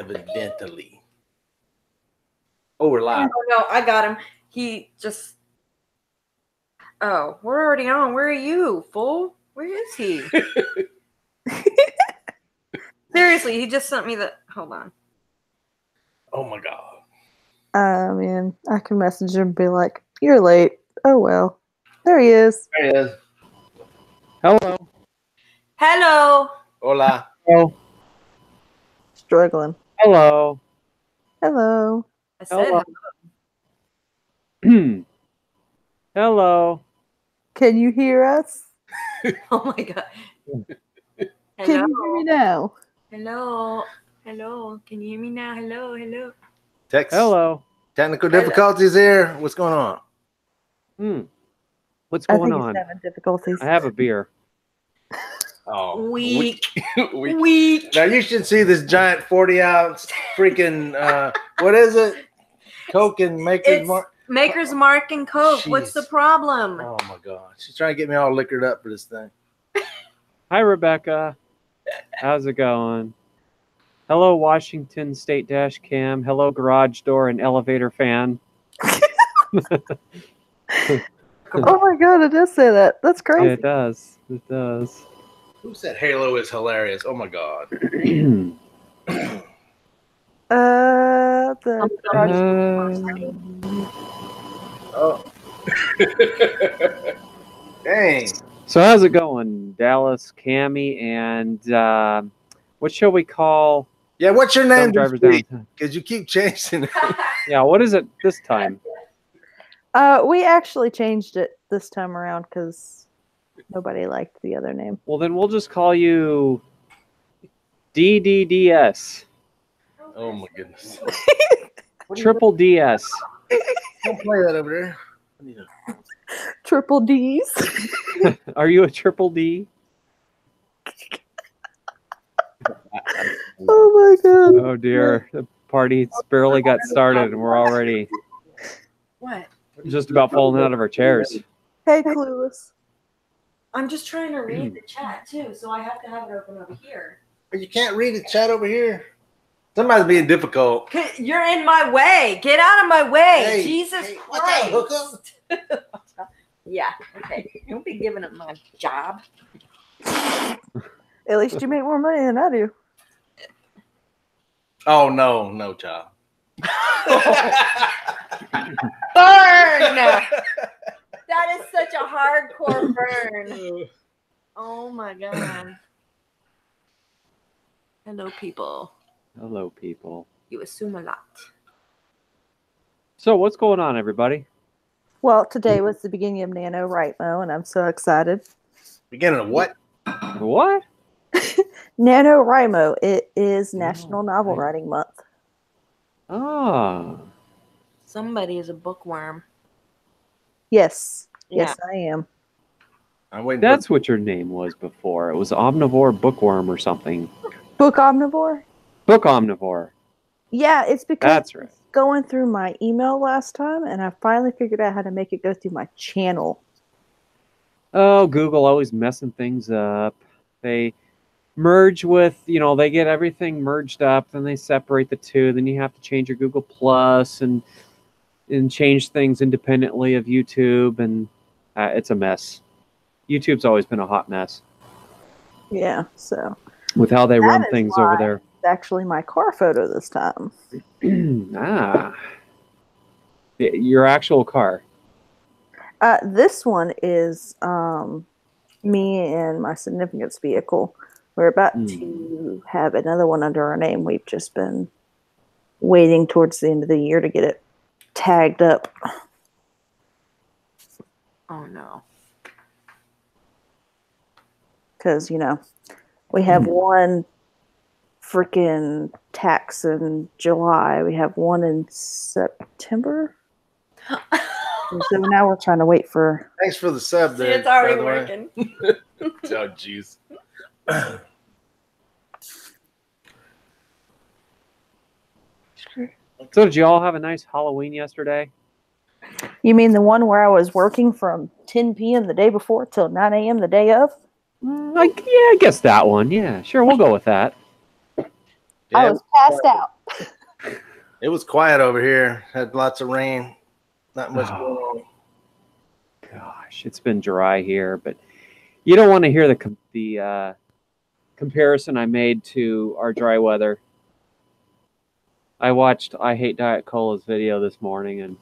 evidently. Oh, we're live. Oh, no, I got him. He just... Oh, we're already on. Where are you, fool? Where is he? Seriously, he just sent me the... Hold on. Oh, my God. Man, I can message him and be like, "You're late." Oh, well. There he is. There he is. Hello. Hello. Hola. Hello. Struggling. Hello. Hello. I said Hello. Hello. Can you hear us? Oh, my God. Can you hear me now? Hello. Hello. Can you hear me now? Hello. Hello. Text. Hello. Technical difficulties here. What's going on? What's I going think on? he's having difficulties. I have a beer. Oh, Weak. Weak. Now you should see this giant 40-ounce freaking what is it? Coke and Maker's Mark. Maker's Mark and Coke. Jeez. What's the problem? Oh my God, she's trying to get me all liquored up for this thing. Hi, Rebecca. How's it going? Hello, Washington State dash cam. Hello, garage door and elevator fan. Oh my God, it does say that. That's crazy. Yeah, it does. It does. Who said Halo is hilarious? Oh my God. The garage. Oh. Dang. So how's it going, Dallas, Cammy, and what shall we call? Yeah, what's your name? Drivers downtown? Because you keep changing it. Yeah, what is it this time? We actually changed it this time around because nobody liked the other name. Well, then we'll just call you DDDS. Oh my goodness. Triple DS. Don't play that over there. I need a... Triple D's. Are you a triple D? Oh my God. Oh dear, the party's barely got started and we're already What? just about falling out of our chairs. Hey, Clueless. I'm just trying to read the chat, too, so I have to have it open over here. You can't read the chat over here. Somebody's being difficult. You're in my way. Get out of my way. Hey, Jesus hey, Christ. what's up, hookup? Yeah, okay. Don't be giving up my job. At least you make more money than I do. Oh, no, child. Burn! That is such a hardcore burn. Oh my God. Hello, people. Hello, people. You assume a lot. So what's going on, everybody? Well, today was the beginning of NaNoWriMo, and I'm so excited. Beginning of what? What? NaNoWriMo. It is National Novel Writing Month. Ah. Somebody is a bookworm. Yes. Yeah. Yes, I am. I'm waiting. That's what your name was before. It was Omnivore Bookworm or something. Book Omnivore? Book Omnivore. Yeah, it's because That's right. going through my email last time, and I finally figured out how to make it go through my channel. Oh, Google always messing things up. They merge with, they get everything merged up, then they separate the two, then you have to change your Google Plus and change things independently of YouTube, and it's a mess. YouTube's always been a hot mess. Yeah, so. With how they run is things why over there. It's actually my car photo this time. Ah. Your actual car. This one is me and my significant's vehicle. We're about to have another one under our name. We've just been waiting towards the end of the year to get it tagged up. Oh, no. Because, we have one freaking tax in July. We have one in September. So now we're trying to wait for... Thanks for the sub there. It's already working. Oh, jeez. So did you all have a nice Halloween yesterday? You mean the one where I was working from 10 p.m. the day before till 9 a.m. the day of? I guess that one. Yeah, sure. We'll go with that. I was passed out. It was quiet over here. Had lots of rain. Not much going on. Gosh, it's been dry here, but you don't want to hear the comparison I made to our dry weather. I watched I Hate Diet Cola's video this morning, and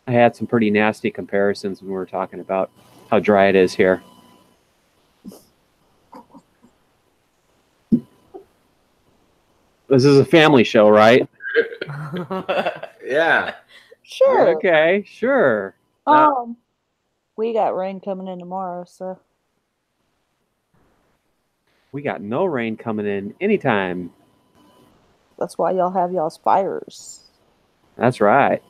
I had some pretty nasty comparisons when we were talking about how dry it is here. This is a family show, right? Yeah. Sure. Okay, sure. We got rain coming in tomorrow, so We got no rain coming in anytime. that's why y'all have y'all's fires. That's right.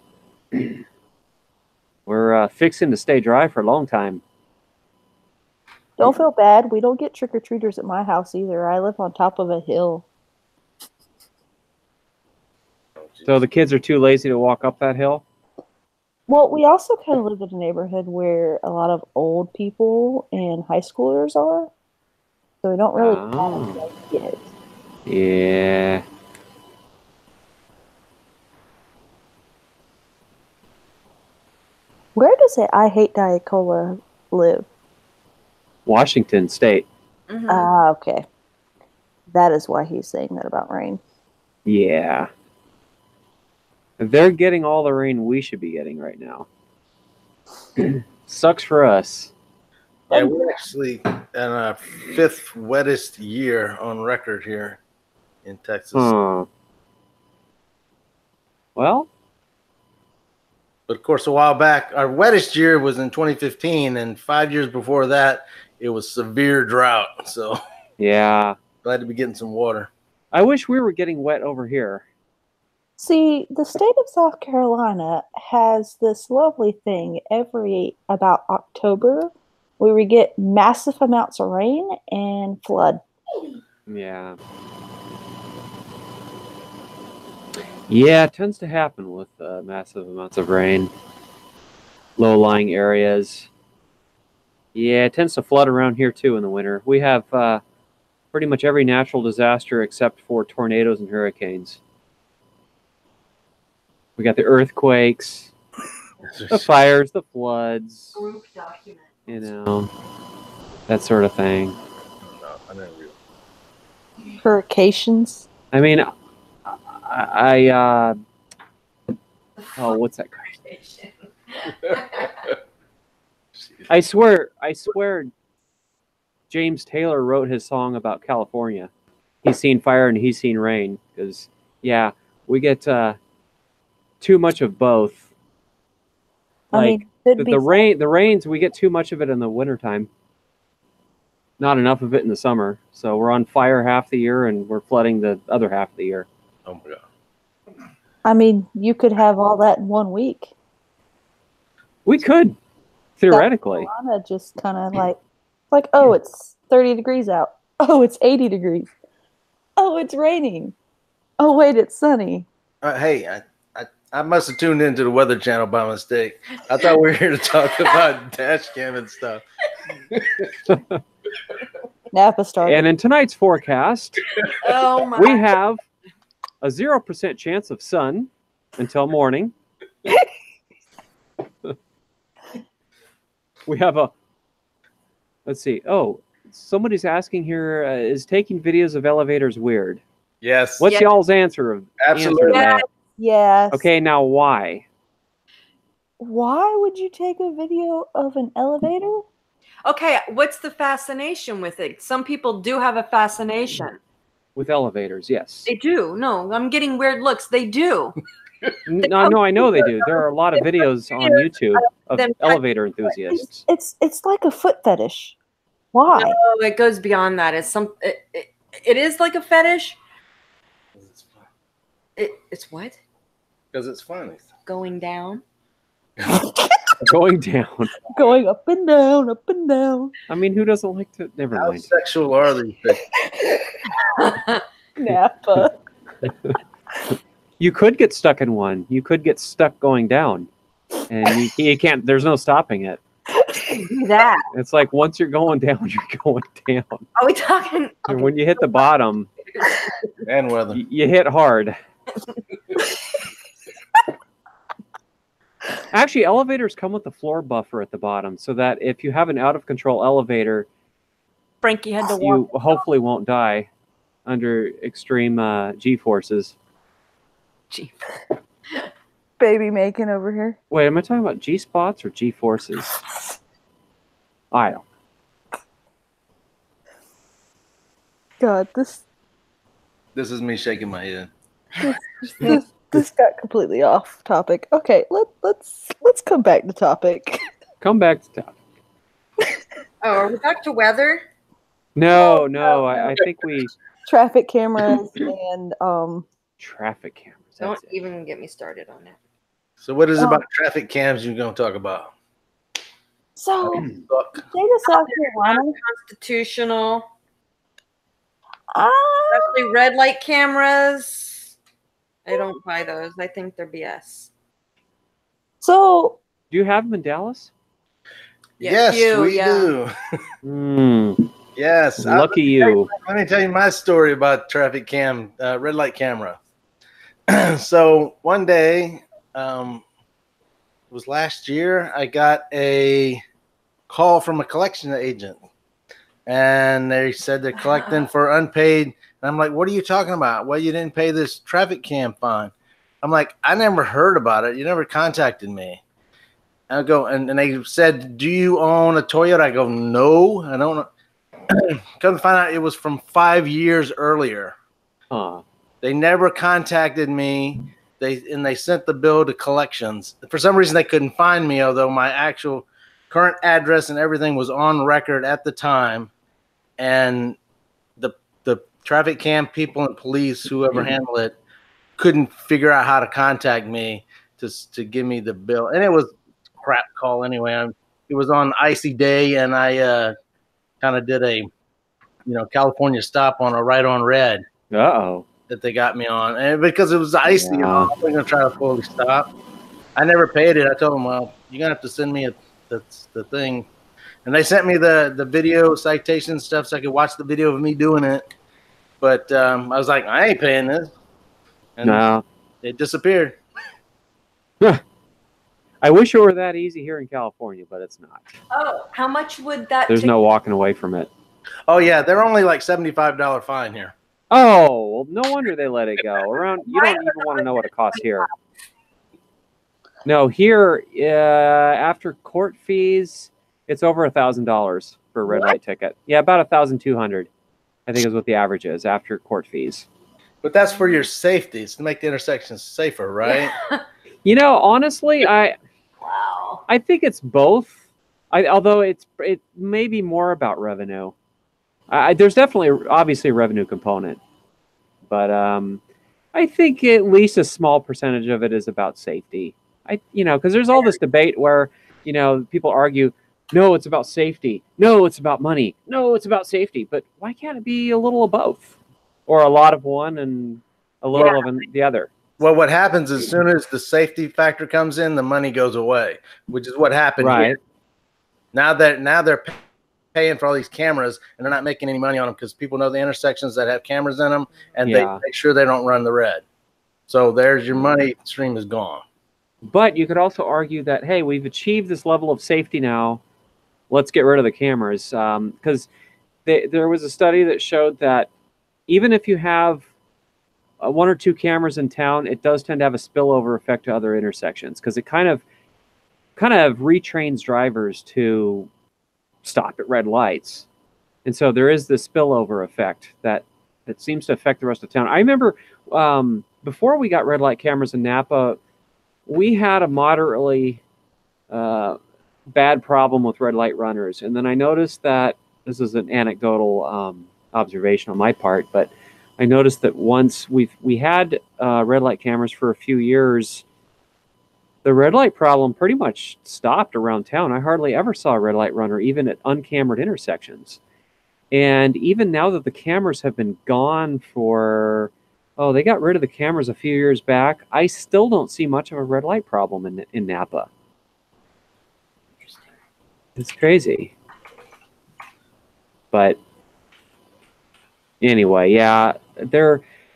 We're fixing to stay dry for a long time. Don't feel bad. We don't get trick-or-treaters at my house either. I live on top of a hill. So the kids are too lazy to walk up that hill? Well, we also kind of live in a neighborhood where a lot of old people and high schoolers are. So we don't really have like kids. Yeah. Where does it I Hate Diet Cola live? Washington State. Ah, okay. That is why he's saying that about rain. Yeah. They're getting all the rain we should be getting right now. Sucks for us. Yeah, we're actually in our 5th wettest year on record here in Texas. Well, But of course, a while back, our wettest year was in 2015, and 5 years before that, it was severe drought. So yeah. glad to be getting some water. I wish we were getting wet over here. See, the state of South Carolina has this lovely thing every about October where we get massive amounts of rain and flood. Yeah. Yeah, it tends to happen with massive amounts of rain. Low-lying areas. Yeah, it tends to flood around here too in the winter. We have pretty much every natural disaster except for tornadoes and hurricanes. We got the earthquakes, the fires, the floods, Group document. you know, that sort of thing. No, I never really. Hurricanes. I mean, oh, what's that guy? I swear, James Taylor wrote his song about California. He's seen fire and he's seen rain. Because, yeah, we get too much of both. Like, the rains, we get too much of it in the wintertime. Not enough of it in the summer. So we're on fire half the year and we're flooding the other half of the year. Oh my God. I mean, you could have all that in 1 week. We could, theoretically. South Carolina just kind of like, oh, it's 30 degrees out. Oh, it's 80 degrees. Oh, it's raining. Oh, wait, it's sunny. Hey, I must have tuned into the Weather Channel by mistake. I thought we were here to talk about dash cam and stuff. Napa started. And in tonight's forecast, Oh my! we have a 0% chance of sun until morning. We have a, let's see. Oh, somebody's asking here, is taking videos of elevators weird? Yes. What's Yes. y'all's answer? Absolutely. Answer to that? Yes. Okay, now why? Why would you take a video of an elevator? Okay, what's the fascination with it? Some people do have a fascination. With elevators, yes. They do. No, I'm getting weird looks. They do. No, I know they do. There are a lot of videos on YouTube of elevator enthusiasts. It's like a foot fetish. Why? No, it goes beyond that. It is like a fetish. It's what? Because it's funny. Going down. Going down. Going up and down, up and down. I mean, who doesn't like to? Never How mind. sexual are these things? Napa. You could get stuck in one. You could get stuck going down, and you can't. There's no stopping it. Do that. It's like once you're going down, you're going down. Are we talking? And when you hit the bottom, And weather. You hit hard. Actually, elevators come with a floor buffer at the bottom, so that if you have an out of control elevator, Frankie had to you walk. hopefully won't die under extreme G forces. Gee. Baby making over here. Wait, am I talking about G spots or G forces? I don't. God, this This is me shaking my head. this got completely off topic. Okay, let's come back to topic. Come back to topic. Oh, are we back to weather? No, I think we Traffic cameras and traffic cameras. Don't That's it. even get me started on that. So what is it about traffic cams you're going to talk about? so Fuck. state of South Carolina. Unconstitutional, Ah, especially red light cameras. I don't buy those. I think they're BS. so Do you have them in Dallas? Yes, Yes, you, we yeah. do. Yes. Lucky you. Let me tell you my story about traffic cam, red light camera. So one day, it was last year, I got a call from a collection agent, and they said they're collecting for unpaid. And I'm like, what are you talking about? Well, you didn't pay this traffic cam fine. I'm like, I never heard about it. You never contacted me. I go, and they said, do you own a Toyota? I go, no, I don't. Come to find out, it was from 5 years earlier. Huh. They never contacted me. They sent the bill to collections. For some reason, they couldn't find me, although my actual current address and everything was on record at the time. And the traffic cam people and police, whoever handled it, couldn't figure out how to contact me to give me the bill. And it was a crap call anyway. It was on icy day, and I kind of did a California stop on a right on red Uh-oh. that they got me on, and because it was icy, Yeah. I wasn't gonna try to fully stop. I never paid it. I told them, well, you're gonna have to send me the thing, and they sent me the video citation stuff so I could watch the video of me doing it. But I was like, I ain't paying this, and No. it disappeared. I wish it were that easy here in California, but it's not. Oh, how much would that There's no walking away from it. Oh yeah, they're only like $75 fine here. Oh, well, no wonder they let it go. Around, you don't even want to know what it costs here. No, here, after court fees, it's over $1,000 for a red light ticket. Yeah, about 1,200. I think is what the average is after court fees. But that's for your safety. It's to make the intersections safer, right? You know, honestly, Wow. I think it's both. Although it may be more about revenue. There's definitely, obviously, a revenue component, but I think at least a small percentage of it is about safety. Because there's all this debate where people argue, no, it's about safety, no, it's about money, no, it's about safety. But why can't it be a little of both, or a lot of one and a little of the other? Well, what happens as soon as the safety factor comes in, the money goes away, which is what happened Right. here. Now they're paying for all these cameras, and they're not making any money on them because people know the intersections that have cameras in them, and they make sure they don't run the red. So there's your money stream is gone. But you could also argue that, hey, we've achieved this level of safety now. Let's get rid of the cameras. Because there was a study that showed that even if you have one or two cameras in town, it does tend to have a spillover effect to other intersections because it kind of retrains drivers to stop at red lights. And so there is this spillover effect that seems to affect the rest of town. I remember before we got red light cameras in Napa, we had a moderately bad problem with red light runners. And then I noticed that, this is an anecdotal observation on my part, but I noticed that once we had red light cameras for a few years, the red light problem pretty much stopped around town. I hardly ever saw a red light runner, even at uncambered intersections. And even now that the cameras have been gone they got rid of the cameras a few years back, I still don't see much of a red light problem in Napa. It's crazy. But anyway, yeah,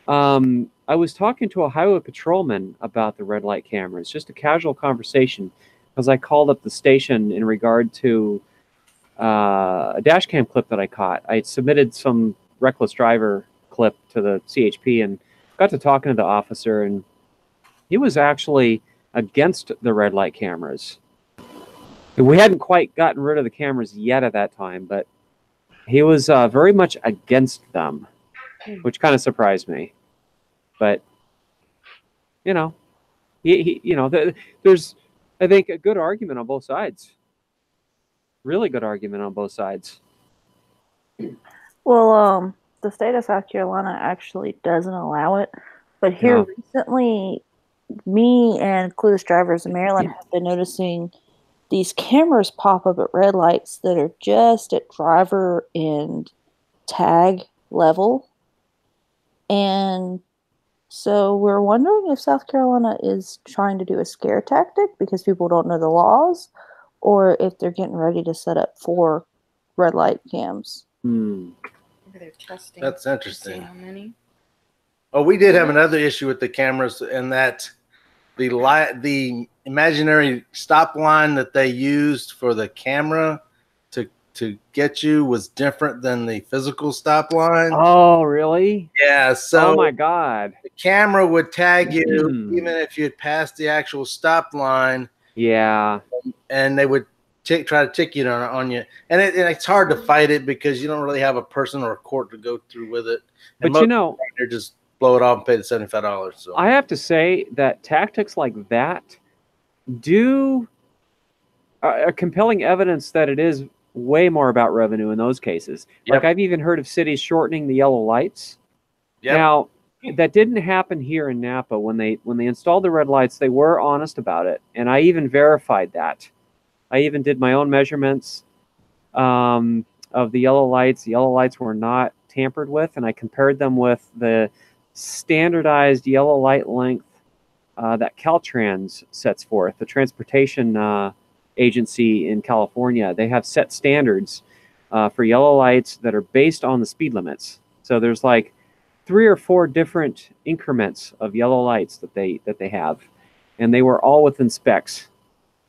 I was talking to a highway patrolman about the red light cameras, just a casual conversation, because I called up the station in regard to a dash cam clip that I caught. I had submitted some reckless driver clip to the CHP and got to talking to the officer, and he was actually against the red light cameras. We hadn't quite gotten rid of the cameras yet at that time, but he was very much against them, which kind of surprised me. But you know, there's, I think, a good argument on both sides. Really good argument on both sides. Well, the state of South Carolina actually doesn't allow it, but here recently, me and clueless drivers in Maryland have been noticing these cameras pop up at red lights that are just at driver and tag level. And so we're wondering if South Carolina is trying to do a scare tactic because people don't know the laws, or if they're getting ready to set up 4 red light cams. Maybe they're testing. That's interesting. How many? Oh, we did have another issue with the cameras, and that the imaginary stop line that they used for the camera to get you was different than the physical stop line. Oh, really? Yeah. So, oh my God, the camera would tag you even if you had passed the actual stop line. Yeah. And they would try to tick you on you, and it's hard to fight it because you don't really have a person or a court to go through with it. And but they're just blow it off and pay the $75. So I have to say that tactics like that do are compelling evidence that it is way more about revenue in those cases. Yep. Like I've even heard of cities shortening the yellow lights. Yep. Now, that didn't happen here in Napa. When they installed the red lights, they were honest about it, and I even verified that. I even did my own measurements of the yellow lights. The yellow lights were not tampered with, and I compared them with the standardized yellow light length that Caltrans sets forth, the transportation agency in California. They have set standards for yellow lights that are based on the speed limits. So there's like 3 or 4 different increments of yellow lights that they have, and they were all within specs.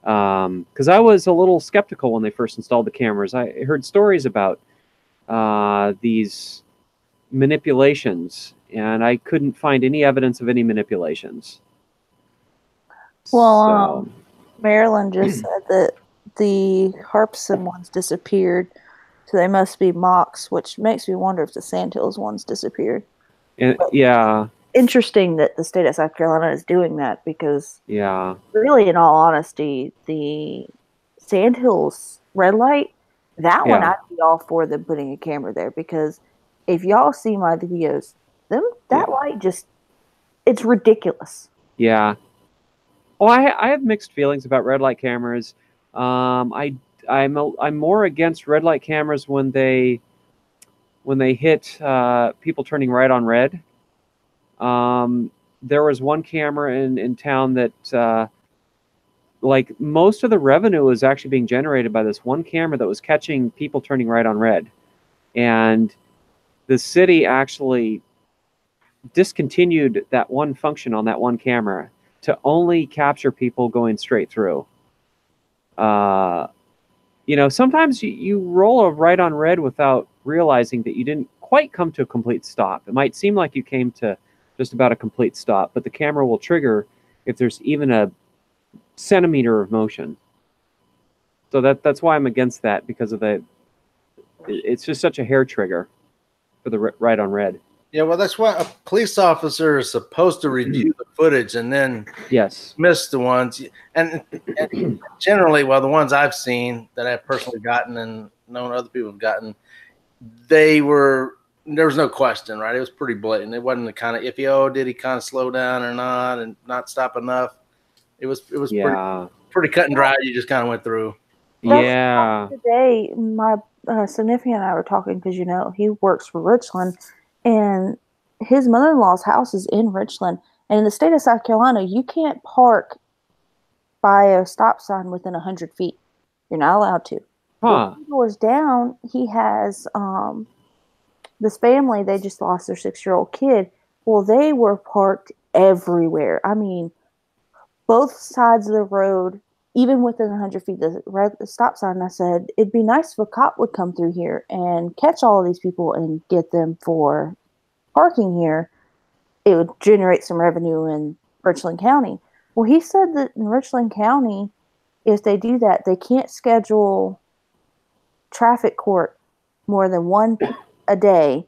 Because I was a little skeptical when they first installed the cameras. I heard stories about these manipulations, and I couldn't find any evidence of any manipulations. Well, Maryland just said that the Harpson ones disappeared, so they must be mocks, which makes me wonder if the Sandhills ones disappeared. And, yeah. Interesting that the state of South Carolina is doing that because, really, in all honesty, the Sandhills red light, that one I'd be all for them putting a camera there because if y'all see my videos, that light just, it's ridiculous. Yeah. Oh, I have mixed feelings about red light cameras. I'm more against red light cameras when they hit people turning right on red. There was one camera in town that like most of the revenue was actually being generated by this one camera that was catching people turning right on red, and the city actually discontinued that one function on that one camera to only capture people going straight through. Sometimes you roll a right on red without realizing that you didn't quite come to a complete stop. It might seem like you came to just about a complete stop, but the camera will trigger if there's even a centimeter of motion. So that's why I'm against that, because of it's just such a hair trigger for the right on red. Yeah, well, that's why a police officer is supposed to review the footage and then miss the ones. And generally, well, the ones I've seen that I've personally gotten and known other people have gotten, there was no question, right? It was pretty blatant. It wasn't the kind of iffy, did he kind of slow down or not and not stop enough? It was pretty cut and dry. You just kind of went through. Today, my significant and I were talking because, he works for Richland, and his mother-in-law's house is in Richland. And in the state of South Carolina, you can't park by a stop sign within 100 feet. You're not allowed to. Huh. 2 doors down, he has this family. They just lost their 6-year-old kid, Well, they were parked everywhere. I mean, both sides of the road, even within 100 feet of the stop sign. I said, it'd be nice if a cop would come through here and catch all of these people and get them for parking here. It would generate some revenue in Richland County. Well, he said that in Richland County, if they do that, they can't schedule traffic court more than one a day,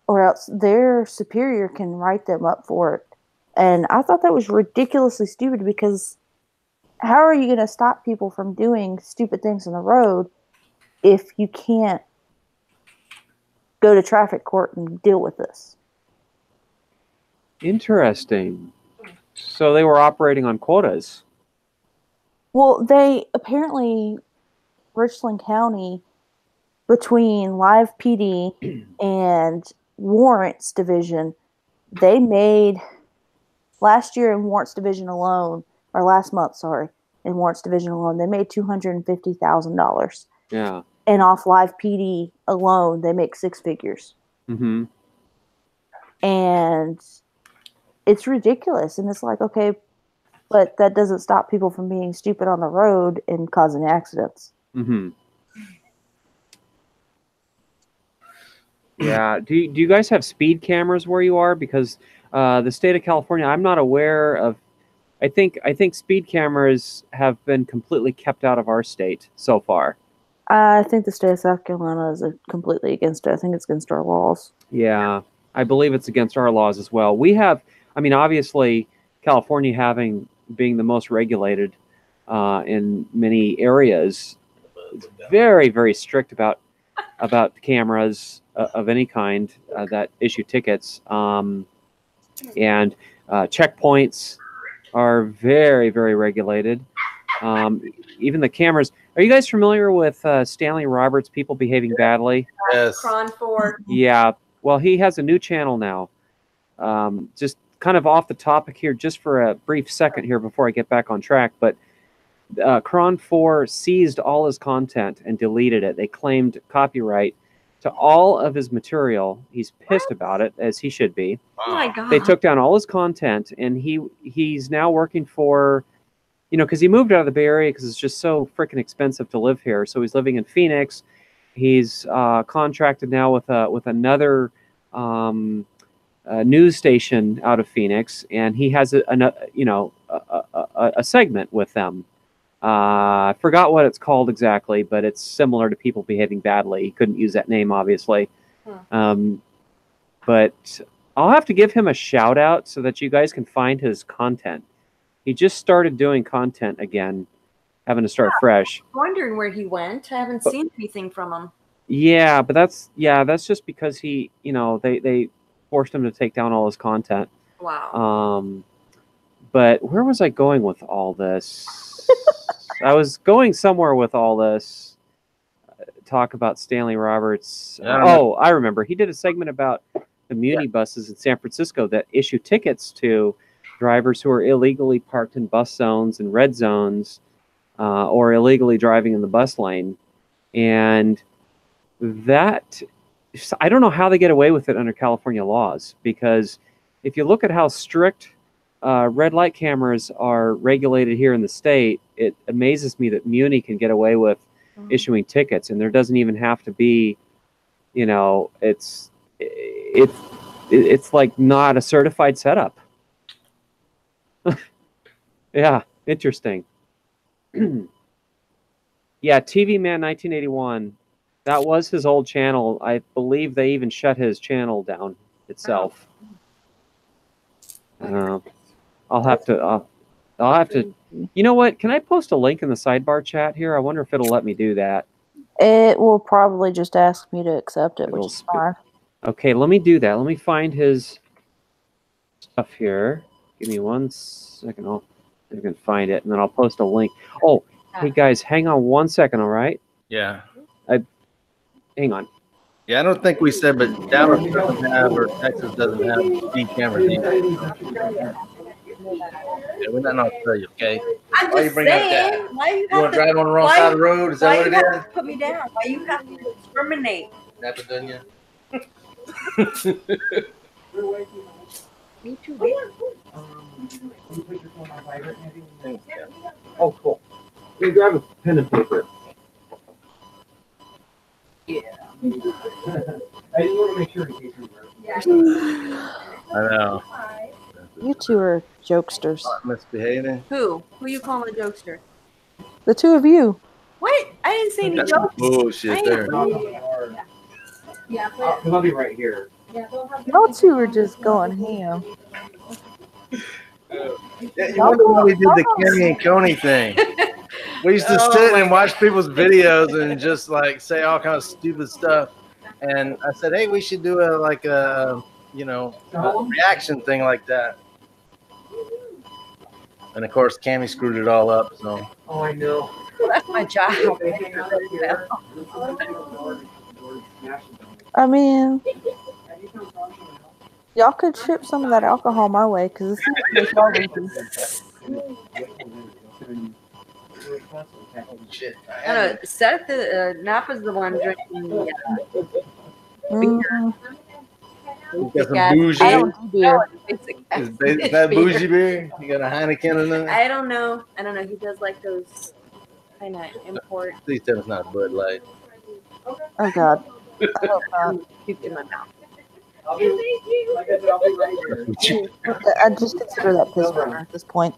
or else their superior can write them up for it. And I thought that was ridiculously stupid, because how are you going to stop people from doing stupid things on the road if you can't go to traffic court and deal with this? Interesting. So they were operating on quotas. Well, they apparently, Richland County, between Live PD and Warrants Division, they made last year in Warrants Division alone, or last month, sorry, in Warrants Division alone, they made $250,000. Yeah. And off Live PD alone, they make six figures. Mm-hmm. And it's ridiculous. And it's like, okay, but that doesn't stop people from being stupid on the road and causing accidents. Mm-hmm. Yeah. Do you guys have speed cameras where you are? Because the state of California, I'm not aware of. I think speed cameras have been completely kept out of our state so far. I think the state of South Carolina is completely against it. I think it's against our laws. Yeah, I believe it's against our laws as well. We have, I mean, obviously, California being the most regulated in many areas, very, very strict about cameras of any kind that issue tickets, and checkpoints are very, very regulated. Even the cameras. Are you guys familiar with Stanley Roberts' People Behaving Badly? Yes. Cron Ford. Yeah. Well, he has a new channel now. Just kind of off the topic here, just for a brief second here before I get back on track. But Cron 4 seized all his content and deleted it. They claimed copyright to all of his material. He's pissed about it, as he should be. Oh my God. They took down all his content, and he's now working for, because he moved out of the Bay Area because it's just so freaking expensive to live here. So he's living in Phoenix. He's contracted now with another news station out of Phoenix, and he has a segment with them. I forgot what it's called exactly, but it's similar to People Behaving Badly. He couldn't use that name, obviously. But I'll have to give him a shout out so that you guys can find his content. He just started doing content again, having to start fresh. I'm wondering where he went. I haven't seen anything from him. Yeah, but that's just because he, they forced him to take down all his content. Wow. But where was I going with all this? I was going somewhere with all this. Talk about Stanley Roberts. I remember. He did a segment about the Muni buses in San Francisco that issue tickets to drivers who are illegally parked in bus zones and red zones, or illegally driving in the bus lane. And that, I don't know how they get away with it under California laws, because if you look at how strict red light cameras are regulated here in the state, it amazes me that Muni can get away with issuing tickets, and there doesn't even have to be, it's like not a certified setup. Yeah, interesting. Yeah, TV Man 1981. That was his old channel. I believe they even shut his channel down itself. I'll have to. You know what? Can I post a link in the sidebar chat here? I wonder if it'll let me do that. It will probably just ask me to accept it, which is fine. Okay, let me do that. Let me find his stuff here. Give me 1 second. I'll see if I can find it, and then I'll post a link. Oh, hey guys, hang on 1 second, all right? Yeah. Hang on. Yeah, I don't think we said, but Dallas doesn't have, or Texas doesn't have speed cameras either. Yeah, we're not in Australia, okay? I'm Why you just bring up saying. that? Why you You have want to to drive on the wrong why- side of the road? Is that why what you it have is? to put me down? Why you have to discriminate? Napa, didn't you? Me too, babe. Oh, cool. Let me grab a pen and paper. Yeah. I just want to make sure in case I know. You two are jokesters. Misbehaving. Who you calling a jokester? The two of you. What? I didn't say any That's some jokes. bullshit there. I'll be right here. Y'all two are just going ham. Yeah, you wonder why we did the Kenny and Coney thing. We used to sit and watch people's videos and just like say all kinds of stupid stuff. And I said, hey, we should do a reaction thing like that. And of course, Cammy screwed it all up. So. Oh, I know. That's my job. I mean, y'all could ship some of that alcohol my way because it seems to make y'all weepy. Shit. I don't know. Seth, Napa's the one drinking the Mhm. You got some bougie. I don't do beer. Is that bougie beer? You got a Heineken in there? I don't know. He does like those kind of import. Please tell me it's not Bud Light. Oh God. I hope not. Puked in my mouth. I just consider that piss water at this point.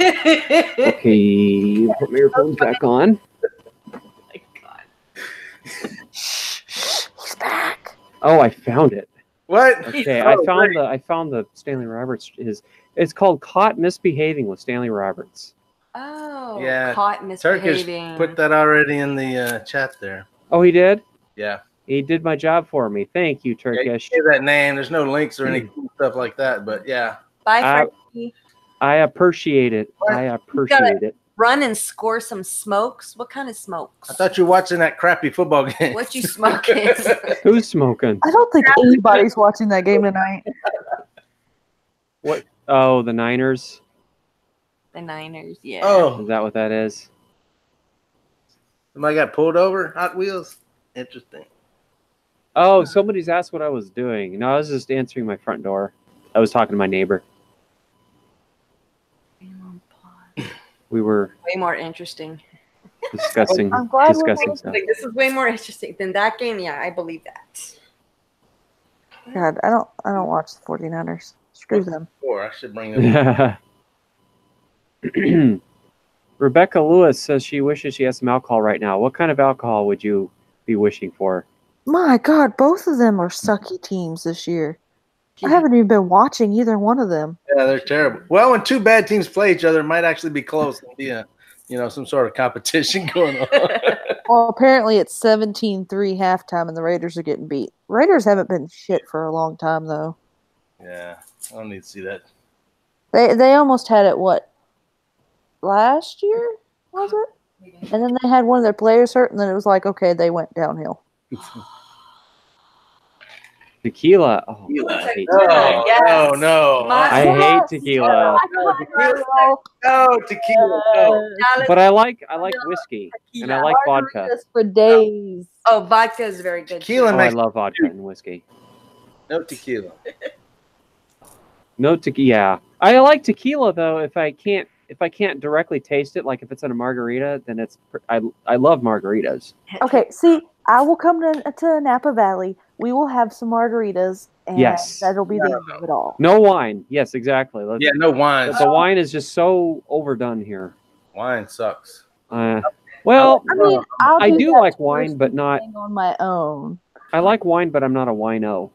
Okay, put my earphones back on. My God. He's back. Oh, I found it. What? Okay, Oh, I found the Stanley Roberts. It's called Caught Misbehaving with Stanley Roberts. Oh, Yeah, caught Turkish misbehaving. put that already in the chat there. Oh, he did? Yeah. He did my job for me. Thank you, Yeah, you Turkish. gave that name. There's no links or any cool stuff like that, but yeah. Bye, Frankie. I appreciate it. I appreciate it. Run and score some smokes. What kind of smokes? I thought you were watching that crappy football game. What you smoking? Who's smoking? I don't think anybody's watching that game tonight. What? Oh, the Niners. The Niners, yeah. Oh, Is that what that is? somebody got pulled over? Hot Wheels? Interesting. Oh, somebody's asked what I was doing. No, I was just answering my front door. I was talking to my neighbor. We were Way more interesting. discussing I'm glad stuff. Like, this is way more interesting than that game. Yeah, I believe that. God, I don't watch the 49ers. Screw them. I should bring them. Rebecca Lewis says she wishes she has some alcohol right now. What kind of alcohol would you be wishing for? My God, both of them are sucky teams this year. I haven't even been watching either one of them. Yeah, they're terrible. Well, when two bad teams play each other, it might actually be close and be some sort of competition going on. Well, apparently it's 17-3 halftime and the Raiders are getting beat. Raiders haven't been shit for a long time, though. Yeah, I don't need to see that. They almost had it, what, last year, was it? And then they had one of their players hurt, and then it was like, okay, they went downhill. Tequila. Oh, I hate No, tequila. Yes. no. I hate tequila. No, tequila. No. But I like whiskey and I like vodka. Margaritas for days. Oh, vodka is very good. Tequila Oh, I makes love vodka and whiskey. no tequila. No tequila. Yeah, I like tequila though. If I can't directly taste it, like if it's in a margarita, then I love margaritas. Okay, see, I will come to Napa Valley. We will have some margaritas, and Yes. that'll be the end of it all. No wine. Yes, exactly. Yeah, no wine. The wine is just so overdone here. Wine sucks. Well, I mean, I do that like wine, touristy but not. thing on my own. I like wine, but I'm not a wino.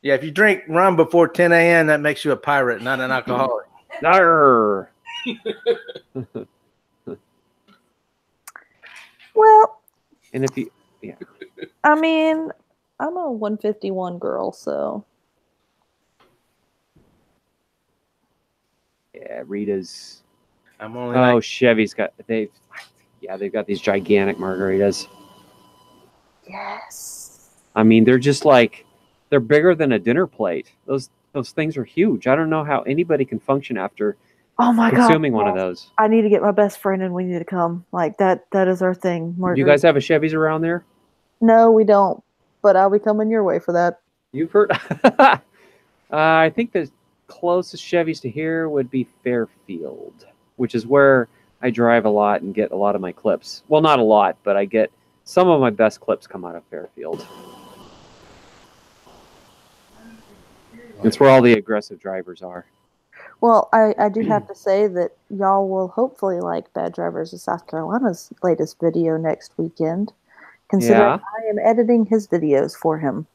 Yeah, if you drink rum before 10 a.m., that makes you a pirate, not an alcoholic. Arr. Well, And if you, yeah, I mean, I'm a 151 girl, so yeah, Rita's. I'm only Oh, Chevy's got they've got these gigantic margaritas. yes. I mean, they're just like they're bigger than a dinner plate. Those things are huge. I don't know how anybody can function after Oh my consuming God. one of those. I need to get my best friend and we need to come. Like that is our thing. Do you guys have a Chevy's around there? No, we don't. But I'll be coming your way for that. You've heard. I think the closest Chevys to here would be Fairfield, which is where I drive a lot and get a lot of my clips. Well, not a lot, but I get some of my best clips come out of Fairfield. It's where all the aggressive drivers are. Well, I do have to say that y'all will hopefully like Bad Drivers of South Carolina's latest video next weekend, considering I am editing his videos for him.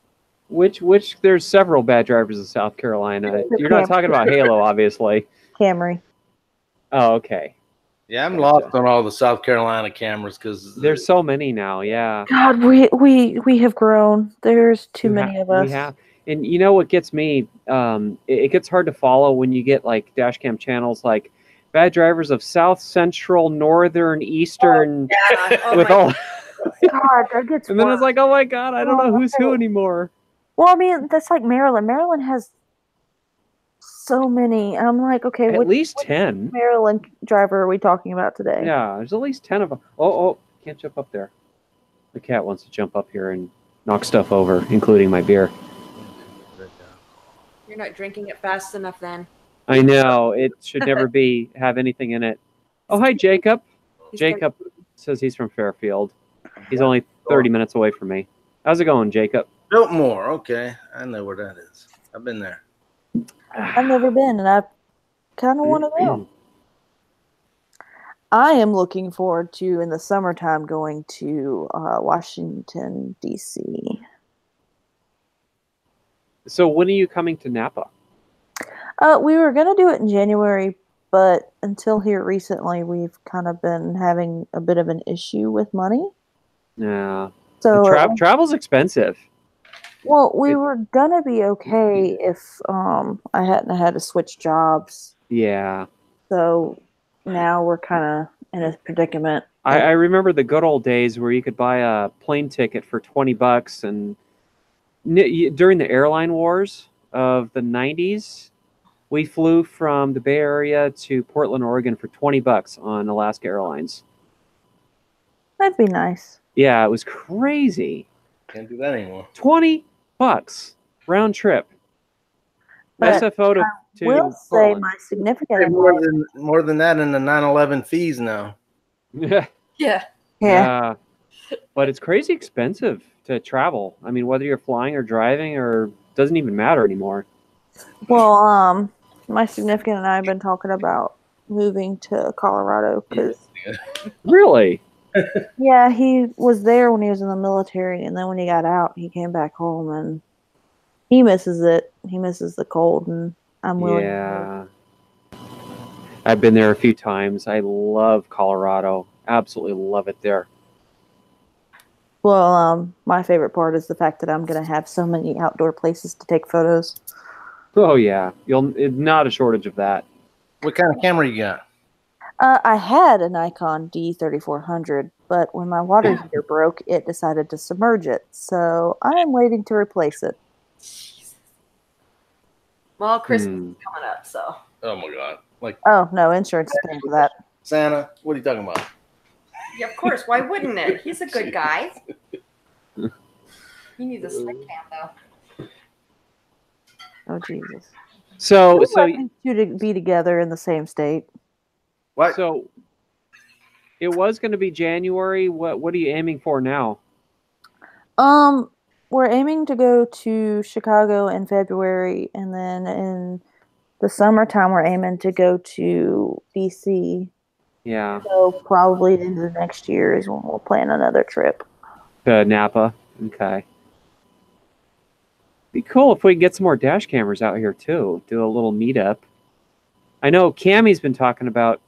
Which there's several Bad Drivers of South Carolina. You're not talking about Halo, obviously. Camry. Oh, okay. Yeah, I'm lost on all the South Carolina cameras because there's so many now. Yeah. God, we have grown. There's too many of us. We have. And you know what gets me? It gets hard to follow when you get like dash cam channels like Bad Drivers of South, Central, Northern, Eastern, with all. God, that gets. And then it's like, oh my God, I don't know who's who anymore. Well, I mean, that's like Maryland. Maryland has so many. I'm like, okay, at least 10. Maryland driver are we talking about today? Yeah, there's at least 10 of them. Oh, can't jump up there. The cat wants to jump up here and knock stuff over, including my beer. You're not drinking it fast enough then. I know. It should never have anything in it. Oh, hi, Jacob. Jacob says he's from Fairfield. He's only 30 minutes away from me. How's it going, Jacob? Biltmore. Okay. I know where that is. I've been there. I've never been, and I kind of want to go. I am looking forward to, in the summertime, going to Washington, D.C. So when are you coming to Napa? We were going to do it in January, but until here recently, we've kind of been having a bit of an issue with money. Yeah. So travel's expensive. Well, we were going to be okay if I hadn't had to switch jobs. Yeah. So now we're kind of in a predicament. I remember the good old days where you could buy a plane ticket for $20 and during the airline wars of the 90s, we flew from the Bay Area to Portland, Oregon for $20 on Alaska Airlines. That'd be nice. Yeah, it was crazy. Can't do that anymore. $20 round trip. But SFO to I will say Portland. my significant more than that in the 9/11 fees now. Yeah. But it's crazy expensive to travel. I mean, whether you're flying or driving or doesn't even matter anymore. Well, my significant and I have been talking about moving to Colorado because Really? yeah, he was there when he was in the military, and then when he got out, he came back home, and he misses it. He misses the cold, and I'm willing. Yeah. I've been there a few times. I love Colorado. Absolutely love it there. Well, my favorite part is the fact that I'm going to have so many outdoor places to take photos. Oh yeah, not a shortage of that. What kind of camera you got? I had a Nikon D3400, but when my water heater broke, it decided to submerge it. So I am waiting to replace it. Well, Christmas is coming up, so. Oh my God! Like, oh no, insurance is paying for that. Santa, what are you talking about? Yeah, of course. Why wouldn't it? He's a good guy. He needs a slick cam though. Oh Jesus! So you to be together in the same state. What? So it was going to be January. What are you aiming for now? We're aiming to go to Chicago in February, and then in the summertime, we're aiming to go to DC. Yeah. So probably into the next year is when we'll plan another trip. To Napa. Okay. Be cool if we can get some more dash cameras out here too. Do a little meetup. I know Cammie's been talking about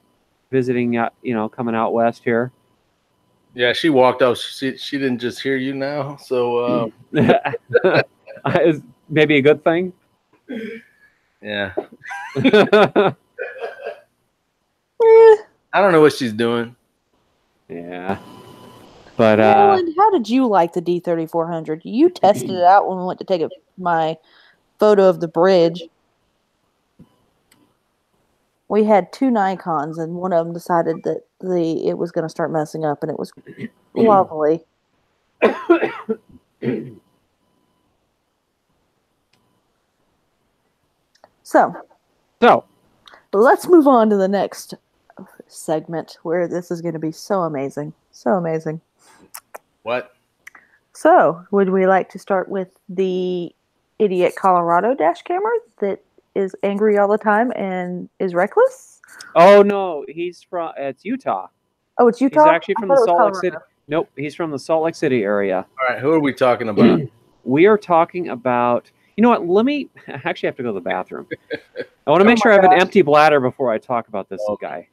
visiting, coming out west here. Yeah, she walked out. She didn't just hear you now. So maybe a good thing. Yeah. I don't know what she's doing. Yeah. But Marilyn, how did you like the D3400? You tested it out when we went to take my photo of the bridge. We had two Nikons, and one of them decided that it was going to start messing up, and it was lovely. So let's move on to the next segment where this is going to be so amazing. So amazing. What? So, would we like to start with the idiot Colorado dash camera that is angry all the time and is reckless? Oh no, he's from it's Utah. Oh, it's Utah? He's actually I from thought the it was Salt Lake Colorado. City. Nope, he's from the Salt Lake City area. All right, who are we talking about? We are talking about. You know what? Let me actually have to go to the bathroom. I want to Oh make my sure I have an gosh. empty bladder before I talk about this Oh. guy.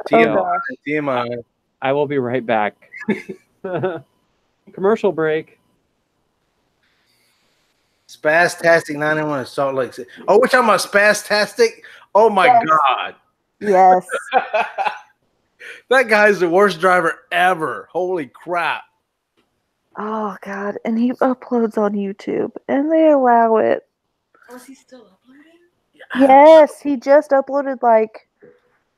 TMI. gosh. TMI. I will be right back. Commercial break. Spastastic 91 in Salt Lake City. Oh, we're talking about Spastastic? Oh my Yes. God. Yes. That guy's the worst driver ever. Holy crap. Oh, God. And he uploads on YouTube, and they allow it. Was he still uploading? Yes, he just uploaded like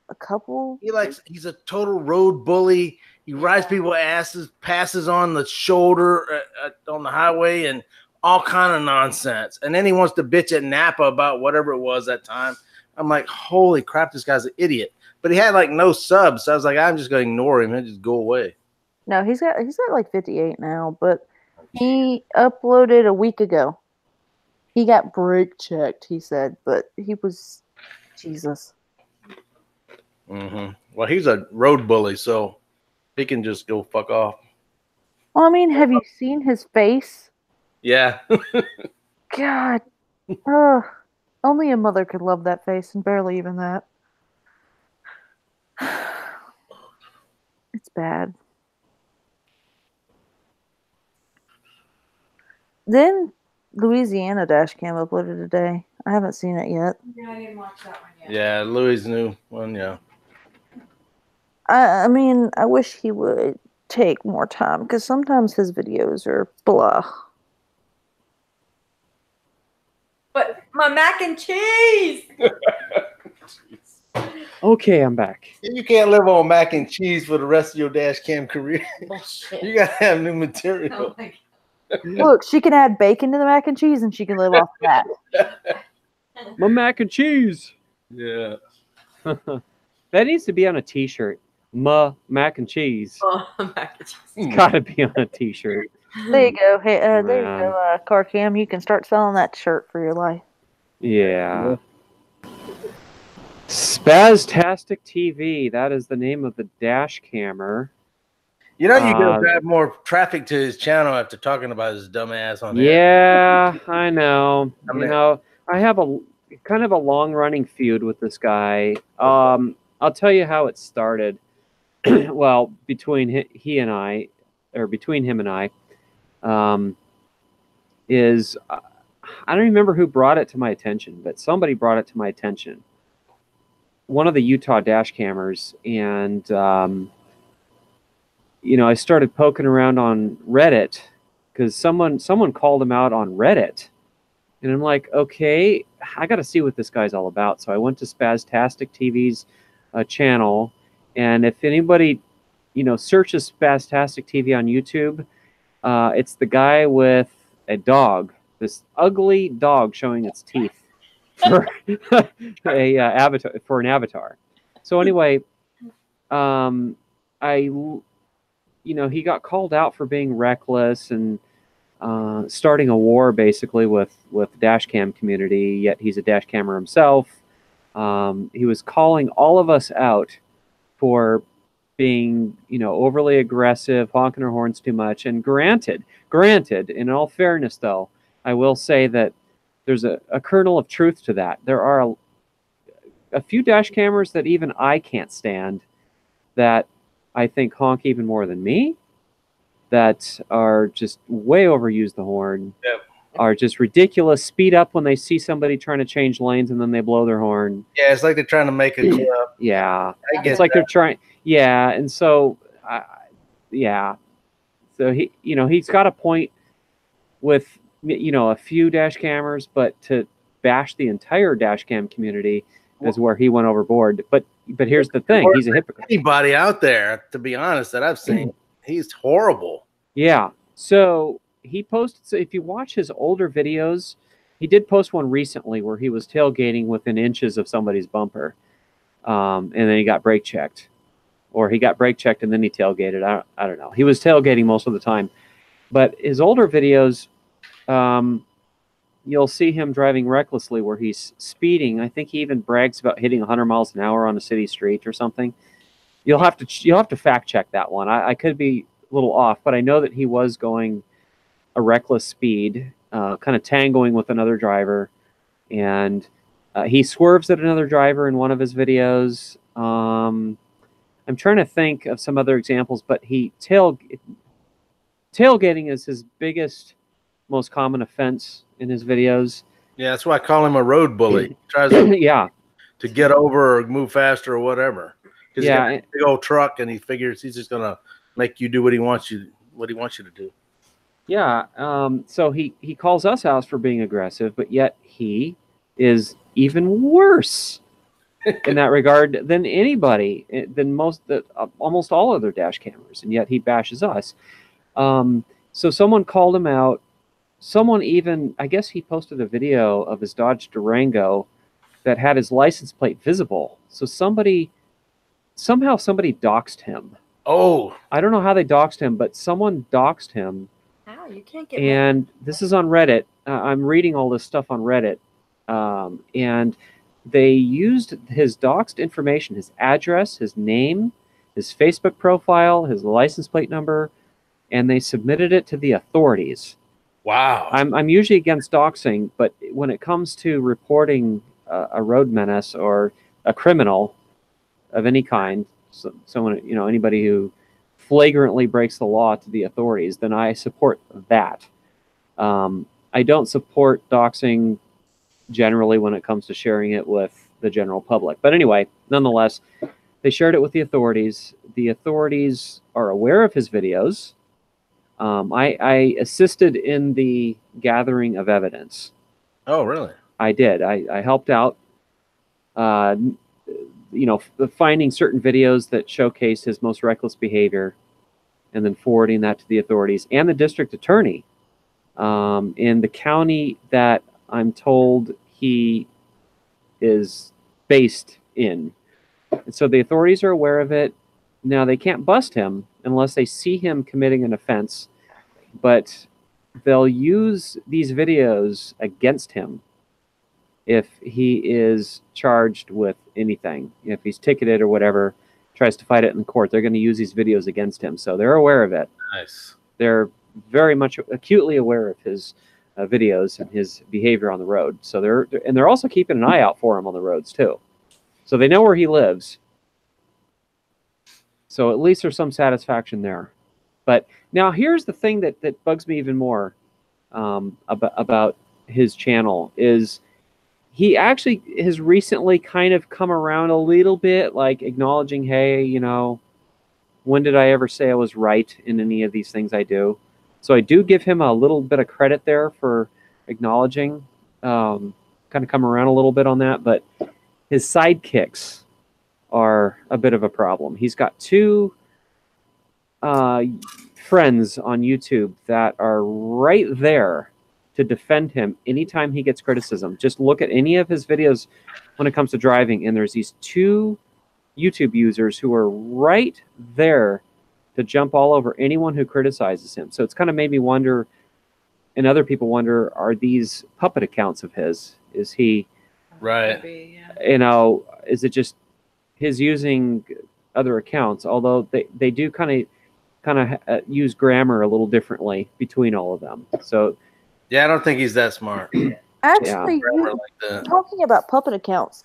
a couple. He's a total road bully. He rides people's asses, passes on the shoulder on the highway, and all kind of nonsense. And then he wants to bitch at Napa about whatever it was that time. I'm like, holy crap, this guy's an idiot. But he had like no subs, so I was like, I'm just going to ignore him and just go away. No, he's got like 58 now, but he uploaded a week ago. He got brake checked, he said, but he was Jesus. Mm-hmm. Well, he's a road bully, so he can just go fuck off. Well, I mean, have you seen his face? Yeah. God. Only a mother could love that face, and barely even that. It's bad. Then Louisiana Dashcam uploaded today. I haven't seen it yet. Yeah, I didn't watch that one yet. Yeah, Louis' new one, yeah. I mean, I wish he would take more time because sometimes his videos are blah. But my mac and cheese. Okay, I'm back. You can't live on mac and cheese for the rest of your dash cam career. Bullshit. You gotta have new material. Oh my Look, she can add bacon to the mac and cheese and she can live off that. My mac and cheese. Yeah. That needs to be on a T-shirt. Mac and cheese. Oh, mac and cheese. It's got to be on a T-shirt. There you go. Hey, there you Man. go, Car Cam. You can start selling that shirt for your life. Yeah. Spastastic TV. That is the name of the dash camera. You know, you could drive more traffic to his channel after talking about his dumb ass on there. Yeah, I know. I mean- You know, I have a kind of a long-running feud with this guy. I'll tell you how it started. Well, between him and I, is I don't remember who brought it to my attention, but somebody brought it to my attention. One of the Utah dash cammers, and you know, I started poking around on Reddit because someone called him out on Reddit, and I'm like, okay, I got to see what this guy's all about. So I went to Spastastic TV's channel, and if anybody, you know, searches Spastastic TV on YouTube, it's the guy with a dog, this ugly dog showing its teeth for an avatar. So anyway, he got called out for being reckless and starting a war basically with the dash cam community. Yet he's a dash cammer himself. He was calling all of us out for being, you know, overly aggressive, honking our horns too much. And granted, in all fairness, though, I will say that there's a kernel of truth to that. There are a few dash cameras that even I can't stand that I think honk even more than me, that are just way overuse the horn, Yep. are just ridiculous, speed up when they see somebody trying to change lanes and then they blow their horn. Yeah, it's like they're trying to make a club. Yeah. I get It's like that. they're trying. Yeah. And so, yeah. So he's got a point with, you know, a few dash cammers, but to bash the entire dash cam community is where he went overboard. But here's the thing. He's a hypocrite. Anybody out there, to be honest, that I've seen, he's horrible. Yeah. So he posted. So if you watch his older videos, he did post one recently where he was tailgating within inches of somebody's bumper, and then he got brake checked, or he got brake checked and then he tailgated. I don't know. He was tailgating most of the time, but his older videos, you'll see him driving recklessly where he's speeding. I think he even brags about hitting 100 miles an hour on a city street or something. You'll have to fact check that one. I could be a little off, but I know that he was going a reckless speed, kind of tangoing with another driver, and he swerves at another driver in one of his videos. I'm trying to think of some other examples, but tailgating is his biggest, most common offense in his videos. Yeah, that's why I call him a road bully. He tries to, Yeah, to get over or move faster or whatever. Because Yeah, he's got a big old truck and he figures he's just gonna make you do what he wants you to do. yeah. So he calls us out for being aggressive, but yet he is even worse in that regard than anybody, than almost all other dash cammers, and yet he bashes us. So someone called him out. Someone even, I guess he posted a video of his Dodge Durango that had his license plate visible. So somehow somebody doxed him. Oh, I don't know how they doxed him, but someone doxed him. How you can't get And this is on Reddit. I'm reading all this stuff on Reddit. And they used his doxed information, his address, his name, his Facebook profile, his license plate number, and they submitted it to the authorities. wow. I'm usually against doxing, but when it comes to reporting a road menace or a criminal of any kind, someone, anybody who flagrantly breaks the law to the authorities, then I support that. I don't support doxing generally when it comes to sharing it with the general public. But anyway, nonetheless, they shared it with the authorities. The authorities are aware of his videos. I assisted in the gathering of evidence. Oh, really? I did. I helped out, finding certain videos that showcased his most reckless behavior and then forwarding that to the authorities and the district attorney in the county that I'm told he is based in. And so the authorities are aware of it. Now, they can't bust him unless they see him committing an offense, but they'll use these videos against him if he is charged with anything. If he's ticketed or whatever, tries to fight it in court, they're going to use these videos against him. So they're aware of it. Nice. They're very much acutely aware of his videos and his behavior on the road. So they're also keeping an eye out for him on the roads too. So they know where he lives. So at least there's some satisfaction there. But now here's the thing that bugs me even more about his channel is he actually has recently kind of come around a little bit, like acknowledging, hey, when did I ever say I was right in any of these things I do? So I do give him a little bit of credit there for acknowledging, kind of come around a little bit on that. But his sidekicks are a bit of a problem. He's got two friends on YouTube that are right there to defend him anytime he gets criticism. Just look at any of his videos when it comes to driving, and there's these two YouTube users who are right there to jump all over anyone who criticizes him. So it's kind of made me wonder, and other people wonder, are these puppet accounts of his? Is he, Right. Maybe, yeah. is it just his using other accounts? Although they do kind of use grammar a little differently between all of them. So Yeah, I don't think he's that smart. Actually, Grammar like that. talking about puppet accounts,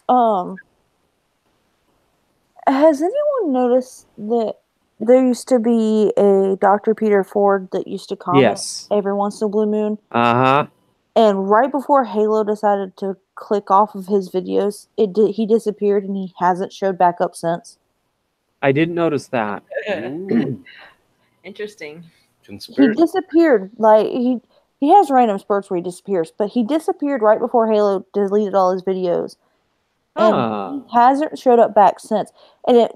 has anyone noticed that there used to be a Dr. Peter Ford that used to comment Yes. every once in a blue moon? Uh-huh. And right before Halo decided to click off of his videos, he disappeared and he hasn't showed back up since. I didn't notice that. Ooh, Interesting. He conspiracy. disappeared. Like he has random spurts where he disappears, but he disappeared right before Halo deleted all his videos. And he hasn't showed up back since. And it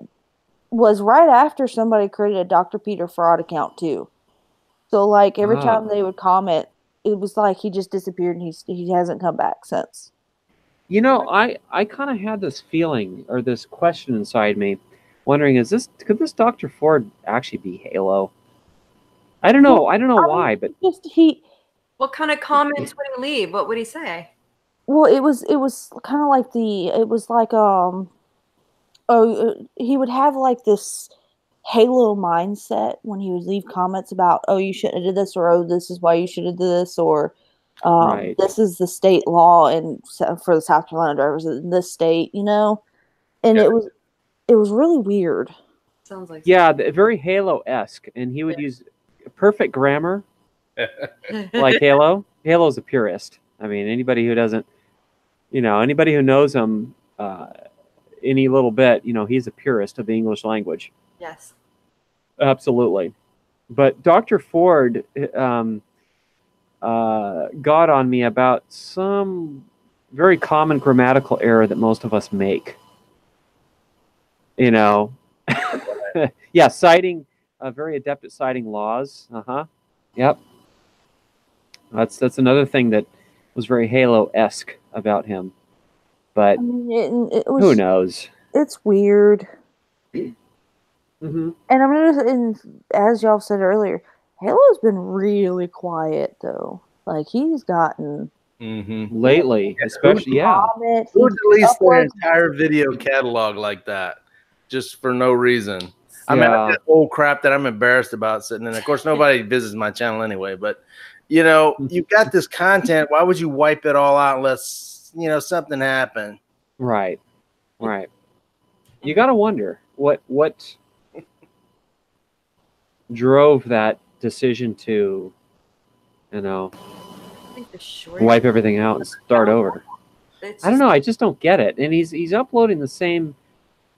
was right after somebody created a Dr. Peter fraud account too. So like every time they would comment, it was like he just disappeared and he hasn't come back since. You know, I kind of had this feeling or this question inside me, wondering, could this Dr. Ford actually be Halo? I don't know. I don't know why, but just What kind of comments would he leave? What would he say? well, it was kind of like he would have like this Halo mindset when he would leave comments about, oh, you shouldn't have did this, or oh, this is why you should have did this, or Right. this is the state law and for the South Carolina drivers in this state, you know, and Yeah. it was really weird. Sounds like very Halo-esque, and he would use perfect grammar like Halo. Halo's a purist. I mean, anybody who doesn't, anybody who knows him any little bit, he's a purist of the English language. Yes. Absolutely. But Dr. Ford got on me about some very common grammatical error that most of us make. Yeah, citing, very adept at citing laws. Yep. That's another thing that was very Halo-esque about him. But I mean, who knows? It's weird. Mm-hmm. And as y'all said earlier, Halo's been really quiet though. Like he's gotten lately, especially Who deletes their entire video catalog like that just for no reason? I mean, I've got old crap that I'm embarrassed about sitting in. Of course, nobody visits my channel anyway, but you've got this content. Why would you wipe it all out unless something happened? Right. You got to wonder what drove that decision to, wipe everything out and start over. I don't know. I just don't get it. And he's uploading the same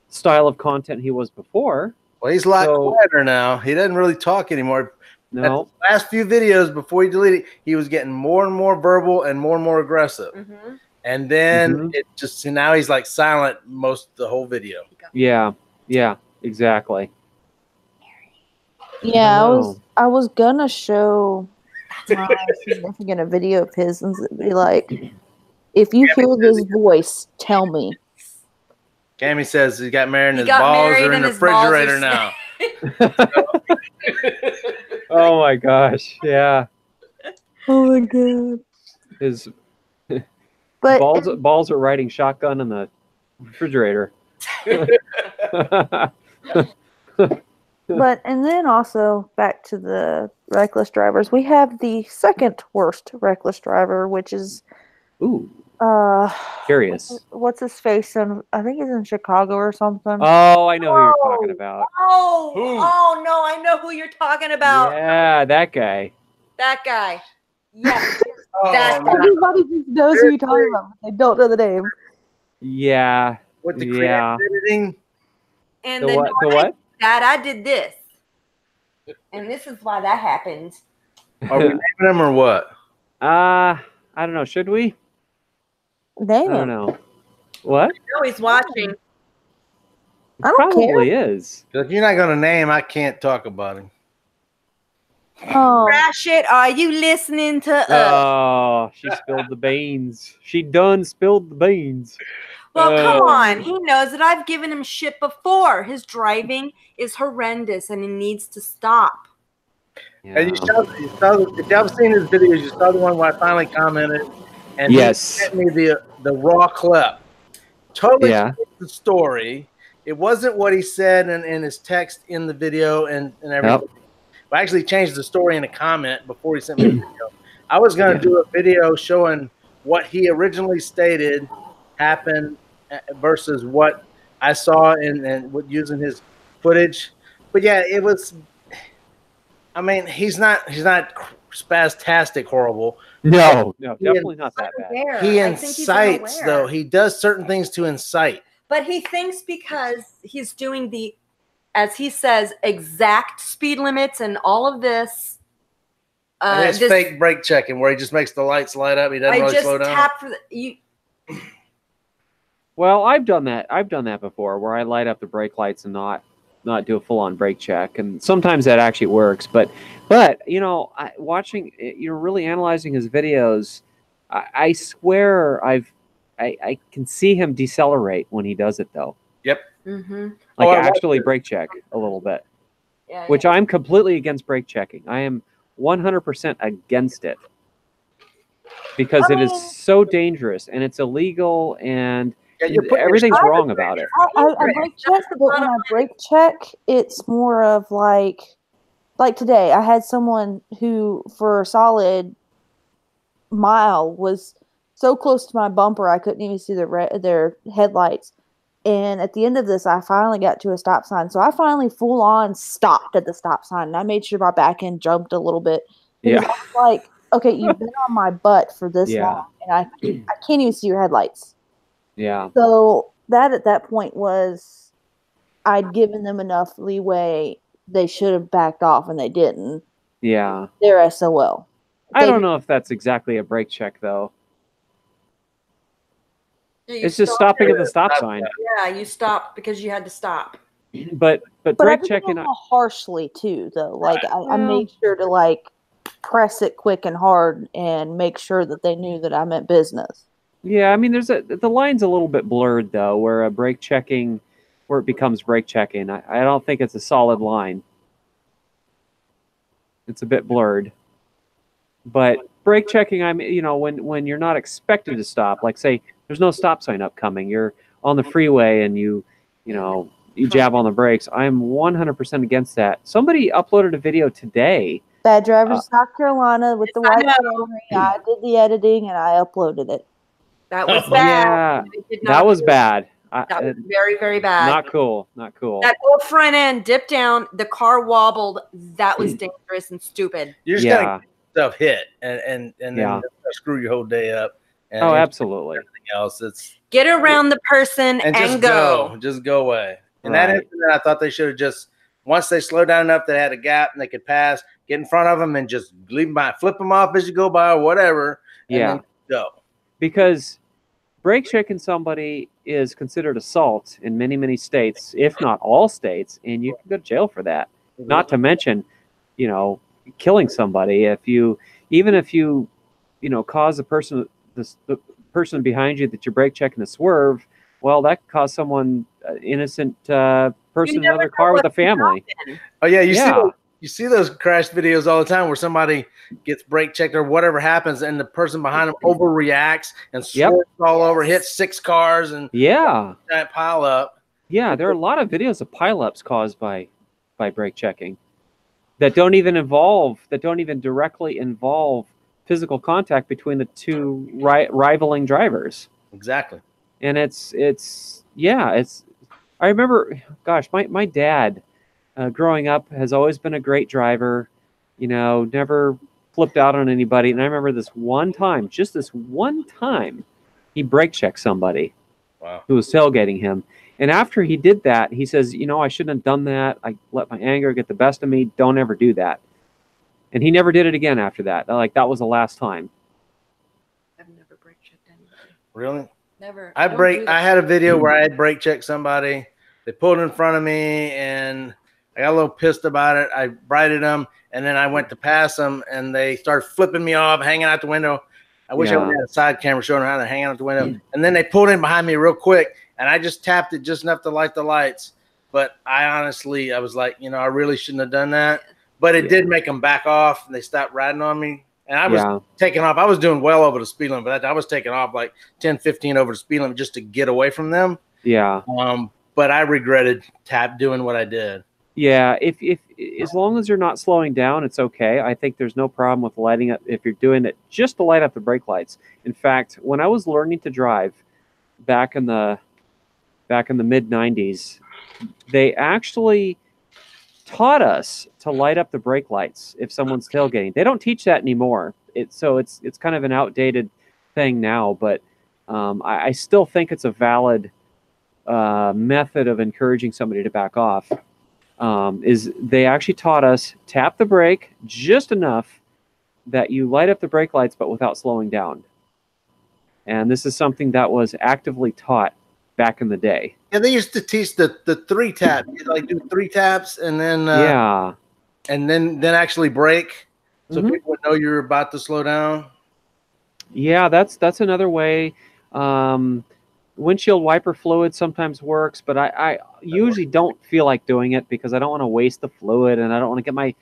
style of content he was before. Well, he's a lot quieter now. He doesn't really talk anymore. No. At the last few videos before he deleted, he was getting more and more verbal and more aggressive. Mm-hmm. And then now he's like silent most of the whole video. Yeah, exactly. Yeah, I was gonna show my significant a video of his and be like, if you hear this voice, tell me. Cammy says he got married and his balls are in the refrigerator now. Oh my gosh, yeah. Oh my god. His balls are riding shotgun in the refrigerator. But and then also back to the reckless drivers, we have the second worst reckless driver, which is curious. What's his face? And I think he's in Chicago or something. Oh, I know who you're talking about. Oh no, I know who you're talking about. Yeah, that guy. That guy. Yeah. Everybody just knows who you're talking about, but they don't know the name. Yeah. With the creative editing. And the then what? Dad, I did this. And this is why that happened. Are we naming them or what? I don't know. Should we? Name I don't know. What? No, he's watching. I don't Probably care. is. If you're not going to name, I can't talk about him. Oh. Crash it. Are you listening to us? Oh, she spilled the beans. She done spilled the beans. Well, come on. He knows that I've given him shit before. His driving is horrendous and he needs to stop. Yeah. And you saw, if y'all seen his videos, you saw the one where I finally commented and he sent me the raw clip. Totally changed the story. It wasn't what he said in his text in the video and everything. Yep. I actually changed the story in a comment before he sent me the video. I was going to do a video showing what he originally stated happened versus what I saw and using his footage. But yeah, it was. I mean, he's not spastastic horrible. No, definitely not that bad. He incites though. He does certain things to incite. But he thinks because he's doing the, as he says, exact speed limits and all of this. And his fake brake checking where he just makes the lights light up. He doesn't really slow down. Tap for the, Well, I've done that. I've done that before where I light up the brake lights and not not do a full-on brake check, and sometimes that actually works. But you know, watching, you know, really analyzing his videos, I swear I can see him decelerate when he does it though. Yep. Mm-hmm. Like I actually brake check a little bit, Yeah. which I'm completely against brake checking. I am 100% against it because it is so dangerous and it's illegal and Yeah, you're putting everything's yourself wrong about it. I brake check, but when I brake check, it's more of like today, I had someone who, for a solid mile, was so close to my bumper I couldn't even see their headlights. And at the end of this, I finally got to a stop sign. So I finally full on stopped at the stop sign, and I made sure my back end jumped a little bit because Yeah. I was like, okay, you've been on my butt for this Yeah. long, and I can't even see your headlights. Yeah. So that at that point was, I'd given them enough leeway. They should have backed off, and they didn't. Yeah. They're SOL. I don't know if that's exactly a brake check though. Yeah, you It's just stopped stopping it. at the stop sign. Yeah, you stopped because you had to stop. But But I brake did it a checking, little harshly too, though. Like I Well- made sure to like press it quick and hard and make sure that they knew that I meant business. yeah, I mean, the line's a little bit blurred though, where brake checking, where it becomes brake checking. I don't think it's a solid line. It's a bit blurred. But brake checking, you know, when you're not expected to stop, like say there's no stop sign upcoming, you're on the freeway and you know, you jab on the brakes. I'm 100% against that. Somebody uploaded a video today. Bad Drivers, South Carolina, with the I white know. Camry. I did the editing and I uploaded it. That was Oh, bad. Yeah, It did that not was do- bad. That was very, very bad. Not cool. Not cool. That whole front end dipped down. The car wobbled. That was dangerous and stupid. You're just Yeah. gonna get yourself hit, and then Yeah. that's gonna screw your whole day up. And Oh, it's absolutely. everything else. It's Get around the person and and, just go. just go away. In that Right. incident, I thought they should have just, once they slowed down enough, they had a gap and they could pass, get in front of them and just leave them by, flip them off as you go by or whatever, and Yeah. then go. Because brake checking somebody is considered assault in many, many states, if not all states, and you can go to jail for that. Not to mention, you know, killing somebody even if you know, cause the person behind you that you're brake checking to swerve. Well, that could cause someone, innocent person in never another know car with what a family. Oh yeah, Yeah. you see those crash videos all the time where somebody gets brake checked or whatever happens, and the person behind them overreacts and Yep. swerves all over, hits 6 cars, and Yeah. giant pile up. Yeah, there are a lot of videos of pileups caused by brake checking that don't even directly involve physical contact between the two rivaling drivers. Exactly. And I remember, gosh, my dad, growing up, has always been a great driver, you know, never flipped out on anybody. And I remember just this one time, he brake checked somebody Wow. who was tailgating him. And after he did that, he says, you know, I shouldn't have done that. I let my anger get the best of me. Don't ever do that. And he never did it again after that. Like, that was the last time. I've never brake checked anybody. Really? Never. I Don't do that. had a video where I had brake checked somebody. They pulled in front of me, and I got a little pissed about it. I righted them, and then I went to pass them, and they started flipping me off, hanging out the window. I wish I would have had a side camera showing how they're hanging out the window. And then they pulled in behind me real quick, and I just tapped it just enough to light the lights. But I was like, you know, I really shouldn't have done that. But it did make them back off, and they stopped riding on me. And I was taking off. I was doing well over the speed limit, but I was taking off like 10, 15 over the speed limit just to get away from them. Yeah. But I regretted doing what I did. Yeah, if as long as you're not slowing down, it's okay. I think there's no problem with lighting up if you're doing it just to light up the brake lights. In fact, when I was learning to drive back in the mid 90s, they actually taught us to light up the brake lights if someone's tailgating. They don't teach that anymore. It's kind of an outdated thing now, but I still think it's a valid method of encouraging somebody to back off. Is they actually taught us tap the brake just enough that you light up the brake lights, but without slowing down. And this is something that was actively taught back in the day. Yeah, they used to teach the 3 tap. You like do 3 taps and then Yeah. and then actually brake, so Mhm. people would know you're about to slow down. Yeah, that's another way. Windshield wiper fluid sometimes works, but I usually don't feel like doing it because I don't want to waste the fluid and I don't want to get my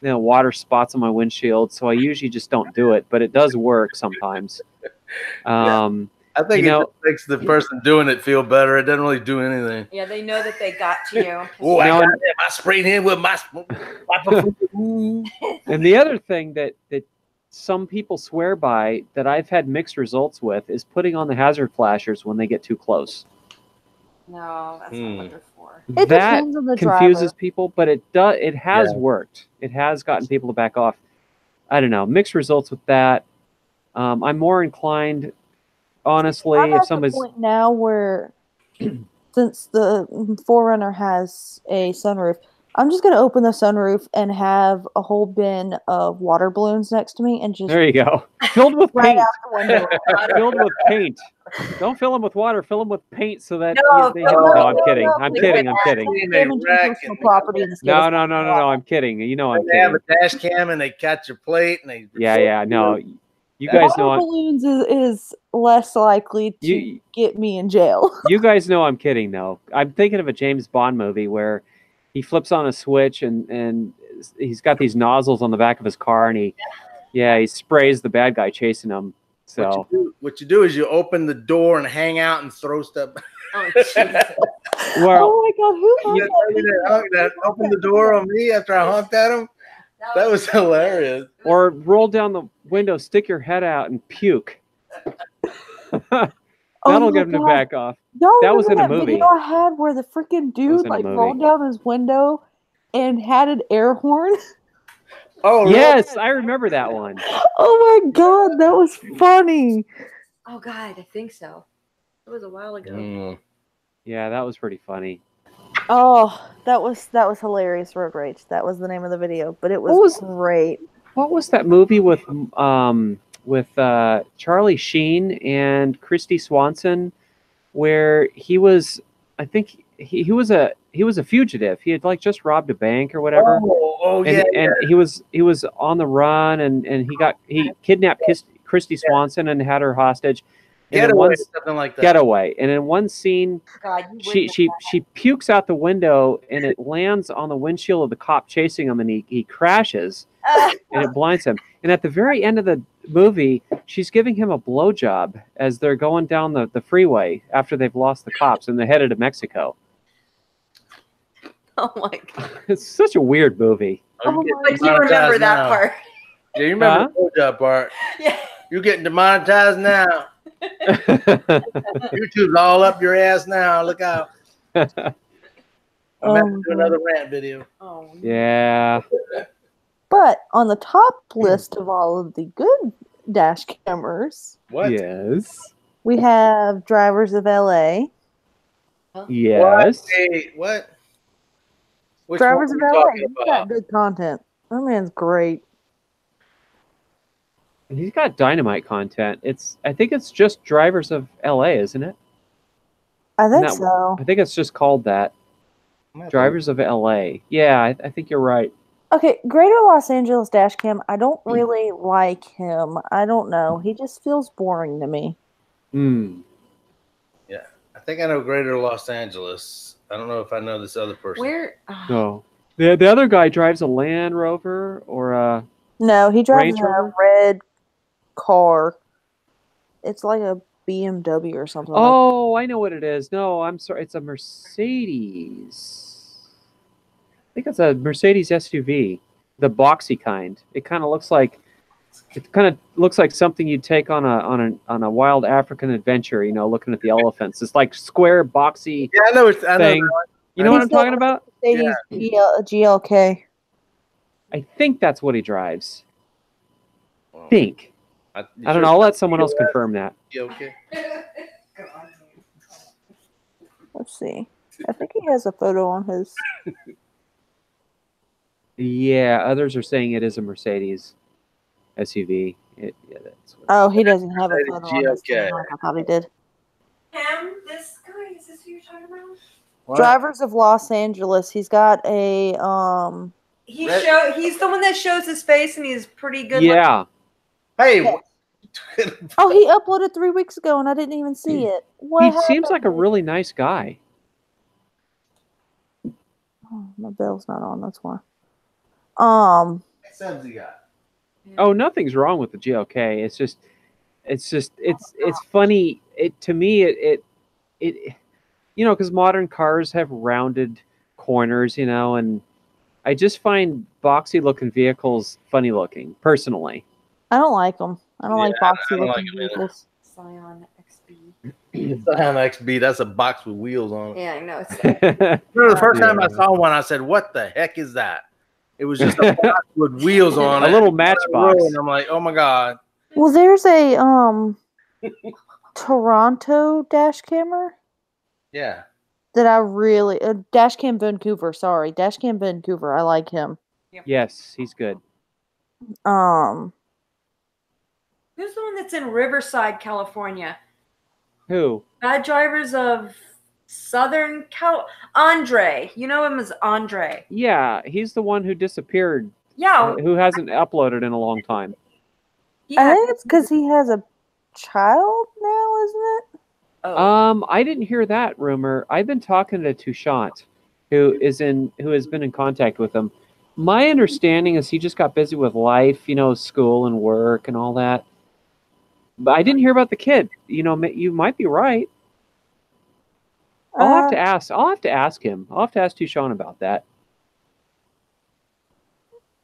water spots on my windshield. So I usually just don't do it, but it does work sometimes. I think You it know, just makes the person doing it feel better. It doesn't really do anything. Yeah, they know that they got to you. Oh, I No, got and- him. I sprayed him with my wiper fluid. Ooh. and the other thing that some people swear by that I've had mixed results with is putting on the hazard flashers when they get too close. No, that's not what they're for. It That depends on the confuses driver. people, but it has worked. It has gotten people to back off. I don't know, mixed results with that. I'm more inclined, honestly, I'm if at the somebody's point now where, since the Forerunner has a sunroof, I'm just going to open the sunroof and have a whole bin of water balloons next to me and just there you go, filled with right paint. out the window. Filled with paint. Don't fill them with water. Fill them with paint so that No, they no, hit. no, No, I'm no, kidding. no, I'm please kidding. don't. I'm kidding. And they Damaging wreck personal and- property in the state. No. I'm kidding. You know I'm They have kidding. a dash cam and they catch your plate and they. Yeah. No, you guys Water know. balloons is less likely to You get me in jail. you guys know I'm kidding though. I'm thinking of a James Bond movie where he flips on a switch and he's got these nozzles on the back of his car and he sprays the bad guy chasing him. So What you do is you open the door and hang out and throw stuff. Oh, Jesus. well, Oh my god, who You has know, that opened the door on me after I honked at him. That was hilarious. or roll down the window, stick your head out and puke. That'll my get him to God. back off. Y'all That was remember in a that movie. video I had where the freaking dude in a like movie. rolled down his window and had an air horn? Oh, Yes, I remember that one. Oh my god, that was funny. Oh, God, I think so. It was a while ago. really? Yeah, that was pretty funny. Oh, that was hilarious. Road Rage. That was the name of the video, but it was, What was- great. What was that movie with Charlie Sheen and Christy Swanson, where he was? I think he was a fugitive. He had like just robbed a bank or whatever. Oh, and, yeah. and he was on the run and he kidnapped Christy Swanson and had her hostage. And in Getaway, one something like that. getaway, and in one scene, God, you she pukes out the window and it lands on the windshield of the cop chasing him, and he crashes and it blinds him. And at the very end of the movie, she's giving him a blowjob as they're going down the freeway after they've lost the cops and they're headed to Mexico. Oh, my God. It's such a weird movie. Oh But you remember that part. Yeah, you remember the blowjob part. Yeah. You're getting demonetized now. YouTube's all up your ass now. Look out. I'm about to do another rant video. Oh, Yeah. But on the top list of all of the good dash cameras, What? Yes. we have Drivers of LA. Yes. Hey, what? Which Drivers one of are you LA. talking He's about? got good content. That man's great. And he's got dynamite content. I think it's just Drivers of LA, isn't it? I think No. so. I think it's just called that. Drivers of LA. Yeah, I think you're right. Okay, Greater Los Angeles dash cam. I don't really like him. I don't know. He just feels boring to me. Hmm. Yeah, I think I know Greater Los Angeles. I don't know if I know this other person. where? No. The other guy drives a Land Rover or a No, he drives Range a Rover? red car. It's like a BMW or something. Oh, I know what it is. No, I'm sorry. It's a Mercedes. I think it's a Mercedes SUV, the boxy kind. It kind of looks like something you'd take on a wild African adventure. You know, looking at the elephants. It's like square boxy Yeah, I know. I know. thing. You know what I'm talking about? Mercedes GLK. I think that's what he drives. Think. I I don't know. I'll let someone else confirm that. Yeah, okay. Let's see. I think he has a photo on his. Yeah, others are saying it is a Mercedes SUV. Yeah, that's Oh, he doesn't have a Mercedes photo on his GLK. thing like I thought he did. Him? This guy? Is this who you're talking about? What? Drivers of Los Angeles. He's got a He's the one that shows his face, and he's pretty good. Yeah. Hey. Oh, he uploaded 3 weeks ago, and I didn't even see it. What He seems like a happened? really nice guy. Oh, my bell's not on. That's why. What subs you got? Oh, nothing's wrong with the GLK. It's funny. To me, it because modern cars have rounded corners, and I just find boxy looking vehicles funny looking, personally. I don't like them. I don't like Yeah, I boxy don't looking like 'em either. vehicles. Scion XB. It's the Honda XB. That's a box with wheels on it. Yeah, I know. It's Remember the first time I Yeah. saw one, I said, "What the heck is that?" It was just a box with wheels on A it. little matchbox. And I'm like, "Oh my god!" Well, there's a Toronto dash camera Yeah. that I really Dashcam Vancouver. Sorry, Dashcam Vancouver. I like him. Yes, he's good. Who's the one that's in Riverside, California? Who? Bad drivers of Southern Cal. Andre. You know him as Andre. Yeah, he's the one who disappeared, Yeah. who hasn't uploaded in a long time. I think it's because he has a child now, isn't it? Oh. I didn't hear that rumor. I've been talking to Touchant, who has been in contact with him. My understanding is he just got busy with life, school and work and all that. But I didn't hear about the kid. You might be right. I'll have to ask. I'll have to ask him. I'll have to ask Touchant about that.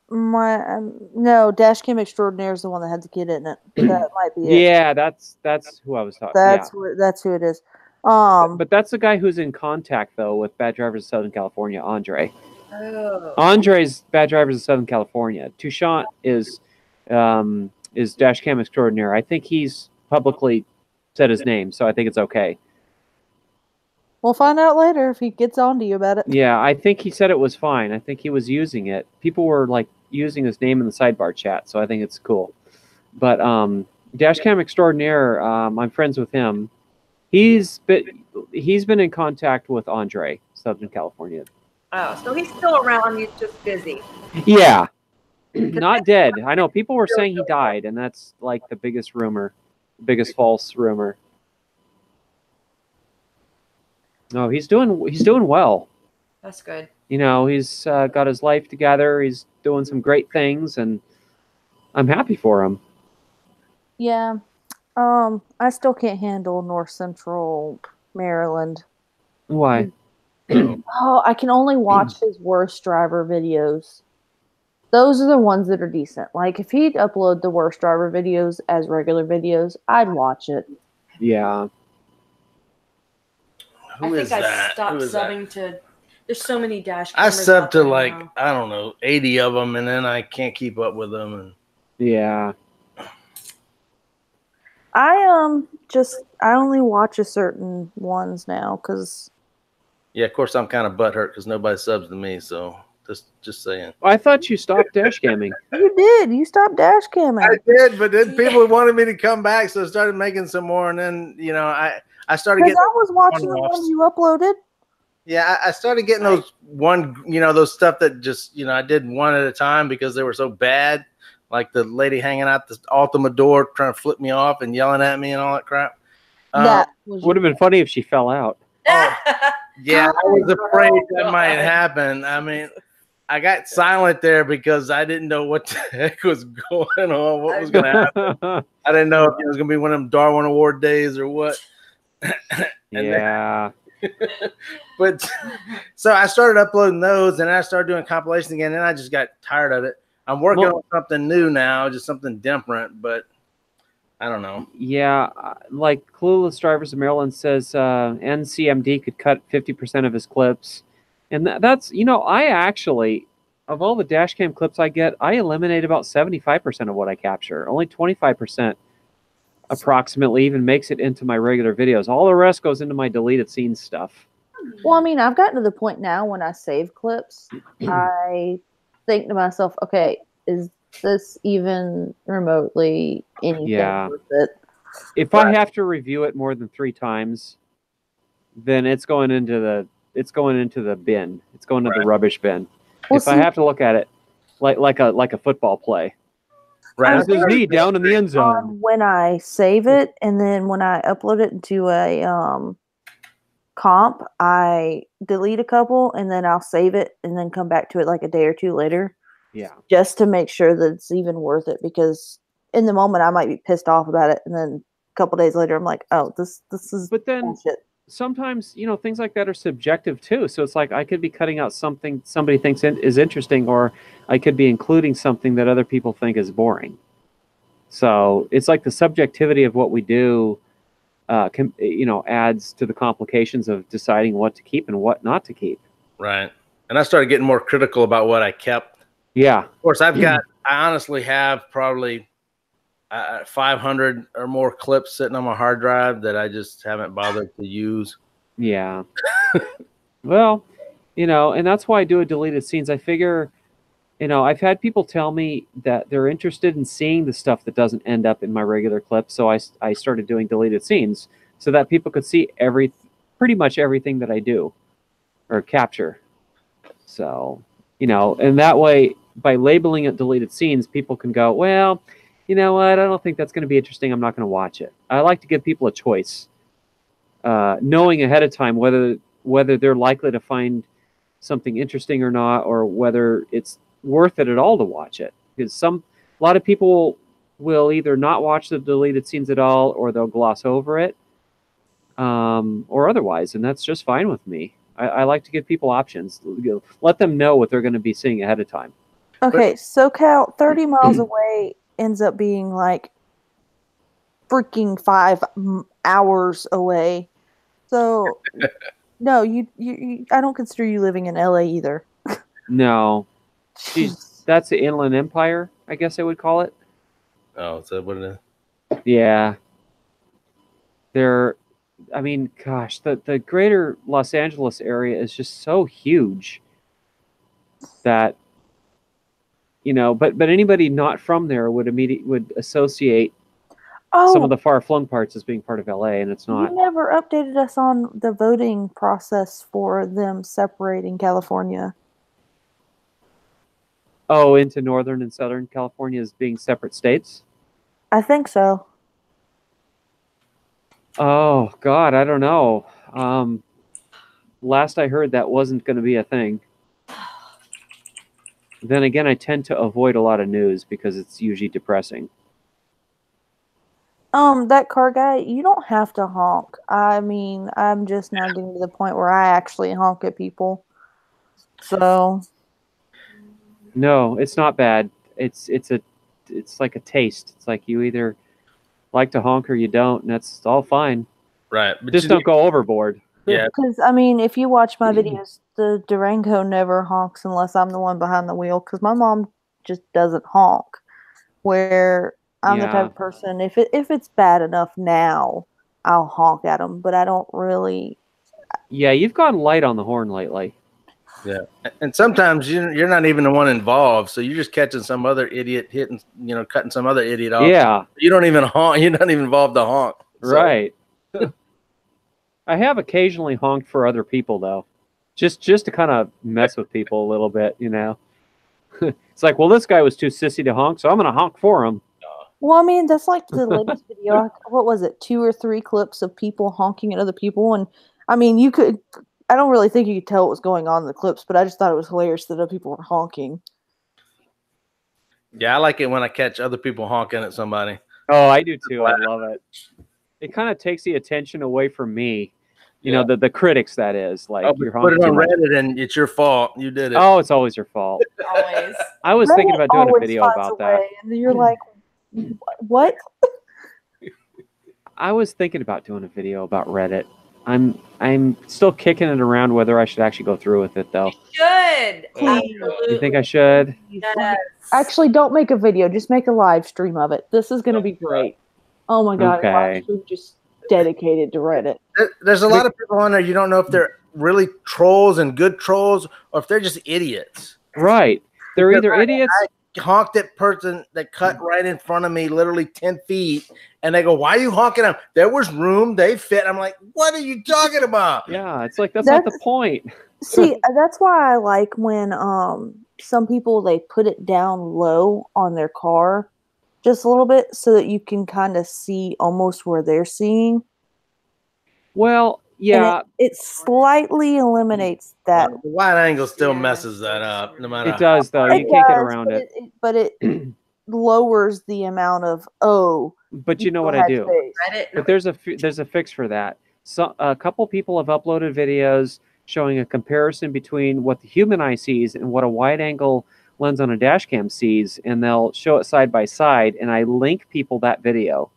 No, Dashcam Extraordinaire is the one that had the kid in it. That might be it. Yeah, that's who I was talking. That's who it is. But that's the guy who's in contact though with Bad Drivers of Southern California, Andre. Oh. Andre's Bad Drivers of Southern California. Touchant is Dashcam Extraordinaire. I think he's publicly said his name, so I think it's okay. We'll find out later if he gets on to you about it. Yeah, I think he said it was fine. I think he was using it. People were like using his name in the sidebar chat, so I think it's cool. But Dashcam Extraordinaire, I'm friends with him. He's been in contact with Andre, Southern California. Oh, so he's still around. He's just busy. Yeah, not dead. I know people were saying he died, and that's like the biggest rumor, biggest false rumor. No, he's doing well. That's good. He's got his life together. He's doing some great things, and I'm happy for him. Yeah. I still can't handle North Central Maryland. Why? Oh, I can only watch his worst driver videos. Those are the ones that are decent. Like, if he'd upload the worst driver videos as regular videos, I'd watch it. Yeah. Who is I that? stopped Who is that? subbing to. There's so many dash. I cameras subbed out to there like now. I don't know 80 of them, and then I can't keep up with them. And Yeah. I only watch a certain ones now because yeah, of course I'm kind of butthurt because nobody subs to me. So just saying. I thought you stopped dash camming. you did. You stopped dash camming. I did, but then people wanted me to come back, so I started making some more, and then I started Because getting. I was watching the one-offs. ones you uploaded. Yeah, I started getting those those stuff that just, I did one at a time because they were so bad. Like the lady hanging out the Altima door trying to flip me off and yelling at me and all that crap. That was Would have been funny if she fell out. Yeah, I was afraid that might happen. I mean, I got silent there because I didn't know what the heck was going on, what was going to happen. I didn't know if it was going to be one of them Darwin Award days or what. Yeah. But so I started uploading those, and I started doing compilations again, and I just got tired of it. I'm working on something new now, just something different, but I don't know. Yeah, like Clueless Drivers of Maryland says NCMD could cut 50% of his clips. And that's, I actually, of all the dash cam clips I get, I eliminate about 75% of what I capture. Only 25% approximately even makes it into my regular videos. All the rest goes into my deleted scene stuff. Well, I mean, I've gotten to the point now when I save clips, I think to myself, okay, is this even remotely anything worth it? If I have to review it more than 3 times, then it's going into the bin. It's going to the rubbish bin. Well, If I have to look at it like a football play. Right. This is me down in the end zone. when I save it, and then when I upload it into a comp, I delete a couple, and then I'll save it, and then come back to it like a day or two later. Yeah. Just to make sure that it's even worth it, because in the moment I might be pissed off about it, and then a couple days later I'm like, oh, this is But then bullshit. Sometimes, things like that are subjective too. So it's like I could be cutting out something somebody thinks is interesting, or I could be including something that other people think is boring. So it's like the subjectivity of what we do, adds to the complications of deciding what to keep and what not to keep. Right. And I started getting more critical about what I kept. Yeah. Of course, I honestly have probably 500 or more clips sitting on my hard drive that I just haven't bothered to use. Yeah. Well, and that's why I do a deleted scenes. I figure, I've had people tell me that they're interested in seeing the stuff that doesn't end up in my regular clip. So I started doing deleted scenes so that people could see pretty much everything that I do or capture. So, and that way, by labeling it deleted scenes, people can go, well, you know what? I don't think that's going to be interesting. I'm not going to watch it. I like to give people a choice, knowing ahead of time whether they're likely to find something interesting or not, or whether it's worth it at all to watch it. Because a lot of people will either not watch the deleted scenes at all, or they'll gloss over it, or otherwise, and that's just fine with me. I like to give people options. Let them know what they're going to be seeing ahead of time. Okay, SoCal, 30 miles away ends up being like freaking 5 hours away. So, no, you I don't consider you living in LA either. No. That's the Inland Empire, I guess I would call it. Oh, is that what it is? Yeah. Gosh, the greater Los Angeles area is just so huge that, but anybody not from there would associate some of the far-flung parts as being part of LA, and it's not. You never updated us on the voting process for them separating California. Oh, into Northern and Southern California as being separate states? I think so. Oh, God, I don't know. Last I heard, that wasn't going to be a thing. Then again, I tend to avoid a lot of news because it's usually depressing. That car guy, you don't have to honk. I mean, I'm just now getting to the point where I actually honk at people. So. No, it's not bad. It's like a taste. It's like you either like to honk or you don't, and that's all fine. Right. But just don't go overboard. Yeah. Because, I mean, if you watch my videos, the Durango never honks unless I'm the one behind the wheel, because my mom just doesn't honk. Where I'm the type of person, if it's bad enough now, I'll honk at them, but I don't really. Yeah, you've gone light on the horn lately. Yeah, and sometimes you're not even the one involved, so you're just catching some other idiot hitting, cutting some other idiot off. Yeah, you don't even honk. You're not even involved to honk. So. Right. I have occasionally honked for other people though, just to kind of mess with people a little bit, It's like, well, this guy was too sissy to honk, so I'm going to honk for him. Well, I mean, that's like the latest video. What was it? 2 or 3 clips of people honking at other people, and I mean, you could. I don't really think you could tell what was going on in the clips, but I just thought it was hilarious that other people were honking. Yeah, I like it when I catch other people honking at somebody. Oh, I do too. I love it. It kind of takes the attention away from me. The critics, that is. Like, you're put honking it on too much. Reddit and it's your fault. You did it. Oh, it's always your fault. Always. I was thinking about doing a video about that. And you're like, what? I was thinking about doing a video about Reddit. I'm still kicking it around whether I should actually go through with it, though. You should. Absolutely. You think I should? Yes. Actually, don't make a video. Just make a live stream of it. This is going to be great. Oh my god! Okay. Live stream just dedicated to Reddit. There's a lot of people on there. You don't know if they're really trolls and good trolls, or if they're just idiots. Right. They're either idiots. honked at person that cut right in front of me, literally 10 feet. And they go, why are you honking them? There was room. They fit. I'm like, what are you talking about? Yeah, it's like, that's not the point. See, that's why I like when some people, they put it down low on their car just a little bit so that you can kind of see almost where they're seeing. Well, yeah. It slightly eliminates that. The wide angle still messes that up. No matter It does, though. You can't get around it. But it lowers the amount of, But you know what I do? But there's a fix for that. So a couple people have uploaded videos showing a comparison between what the human eye sees and what a wide angle lens on a dash cam sees, and they'll show it side by side, and I link people that video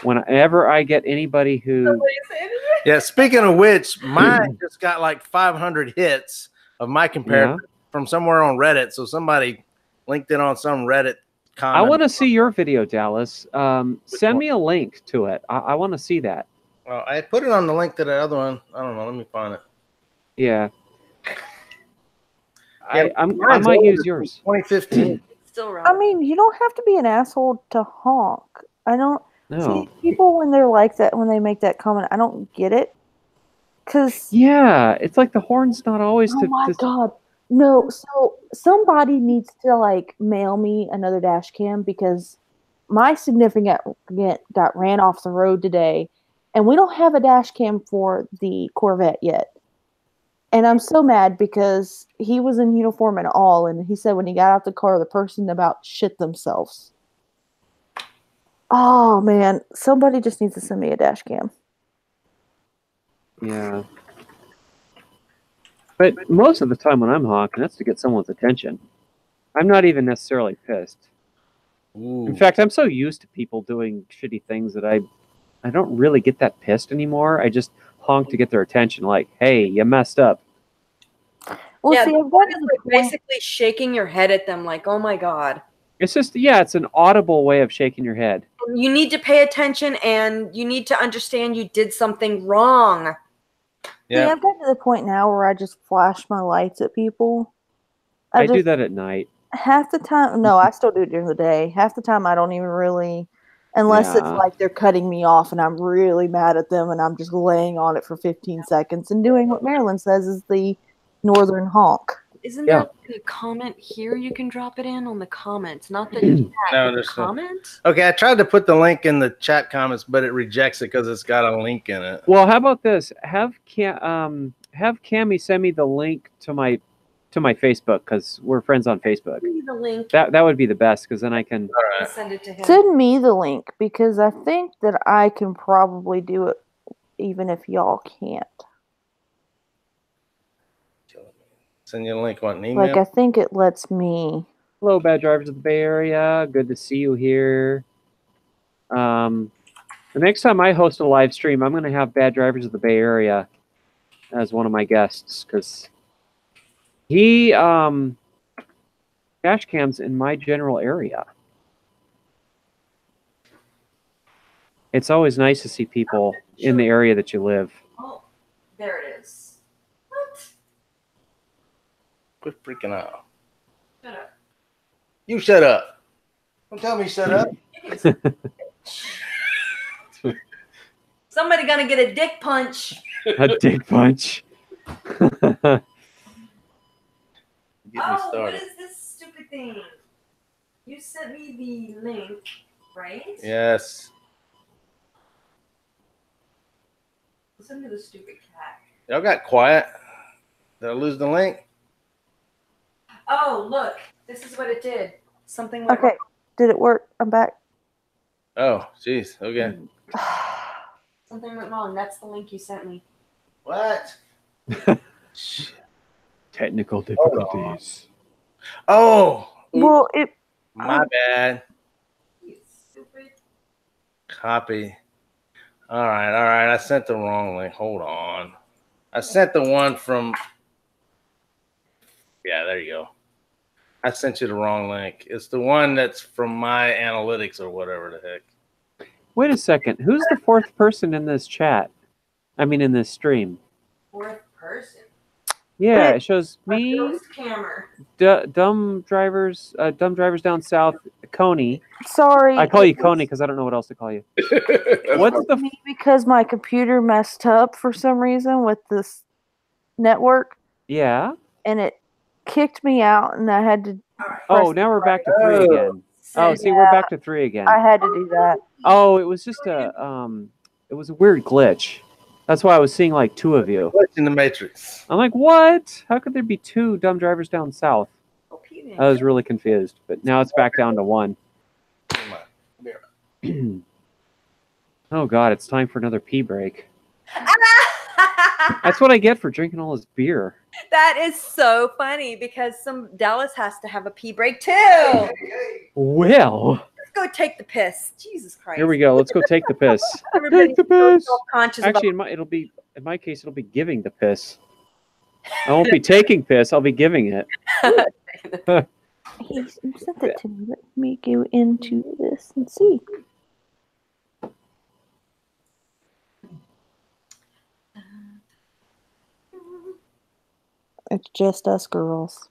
whenever I get anybody who... Yeah, speaking of which, mine just got like 500 hits of my comparison from somewhere on Reddit. So somebody linked it on some Reddit comment. I want to see your video, Dallas. Send me a link to it. I want to see that. Well, I put it on the link to the other one. I don't know. Let me find it. Yeah. I might use yours. 2015. Still wrong. I mean, you don't have to be an asshole to honk. I don't. No. See, people, when they're like that, when they make that comment, I don't get it. Cause yeah, it's like the horn's not always. Oh my god, no! So somebody needs to like mail me another dash cam because my significant got ran off the road today, and we don't have a dash cam for the Corvette yet. And I'm so mad because he was in uniform and all, and he said when he got out the car, the person about shit themselves. Oh man, somebody just needs to send me a dash cam. Yeah. But most of the time when I'm honking, that's to get someone's attention. I'm not even necessarily pissed. Ooh. In fact, I'm so used to people doing shitty things that I don't really get that pissed anymore. I just honk to get their attention, like, hey, you messed up. Well, yeah, see, basically shaking your head at them like, oh my god. It's just, yeah, it's an audible way of shaking your head. You need to pay attention, and you need to understand you did something wrong. Yeah, I've gotten to the point now where I just flash my lights at people. I do that at night. Half the time, no, I still do it during the day. Half the time, I don't even really, unless it's like they're cutting me off and I'm really mad at them and I'm just laying on it for 15 seconds and doing what Marilyn says is the northern honk. Isn't there a comment here you can drop it in on the comments? Not the chat, no, there's comment? Okay, I tried to put the link in the chat comments, but it rejects it because it's got a link in it. Well, how about this? Have Cammie send me the link to my Facebook because we're friends on Facebook. Send me the link. That would be the best because then I can send it to him. Send me the link because I think that I can probably do it even if y'all can't. Send you a link on an email. Like I think it lets me. Hello, Bad Drivers of the Bay Area. Good to see you here. The next time I host a live stream, I'm going to have Bad Drivers of the Bay Area as one of my guests because he dash cams in my general area. It's always nice to see people in the area that you live. Oh, there it is. What? Quit freaking out. Shut up. You shut up. Don't tell me shut up. Somebody gonna get a dick punch. A dick punch. Get me started. What is this stupid thing? You sent me the link, right? Yes. Listen to the stupid cat. Y'all got quiet. Did I lose the link? Oh, look. This is what it did. Something went Okay. Did it work? I'm back. Oh, jeez. Okay. Something went wrong. That's the link you sent me. What? Technical difficulties. Oh. Well, My bad. You stupid. Copy. All right. I sent the wrong link. Hold on. I sent the one from. Yeah, there you go. I sent you the wrong link. It's the one that's from my analytics or whatever the heck. Wait a second. Who's the fourth person in this chat? I mean, in this stream. Fourth person. Yeah, it shows A me, ghost camera. dumb drivers down south, Coney. Sorry. I call you Coney because I don't know what else to call you. What's It's the me because my computer messed up for some reason with this network, yeah? and it kicked me out, and I had to. Oh, now we're back to 3 Oh. again. Oh, see, we're back to 3 again. I had to do that. Oh, it was just a it was a weird glitch. That's why I was seeing like 2 of you. Glitch in the Matrix. I'm like, what? How could there be 2 dumb drivers down south? Oh, I was really confused, but now it's back down to 1. Come on. Come here. Oh God, it's time for another pee break. That's what I get for drinking all this beer. That is so funny because Dallas has to have a pee break too. Well, Let's go take the piss. Jesus Christ. here we go. Let's go take the piss. Everybody's Take the so piss. self-conscious Actually, in my case, it'll be giving the piss. I won't be taking piss. I'll be giving it. He sent it to me. Let me go into this and see. It's just us girls.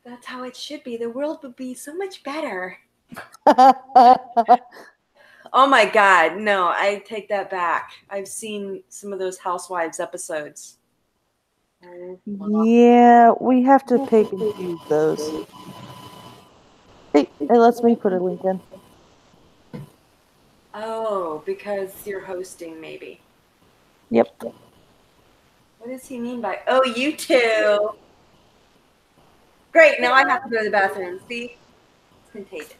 That's how it should be. The world would be so much better. Oh my God. No, I take that back. I've seen some of those Housewives episodes. Yeah, we have to pick and choose those. Hey, it lets me put a link in. Oh, because you're hosting, maybe. Yep. What does he mean by, oh, you two? Great, now I have to go to the bathroom. See? It's contagious.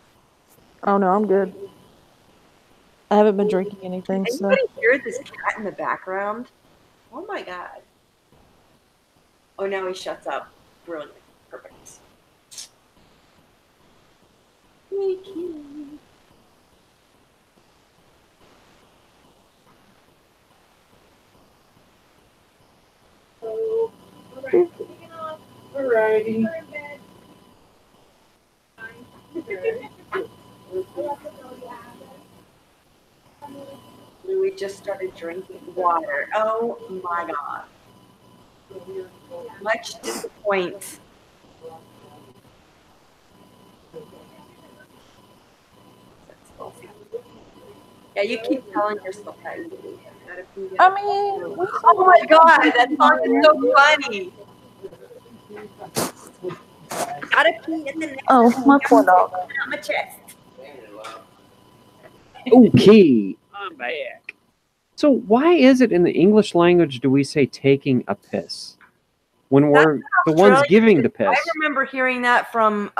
Oh no, I'm good. I haven't been drinking anything, so. Anybody hear this cat in the background? Oh my God. Oh, now he shuts up. Brilliant. Perfect. Thank you. Oh, alrighty. We just started drinking water. Oh my God. Much disappoint. Yeah, you keep telling yourself that. I mean, Oh my God, that song is so funny. Gotta pee in the next oh, my poor dog. on my chest. Okay, I'm back. So why is it in the English language do we say taking a piss when we're the ones giving the piss? I remember hearing that from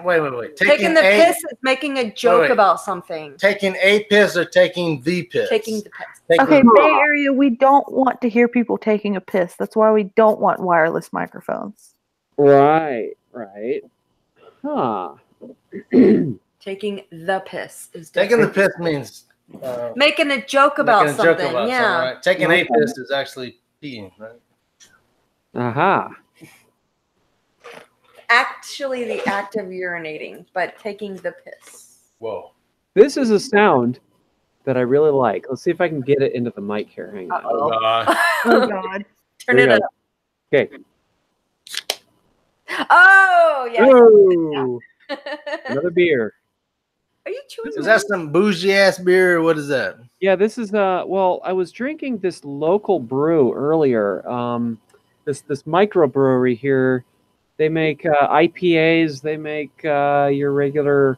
Wait. taking the piss is making a joke about something. Taking a piss or taking the piss? Taking the piss. Okay, Bay Area, we don't want to hear people taking a piss. That's why we don't want wireless microphones. Right. Huh. Taking the piss is Taking the different. piss means Making a joke about making a joke something. about Yeah. something, right? Taking a piss is actually peeing, right? Aha. Actually, the act of urinating, but taking the piss. Whoa. This is a sound that I really like. Let's see if I can get it into the mic here. Hang on. Oh, God. Turn There it you up. go. Okay. Oh, yeah. Whoa. Another beer. Are you chewing? Is that some bougie ass beer or what is that? Yeah, this is well, I was drinking this local brew earlier. This microbrewery here, they make IPAs, they make your regular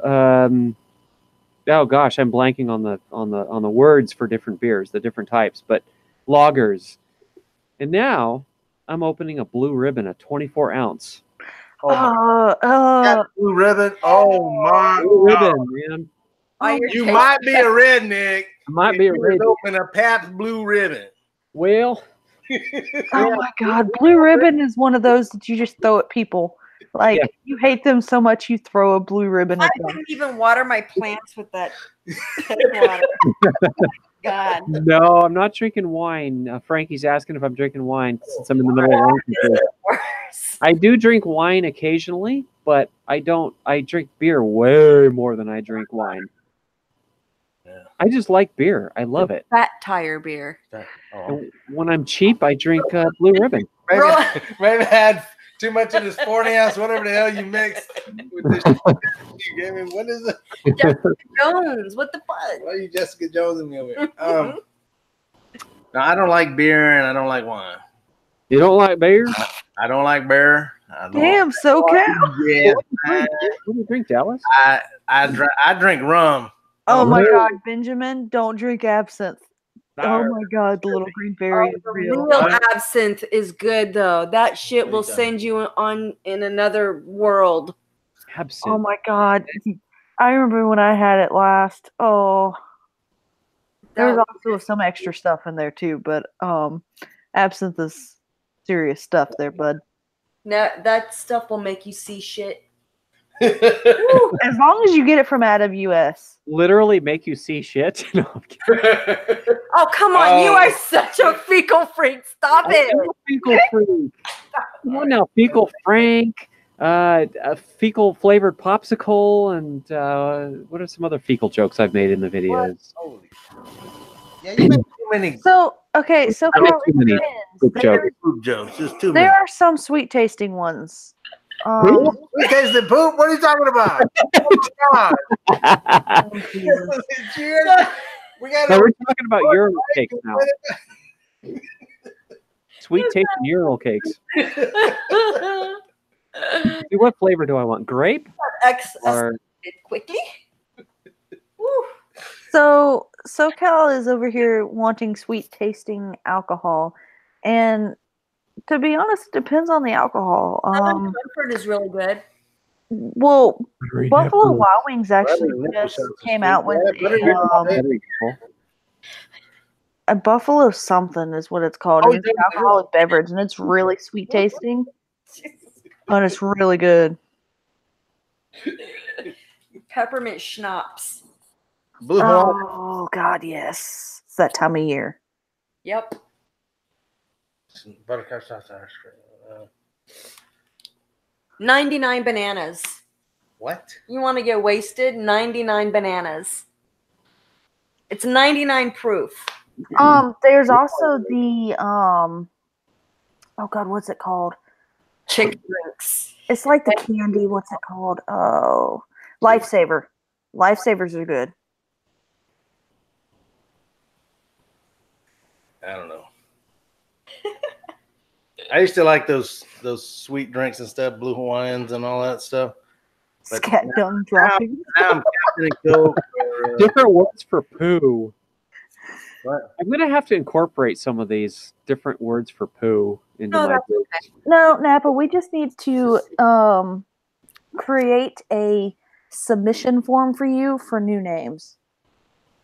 oh gosh, I'm blanking on the words for different beers, the different types, but lagers. And now I'm opening a Blue Ribbon, a 24 ounce. Got Blue Ribbon. Oh my Blue God. Ribbon, man. You might be a redneck. I might be a if you was redneck. open a Pabst Blue Ribbon. Well, Oh my God, Blue Ribbon is one of those that you just throw at people. Like you hate them so much, you throw a Blue Ribbon I at them. didn't even water my plants with that piss water. God. no, I'm not drinking wine. Frankie's asking if I'm drinking wine since I'm in the middle of wine. Worse. I do drink wine occasionally, but I drink beer way more than I drink wine. Yeah. I just like beer. I love it. Fat tire beer. Oh. And when I'm cheap, I drink Blue Ribbon. Maybe, Bro. maybe I had too much of this 40 ounce, whatever the hell you mixed with this shit you gave me. What is it? Jessica Jones. What the fuck? Why are you Jessica Jones in me over here? No, I don't like beer and I don't like wine. You don't like beer? I don't like beer. I don't Damn, SoCal. Yeah, What do you drink, Dallas? I drink rum. Oh my really? God, Benjamin, don't drink absinthe. Oh my God, the little green berry is real. Real absinthe is good though. That shit will send you on in another world. Absinthe. Oh my God, I remember when I had it last. Oh, there's also some extra stuff in there too, but absinthe is serious stuff there, bud. No, that stuff will make you see shit. As long as you get it from out of US. Literally make you see shit. No, I'm kidding. Oh, come on. You are such a fecal freak. Stop it. I'm a fecal freak. Come on now, fecal Frank, a fecal flavored popsicle, and what are some other fecal jokes I've made in the videos? Holy. Yeah, you make too many So okay, so I make Carl, too many it poop depends. jokes. poop jokes. Just too many. There are some sweet tasting ones. We tasted poop? What are you talking about? Oh my God. Cheers. We got No, we're talking about urinal cakes now. Sweet tasting urinal cakes. See, what flavor do I want? Grape? Or Quickly. Woo. So SoCal is over here wanting sweet tasting alcohol, and to be honest, it depends on the alcohol. Southern Comfort is really good. Well, Buffalo Wild Wings actually Nipple just shots is came sweet. out with a Buffalo something is what it's called. Oh, It's an alcoholic beverage, and it's really sweet tasting, and it's really good. Peppermint schnapps. Blue Hawaiian. Oh God, yes, it's that time of year. Yep. Buttercup sauce ice cream. 99 bananas. What? You want to get wasted? 99 bananas. It's 99 proof. There's also the oh God, what's it called? Chick drinks. It's like the candy. What's it called? Oh, Lifesaver. Lifesavers are good. I don't know. I used to like those sweet drinks and stuff, Blue Hawaiians and all that stuff. But Scat gum dropping. now I'm Captain Coke. different words for poo. What? I'm gonna have to incorporate some of these different words for poo into No, my that's group. okay. No, Napa, we just need to create a submission form for you for new names.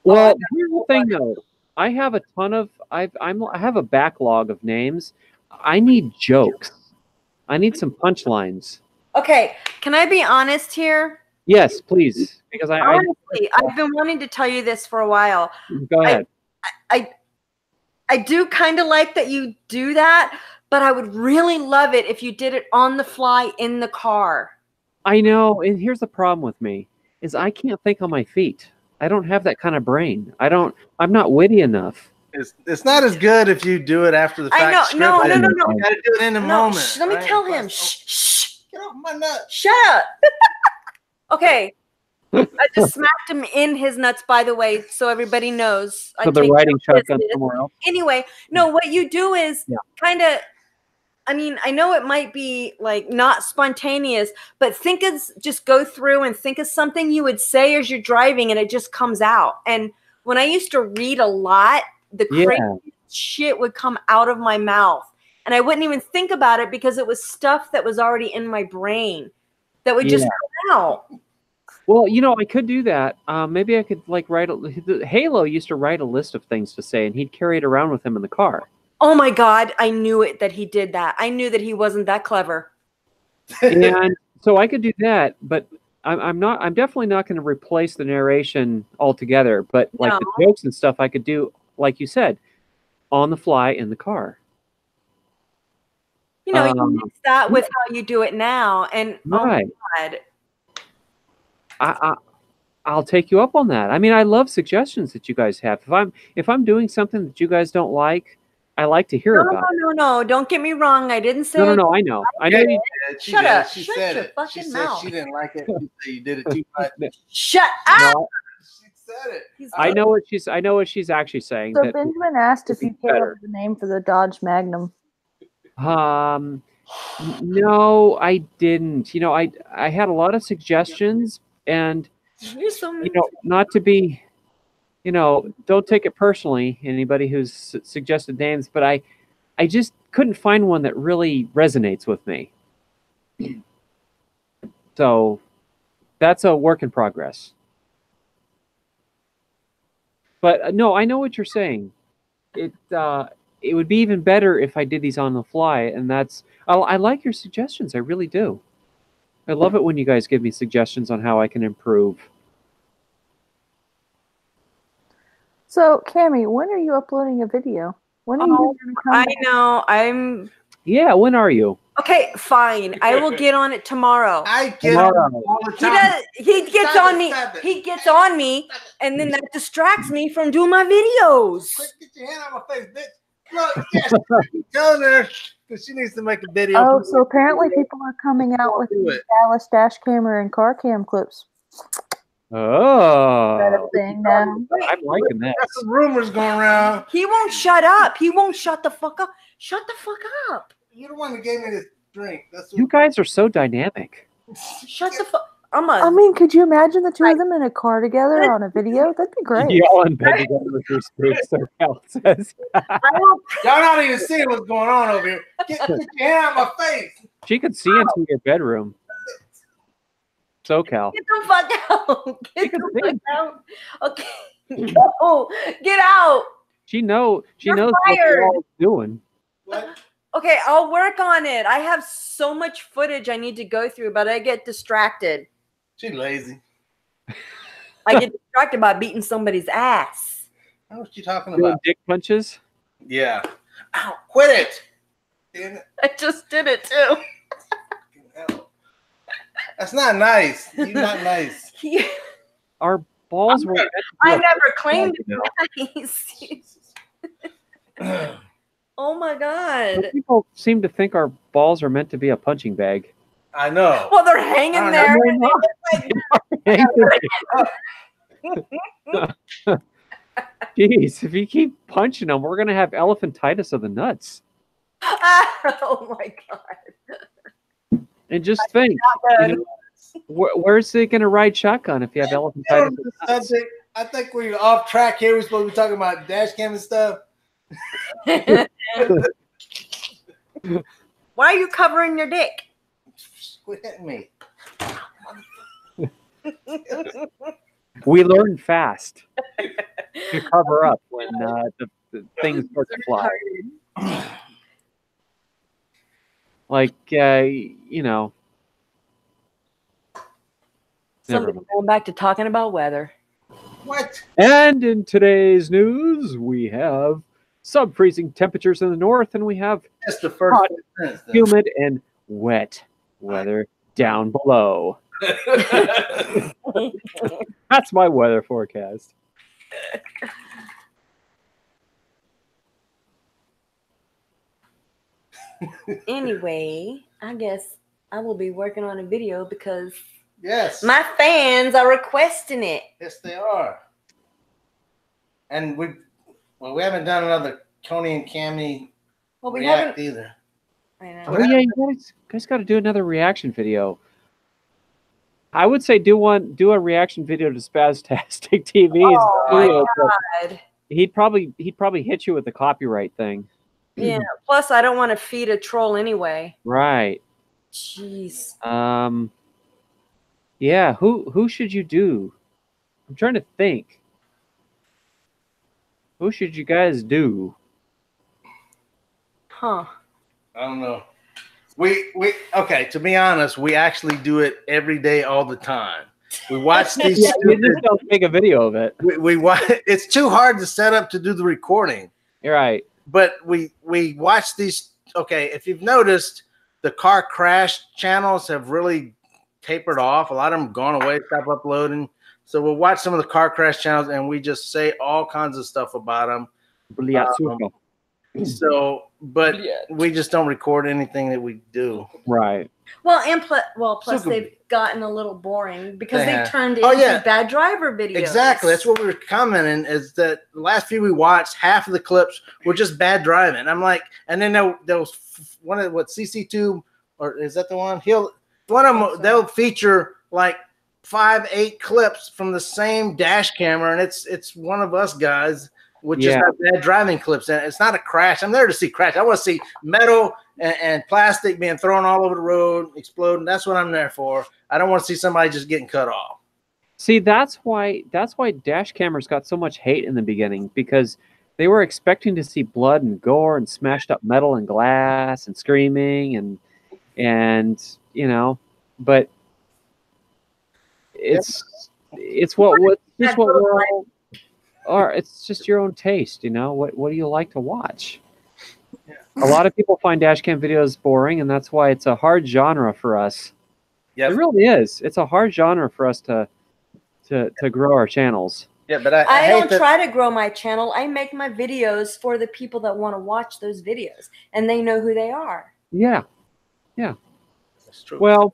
Well, here's the thing though. I have a ton of I have a backlog of names. I need jokes. I need some punchlines. Okay, can I be honest here? Yes, please. Because I Honestly, I've been wanting to tell you this for a while. go ahead. I do kind of like that you do that, but I would really love it if you did it on the fly in the car. I know, and here's the problem with me is I can't think on my feet. I don't have that kind of brain. I'm not witty enough. It's not as good if you do it after the fact. I know. No. You gotta do it in the moment. Let me right? tell him. Oh, Shh. get off my nut. Shut up. Okay. I just smacked him in his nuts, by the way, so everybody knows. So the writing shotgun somewhere else. Anyway, no, what you do is kind of, I mean, I know it might be like not spontaneous, but just go through and think of something you would say as you're driving and it just comes out. And when I used to read a lot, the crazy shit would come out of my mouth. And I wouldn't even think about it because it was stuff that was already in my brain that would just come out. Well, I could do that. Maybe I could write Halo used to write a list of things to say, and he'd carry it around with him in the car. Oh my God, I knew it that he did that. I knew that he wasn't that clever. And so I could do that, but I'm definitely not going to replace the narration altogether. But the jokes and stuff I could do, like you said, on the fly in the car. You mix that with how you do it now, and right. Oh my God. I'll take you up on that. I mean, I love suggestions that you guys have. If I'm doing something that you guys don't like, I like to hear about it. No. Don't get me wrong. I didn't say. No. I know. I know you. Shut up. She Shut said your it. fucking She mouth. said she didn't like it. She said you did it too much. Shut up. No, She said it. I know what she's actually saying. So that Benjamin asked if be you came up better. with a name for the Dodge Magnum. No, I didn't. You know, I had a lot of suggestions, and You're so mean. not to be, don't take it personally, anybody who's suggested names, but I just couldn't find one that really resonates with me. So that's a work in progress. But no, I know what you're saying. It would be even better if I did these on the fly, and I like your suggestions. I really do. I love it when you guys give me suggestions on how I can improve. So, Cammie, when are you uploading a video? When are you going to come I back? know. Yeah, when are you? Okay, fine. I will get on it tomorrow. I get on all the time. He gets Stop on it, me. stop it. He gets on me, and then that distracts me from doing my videos. Quick, get your hand out my face, bitch. Look, yes, I'm telling her because she needs to make a video. Oh, so apparently people are coming out with Do these it. Dallas dash camera and car cam clips. Oh, Is that a thing now? I'm liking that. Got some rumors going around. He won't shut up. He won't shut the fuck up. Shut the fuck up. You're the one that gave me this drink. That's what You guys are so dynamic. Shut the fuck. I mean, could you imagine the two of them in a car together on a video? That'd be great. Y'all in bed together with your spoons, so Cal says. Y'all not even seeing what's going on over here. Get your hand out my face. She could see into your bedroom. So Cal. Get the fuck out. Get the fuck out. Okay. Go. Get out. She knows You're what fired. you're all doing. What? Okay, I'll work on it. I have so much footage I need to go through, but I get distracted. She lazy. I get distracted by beating somebody's ass. I know what you talking Doing about. dick punches? Yeah. Ow, quit it. Damn it. I just did it too. Hell. That's not nice. You're not nice. Our balls were. I never claimed You know. it nice. Oh my god. People seem to think our balls are meant to be a punching bag. I know. Well, they're hanging I there. Jeez, if you keep punching them, we're gonna have elephantitis of the nuts. Oh my god. And just think, where's it gonna ride shotgun if you have elephantitis of the nuts? Subject. I think we're off track here. We're supposed to be talking about dash cam and stuff. Why are you covering your dick? Quit hitting me. We learn fast to cover up when the things start to fly. Like, never Somebody mind. going back to talking about weather. What? And in today's news, we have sub-freezing temperatures in the north, and we have That's the first hot, sentence, though. humid, and wet weather down below. That's my weather forecast. Anyway, I guess I will be working on a video because Yes. my fans are requesting it. Yes, they are. And we haven't done another Tony and Cammie Well, we react haven't. either. I know. Oh yeah, you guys got to do another reaction video. I would say do a reaction video to Spaztastic TV's Oh video, my but god. he'd probably hit you with the copyright thing. Yeah. Plus, I don't want to feed a troll anyway. Right. Jeez. Yeah, who should you do? I'm trying to think. Who should you guys do? Huh. I don't know. We okay, to be honest, we actually do it every day all the time. We watch these Yeah, you just don't make a video of it. we watch. It's too hard to set up to do the recording. You're right. But we watch these. Okay, if you've noticed, the car crash channels have really tapered off. A lot of them gone away, stop uploading. So we'll watch some of the car crash channels, and we just say all kinds of stuff about them. So, but we just don't record anything that we do. Right. Well, and plus they've gotten a little boring because they've turned into bad driver videos. Exactly. That's what we were commenting, is that the last few we watched, half of the clips were just bad driving. I'm like, and then there was one of what CC2, or is that the one? They'll feature like 5-8 clips from the same dash camera, and it's one of us guys with just bad driving clips. And it's not a crash. I'm there to see crash. I want to see metal and plastic being thrown all over the road, exploding. That's what I'm there for. I don't want to see somebody just getting cut off. See, that's why dash cameras got so much hate in the beginning, because they were expecting to see blood and gore and smashed up metal and glass and screaming and you know, but it's what we're all are. It's just your own taste, you know. What do you like to watch? A lot of people find dash cam videos boring, and that's why it's a hard genre for us. Yeah, it really is. It's a hard genre for us to grow our channels. Yeah, but I don't try to grow my channel. I make my videos for the people that want to watch those videos, and they know who they are. Yeah, yeah, that's true. Well,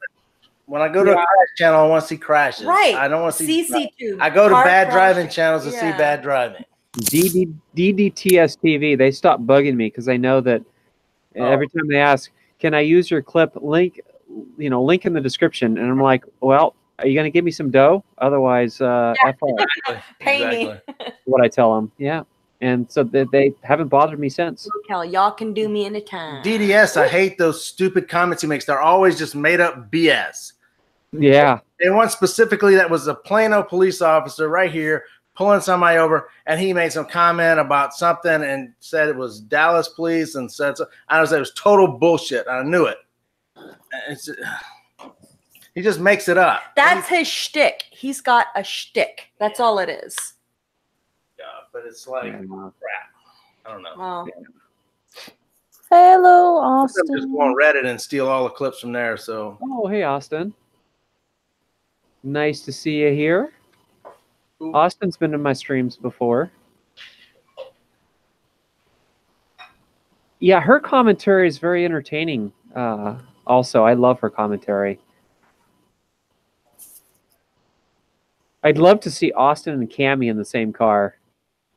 when I go to a crash channel, I want to see crashes. Right. I don't want to see CC2. I go to bad driving channels to see bad driving. DDTS TV, they stopped bugging me because I know that every time they ask, "Can I use your clip?" link in the description, and I'm like, "Well, are you going to give me some dough? Otherwise, F off." Pay me. What I tell them, yeah. And so they haven't bothered me since. Y'all can do me anytime. DDS, I hate those stupid comments he makes. They're always just made up BS. Yeah. And one specifically that was a Plano police officer right here pulling somebody over, and he made some comment about something and said it was Dallas police and said so. I was it was total bullshit. I knew it. He just makes it up. That's his shtick. He's got a shtick. That's all it is. Yeah, but it's like crap. I don't know. Well, hello, Austin. I'm just go on Reddit and steal all the clips from there. So. Oh, hey, Austin. Nice to see you here. Ooh. Austin's been in my streams before. Yeah, her commentary is very entertaining. Also, I love her commentary. I'd love to see Austin and Cammy in the same car.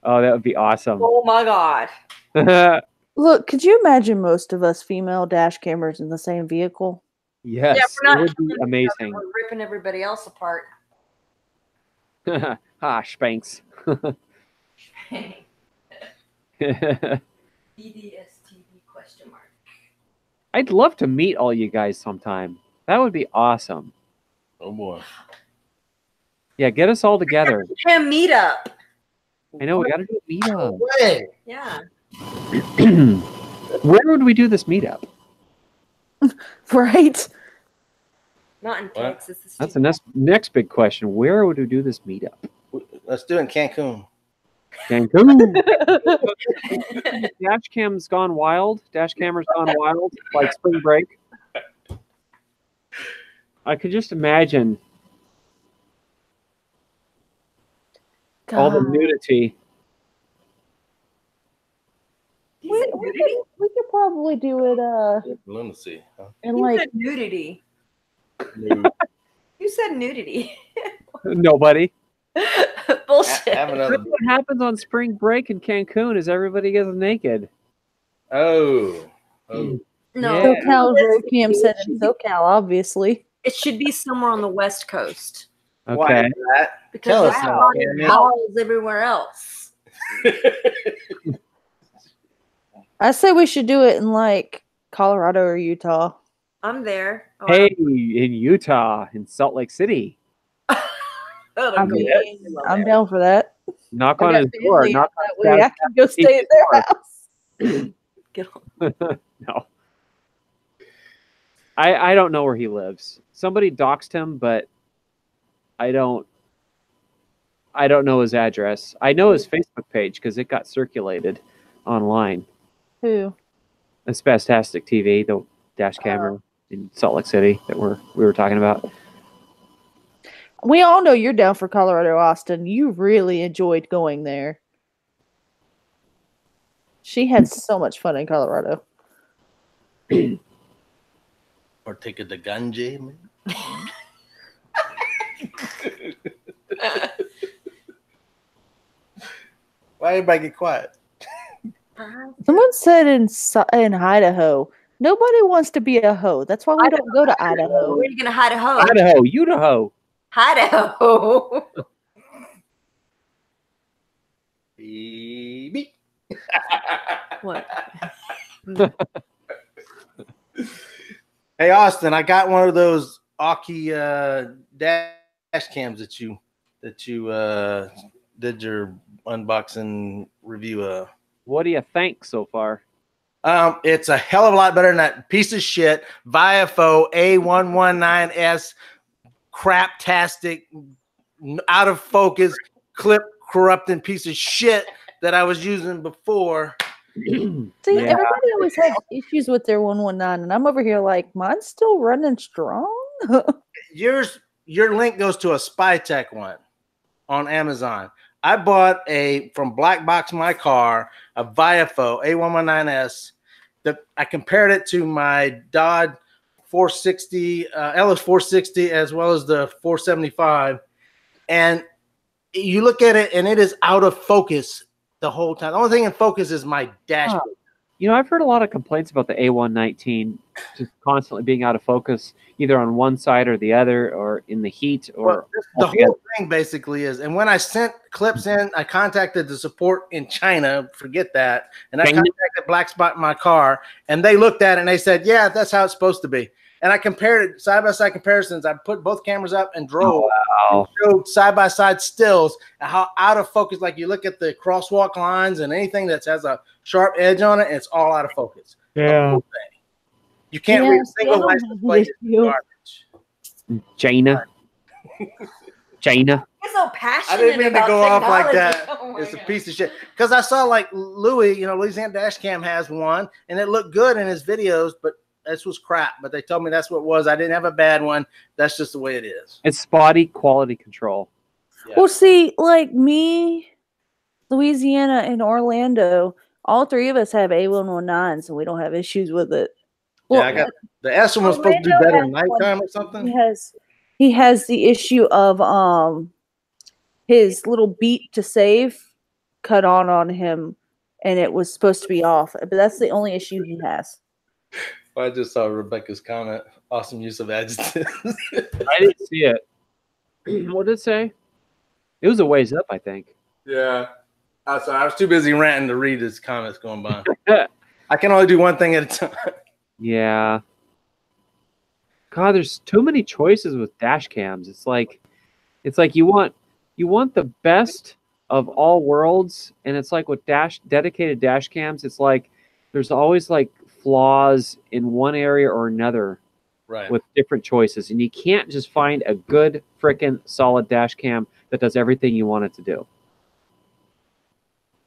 Oh, that would be awesome. Oh my God. Look, could you imagine most of us female dash cameras in the same vehicle? Yes, yeah, it would be amazing. We're ripping everybody else apart. Spanks. BDS TV question mark. I'd love to meet all you guys sometime. That would be awesome. Oh boy. Yeah, get us all together. A meetup. I know, we got to do a meetup. No way. Yeah. Where would we do this meetup? Right. Not in Texas. That's the next big question. Where would we do this meetup? Let's do it in Cancun. Cancun. Dash cam's gone wild. Dash camera's gone wild. Like spring break. I could just imagine all the nudity. We could probably do it. Lunacy. Huh? And you said nudity. You said nudity. Nobody. Bullshit. What happens on spring break in Cancun is everybody gets naked. Oh. No. SoCal, Cam said in SoCal, obviously. It should be somewhere on the West Coast. Okay. Why is that? Because there's balls everywhere else. I say we should do it in like Colorado or Utah. I'm there. Oh, hey, in Utah, in Salt Lake City. I'm down for that. Knock on his door. Knock on I can go stay at their house. Get on. No. I don't know where he lives. Somebody doxed him, but I don't know his address. I know his Facebook page because it got circulated online. Who? It's Spastastic TV, the dash camera in Salt Lake City that we were talking about. We all know you're down for Colorado, Austin. You really enjoyed going there. She had so much fun in Colorado. Or take it to Ganje, man. Why everybody get quiet? Someone said in Idaho, nobody wants to be a hoe. That's why we don't go to Idaho. Where are you gonna hide a hoe? Idaho, Idaho. Idaho. Beep. What? Hey Austin, I got one of those Aki dash cams that you did your unboxing review of. What do you think so far? It's a hell of a lot better than that piece of shit Viafo A119S craptastic, out of focus, clip corrupting piece of shit that I was using before. See, everybody always has issues with their 119, and I'm over here like, mine's still running strong. Your link goes to a Spytech one on Amazon. I bought from Black Box My Car a Viafo A119S. I compared it to my Dodge 460, LS 460, as well as the 475, and you look at it, and it is out of focus the whole time. The only thing in focus is my dashboard. You know, I've heard a lot of complaints about the A119 just constantly being out of focus, either on one side or the other, or in the heat, or the whole thing basically is. And when I sent clips in, I contacted the support in China. Forget that. And I contacted Black Spot My Car, and they looked at it and they said, "Yeah, that's how it's supposed to be." And I compared it, side-by-side comparisons. I put both cameras up and drove. And showed side-by-side stills and how out of focus, like you look at the crosswalk lines and anything that has a sharp edge on it, it's all out of focus. Yeah. You can't read a single license plate. Garbage. China. China. You're so passionate. I didn't mean to go off like that. Oh It's a piece of shit. Because I saw like Louis, Louisiana Dashcam has one, and it looked good in his videos, but this was crap. But they told me that's what it was. I didn't have a bad one. That's just the way it is. It's spotty quality control. Yeah. Well, see, like me, Louisiana, and Orlando, all three of us have A119, so we don't have issues with it. Well, I got the S one was supposed to do better at nighttime or something. He has the issue of his little beat to save cut on him, and it was supposed to be off. But that's the only issue he has. I just saw Rebecca's comment. Awesome use of adjectives. I didn't see it. What did it say? It was a ways up, I think. Yeah. I was too busy ranting to read his comments going by. I can only do one thing at a time. Yeah. God, there's too many choices with dash cams. It's like you want the best of all worlds, and it's like with dedicated dash cams, it's like there's always like flaws in one area or another, right? With different choices, and you can't just find a good freaking solid dash cam that does everything you want it to do.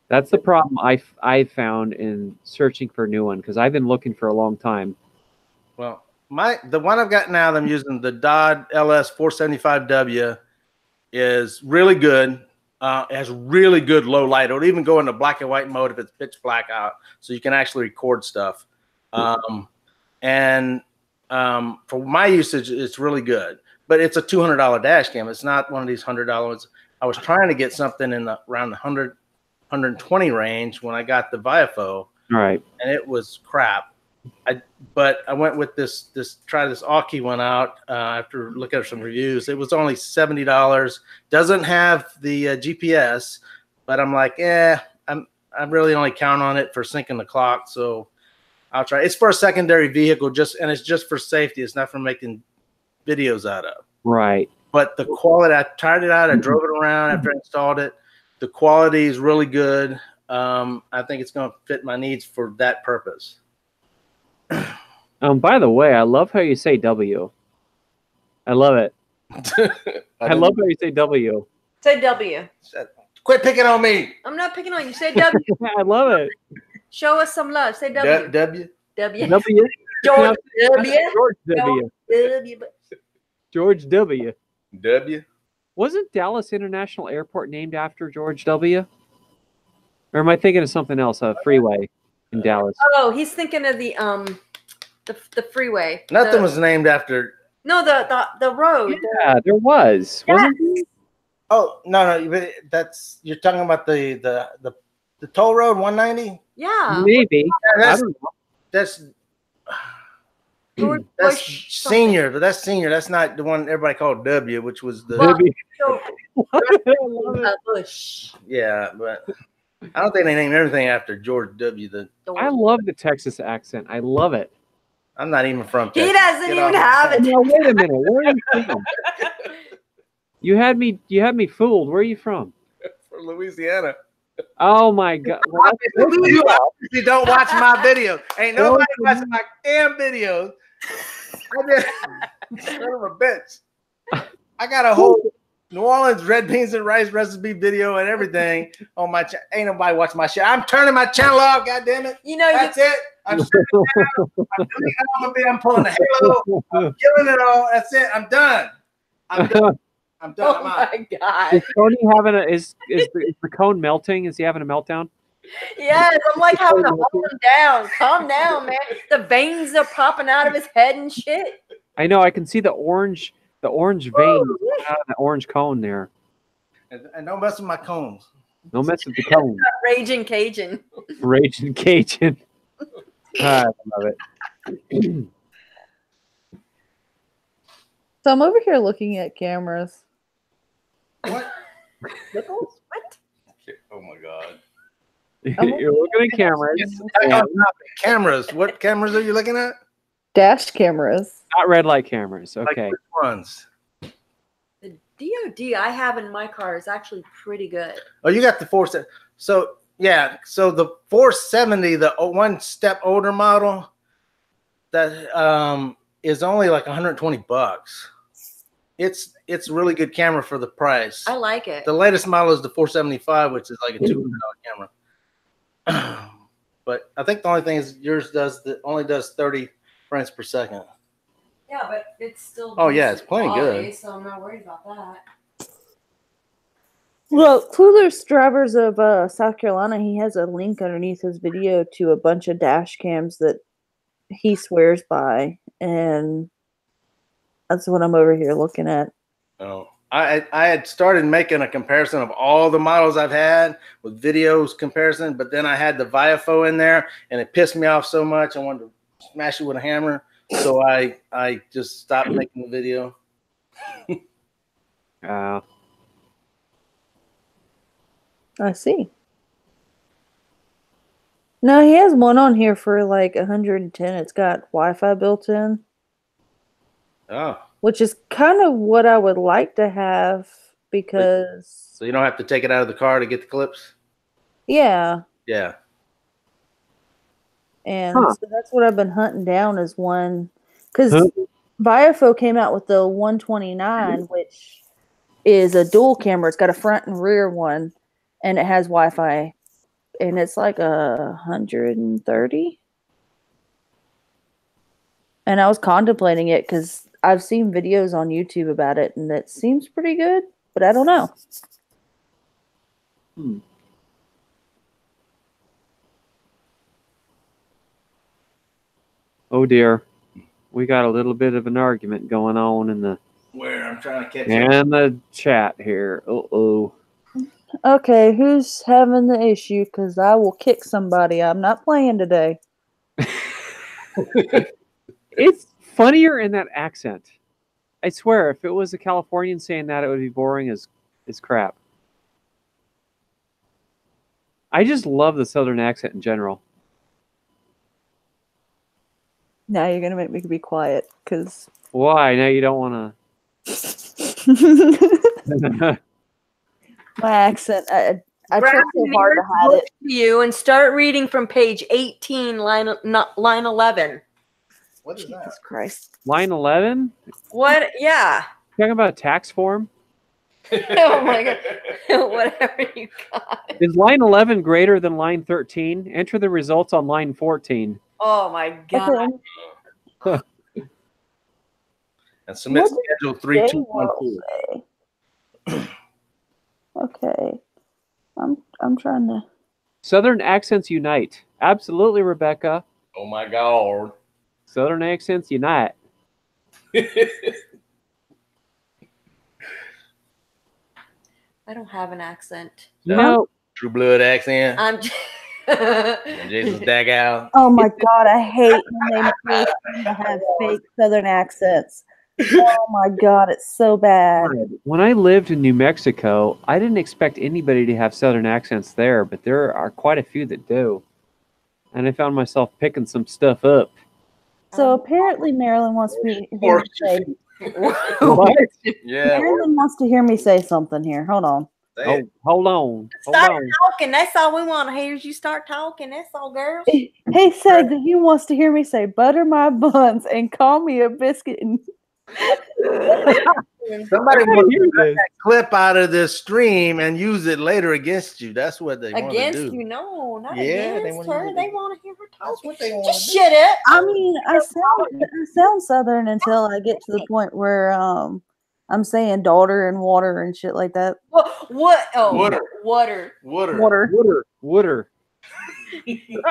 That's the problem I found in searching for a new one, because I've been looking for a long time. Well, the one I've got now that I'm using, the Dodge LS 475W, is really good. It has really good low light. It'll even go into black and white mode if it's pitch black out, so you can actually record stuff. And for my usage, it's really good. But it's a $200 dash cam. It's not one of these $100. I was trying to get something in around the 100, 120 range when I got the Viafo. Right. And it was crap. But I went with try this Aki one out after looking at some reviews. It was only $70. Doesn't have the GPS, but I'm like, I really only count on it for syncing the clock, so I'll try. It's for a secondary vehicle, and it's just for safety. It's not for making videos out of. Right. But the quality, I tried it out. I drove it around after I installed it. The quality is really good. I think it's going to fit my needs for that purpose. By the way, I love how you say W. I love it. I love how you say W. Say W. Quit picking on me. I'm not picking on you. Say W. I love it. Show us some love. Say W. W. W. W. George W. George W. W. George W. W. Wasn't Dallas International Airport named after George W? Or am I thinking of something else? A freeway in Dallas. Oh, he's thinking of the freeway. Nothing was named after. No, the road. Yeah, there was. Yes. Wasn't there? Oh no, but you're talking about the toll road 190. Yeah. Maybe. Yeah, I don't know. That's George that's Bush senior, but that's senior. That's not the one everybody called W, which was the Maybe. Bush. yeah. But I don't think they named everything after George W. I love the Texas accent. I love it. I'm not even from He Texas. doesn't Get even off. have it. Now wait a minute. Where are you from? You had me fooled. Where are you from? From Louisiana. Oh my God. Well, You obviously don't watch my videos. Ain't nobody watching my damn videos. Son of a bitch. I got a whole New Orleans red beans and rice recipe video and everything on my channel. Ain't nobody watching my shit. I'm turning my channel off, goddammit. You know, That's it. I'm shutting it down. I'm deleting all of it. I'm pulling the halo. I'm killing it all. That's it. I'm done. I'm done. I'm done. oh I'm out. my God. Is Tony having is the cone melting? Is he having a meltdown? Yes, I'm like having to hold him down. Calm down, man. The veins are popping out of his head and shit. I know. I can see the orange veins out of the orange cone there. And don't mess with my cones. No mess with the cone. Raging Cajun. Raging Cajun. I love it. So I'm over here looking at cameras. What? What? Oh my God. You're looking at cameras. Cameras. What cameras are you looking at? Dash cameras. Not red light cameras. Like Okay. which ones? The DOD I have in my car is actually pretty good. Oh, you got the 470. So yeah, so the 470, the one step older model, that is only like $120. It's really good camera for the price. I like it. The latest model is the 475, which is like a $200 camera. But I think the only thing is yours only does 30 frames per second. Yeah, but it's still. Oh, yeah, it's plenty good. So I'm not worried about that. Well, Clueless Drivers of South Carolina, he has a link underneath his video to a bunch of dash cams that he swears by, and that's what I'm over here looking at. Oh, I had started making a comparison of all the models I've had with videos comparison, but then I had the Viafo in there, and it pissed me off so much I wanted to smash it with a hammer. So I just stopped making the video. I see. No, he has one on here for like 110. It's got Wi-Fi built in. Oh. Which is kind of what I would like to have because... So you don't have to take it out of the car to get the clips? Yeah. Yeah. And so that's what I've been hunting down is one... Because Viafo came out with the 129, which is a dual camera. It's got a front and rear one, and it has Wi-Fi. And it's like 130. And I was contemplating it because I've seen videos on YouTube about it, and it seems pretty good, but I don't know. Oh dear, we got a little bit of an argument going on in the I'm trying to catch in the chat here. Okay, who's having the issue? Because I will kick somebody. I'm not playing today. It's funnier in that accent. I swear, if it was a Californian saying that, it would be boring as crap. I just love the Southern accent in general. Now you're going to make me be quiet because... Why? Now you don't want to... My accent, I try so hard to hide it. You and start reading from page 18, line 11. What is that? Jesus Christ. Line 11? What? Yeah. Talking about tax form? Oh my God. Whatever you got. Is line 11 greater than line 13? Enter the results on line 14. Oh my God. And submit schedule 3214. Okay. I'm trying to. Southern accents unite. Absolutely, Rebecca. Oh my God. Southern accents unite. I don't have an accent. You know, True blood accent. I'm Jesus dag out. Oh my god, I hate when they force them to have fake Southern accents. Oh my god, it's so bad. when I lived in New Mexico, I didn't expect anybody to have Southern accents there, but there are quite a few that do. And I found myself picking some stuff up. So apparently Marilyn wants me to hear me say. What? Yeah. Marilyn wants to hear me say something here. Hold on. Oh, hold on. Hold Start on. talking. That's all we want to hear is you start talking. That's all, girls. He said that he wants to hear me say butter my buns and call me a biscuit. And Somebody I wants hear to cut this. that clip out of this stream and use it later against you. That's what they want to Against do. you? No, not Yeah, they against wanna her. use it. They want to hear her That's talk. what they want Just to do. shut up. I mean, I sound Southern until I get to the point where I'm saying daughter and water and shit like that. What? Oh, Water. water. Water Wooder.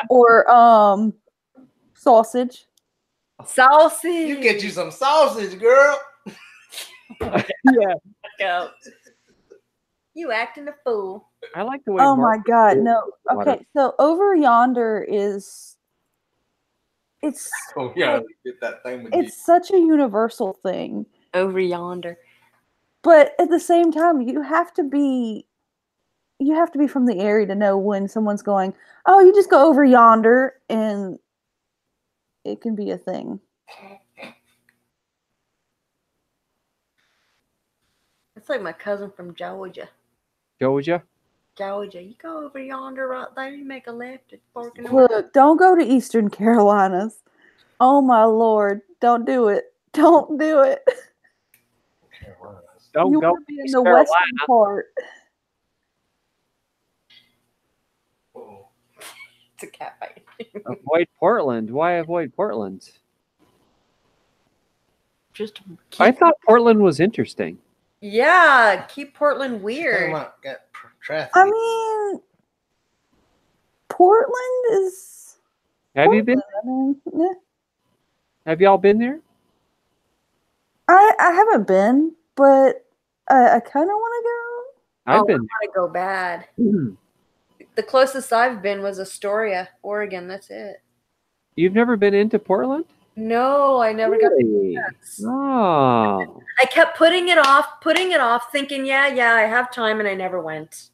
or sausage. Sausage. You get you some sausage, girl. Yeah. Go. You acting a fool. I like the way Oh Mark my god, no. water. Okay, so over yonder it's Oh yeah, get that thing with it's such a universal thing. Over yonder. But at the same time, you have to be from the area to know when someone's going, "Oh, you just go over yonder," and it can be a thing. It's like my cousin from Georgia. Georgia. Georgia, you go over yonder right there. You make a left at Fork in the Look, don't go to Eastern Carolinas. Oh my lord, don't do it. Don't do it. Don't You go want to be in East the Carolina. western part. It's a cat fight. Avoid Portland. Why avoid Portland? Just I thought Portland was interesting. yeah, keep Portland weird. Traffic. I mean, Portland is. Have you been? Portland. I mean, Have y'all been there? I haven't been, but I kind of want to I've I been. want to go bad. There. The closest I've been was Astoria, Oregon. That's it. You've never been into Portland? No, I never got Really? the chance. Oh. I kept putting it off, thinking, yeah, I have time, and I never went.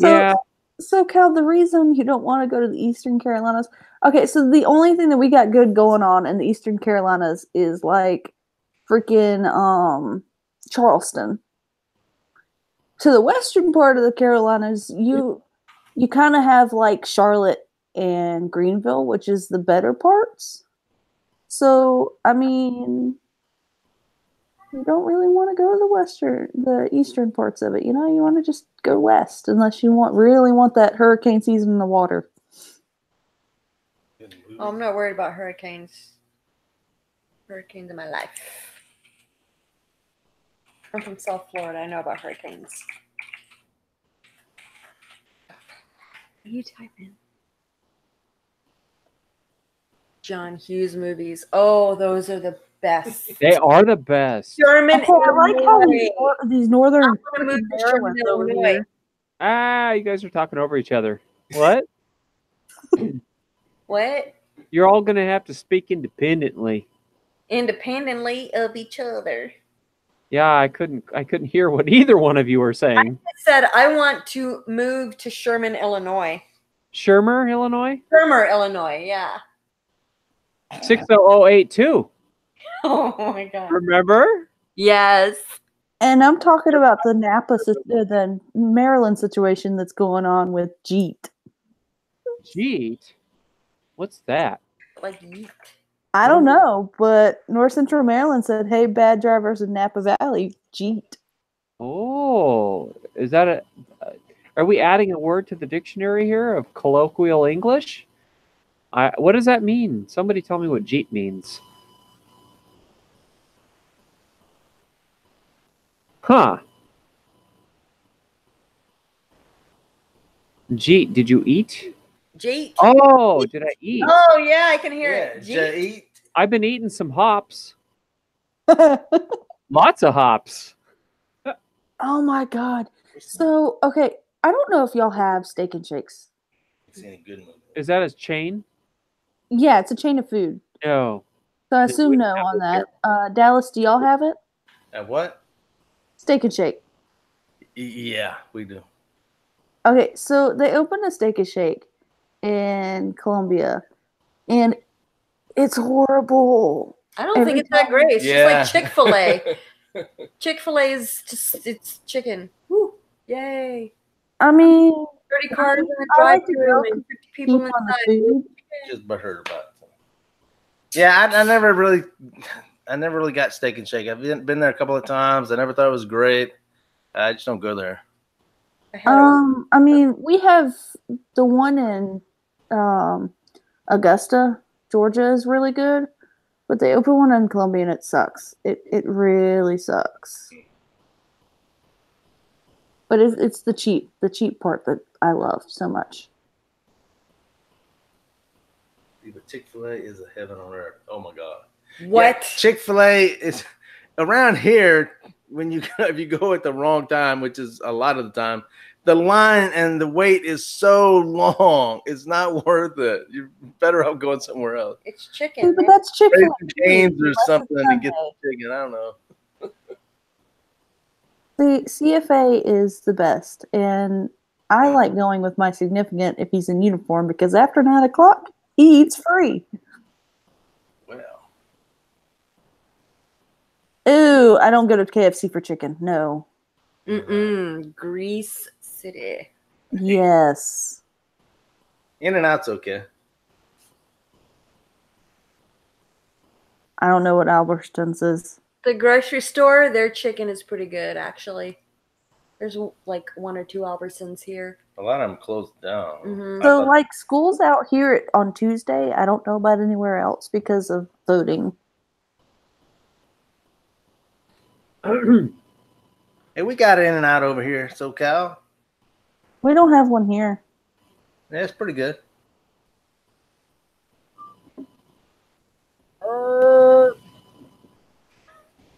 go. Yeah. So, Cal, the reason you don't want to go to the Eastern Carolinas. Okay, so the only thing that we got good going on in the Eastern Carolinas is like freaking Charleston. To the western part of the Carolinas, you kind of have like Charlotte and Greenville, which is the better parts. So, I mean, you don't really want to go to the eastern parts of it. You know, you want to just go west, unless you really want that hurricane season in the water. Oh, I'm not worried about hurricanes. Hurricanes in my life. I'm from South Florida. I know about hurricanes. What are you typing? John Hughes movies. Oh, those are the best. They are the best. Sherman, Okay, I like how Illinois. these northern I wanna move freaking to Sherman, Marylands over Illinois. here. Ah, you guys are talking over each other. What? What? You're all going to have to speak independently. Independently of each other. Yeah, I couldn't hear what either one of you were saying. I said I want to move to Sherman, Illinois. Shermer, Illinois? Shermer, Illinois, yeah. 60082. Oh my god. Remember? Yes. And I'm talking about the the Maryland situation that's going on with Jeet. Jeet? What's that? Like yeet. I don't know, but North Central Maryland said, "Hey, bad drivers in Napa Valley, Jeet." Oh, is that are we adding a word to the dictionary here of colloquial English? What does that mean? Somebody tell me what Jeet means. Huh. Jeet, did you eat? Jeet. Oh, did I eat? Oh yeah, I can hear it. Jeet. Jeet. I've been eating some hops. Lots of hops. Oh my god. So, okay, I don't know if y'all have Steak and Shakes. Is that a chain? Yeah, it's a chain of food. No. So I They assume wouldn't no have on it that. Dallas, do y'all have it? At what? Steak and Shake. Yeah, we do. Okay, so they opened a Steak and Shake in Colombia, and it's horrible. I don't think it's that great. It's Yeah. just like Chick-fil-A. Chick-fil-A is just it's chicken. Woo! Yay! I mean, 30 cars in the I like to drive-thru go and 50 people keep on the inside. food. Just butthurt about it. Yeah, I never really got Steak and Shake. I've been there a couple of times. I never thought it was great. I just don't go there. I mean, we have the one in Augusta, Georgia is really good, but they open one in Columbia and it sucks. It really sucks. But it's the cheap part that I love so much. But Chick-fil-A is a heaven on earth. Oh my god. What? Yeah, Chick-fil-A is around here if you go at the wrong time, which is a lot of the time, the line and the wait is so long. It's not worth it. You're better off going somewhere else. It's chicken. But that's Chick-fil-A. James or something to get the chicken. I don't know. The CFA is the best, and I like going with my significant if he's in uniform because after 9 o'clock, he eats free. Well. Ooh, I don't go to KFC for chicken. No. Grease City. Yes. In-N-Out's okay. I don't know what Albertsons is. The grocery store, their chicken is pretty good, actually. There's like 1 or 2 Albertsons here. A lot of them closed down. Mm-hmm. So, like, school's out here on Tuesday. I don't know about anywhere else because of voting. Hey, we got In-N-Out over here, SoCal. We don't have one here. Yeah, it's pretty good.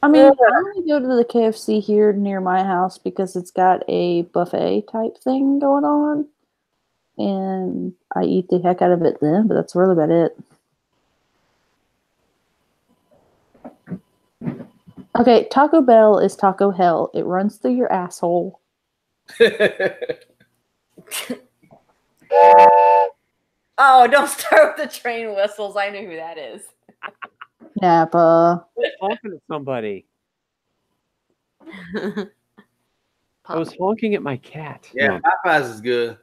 I mean, I only go to the KFC here near my house because it's got a buffet type thing going on. And I eat the heck out of it then, but that's really about it. Okay, Taco Bell is Taco Hell. It runs through your asshole. Oh, don't start with the train whistles. I know who that is. Napa. Honking at somebody. I was honking at my cat. Yeah, no. Popeyes is good.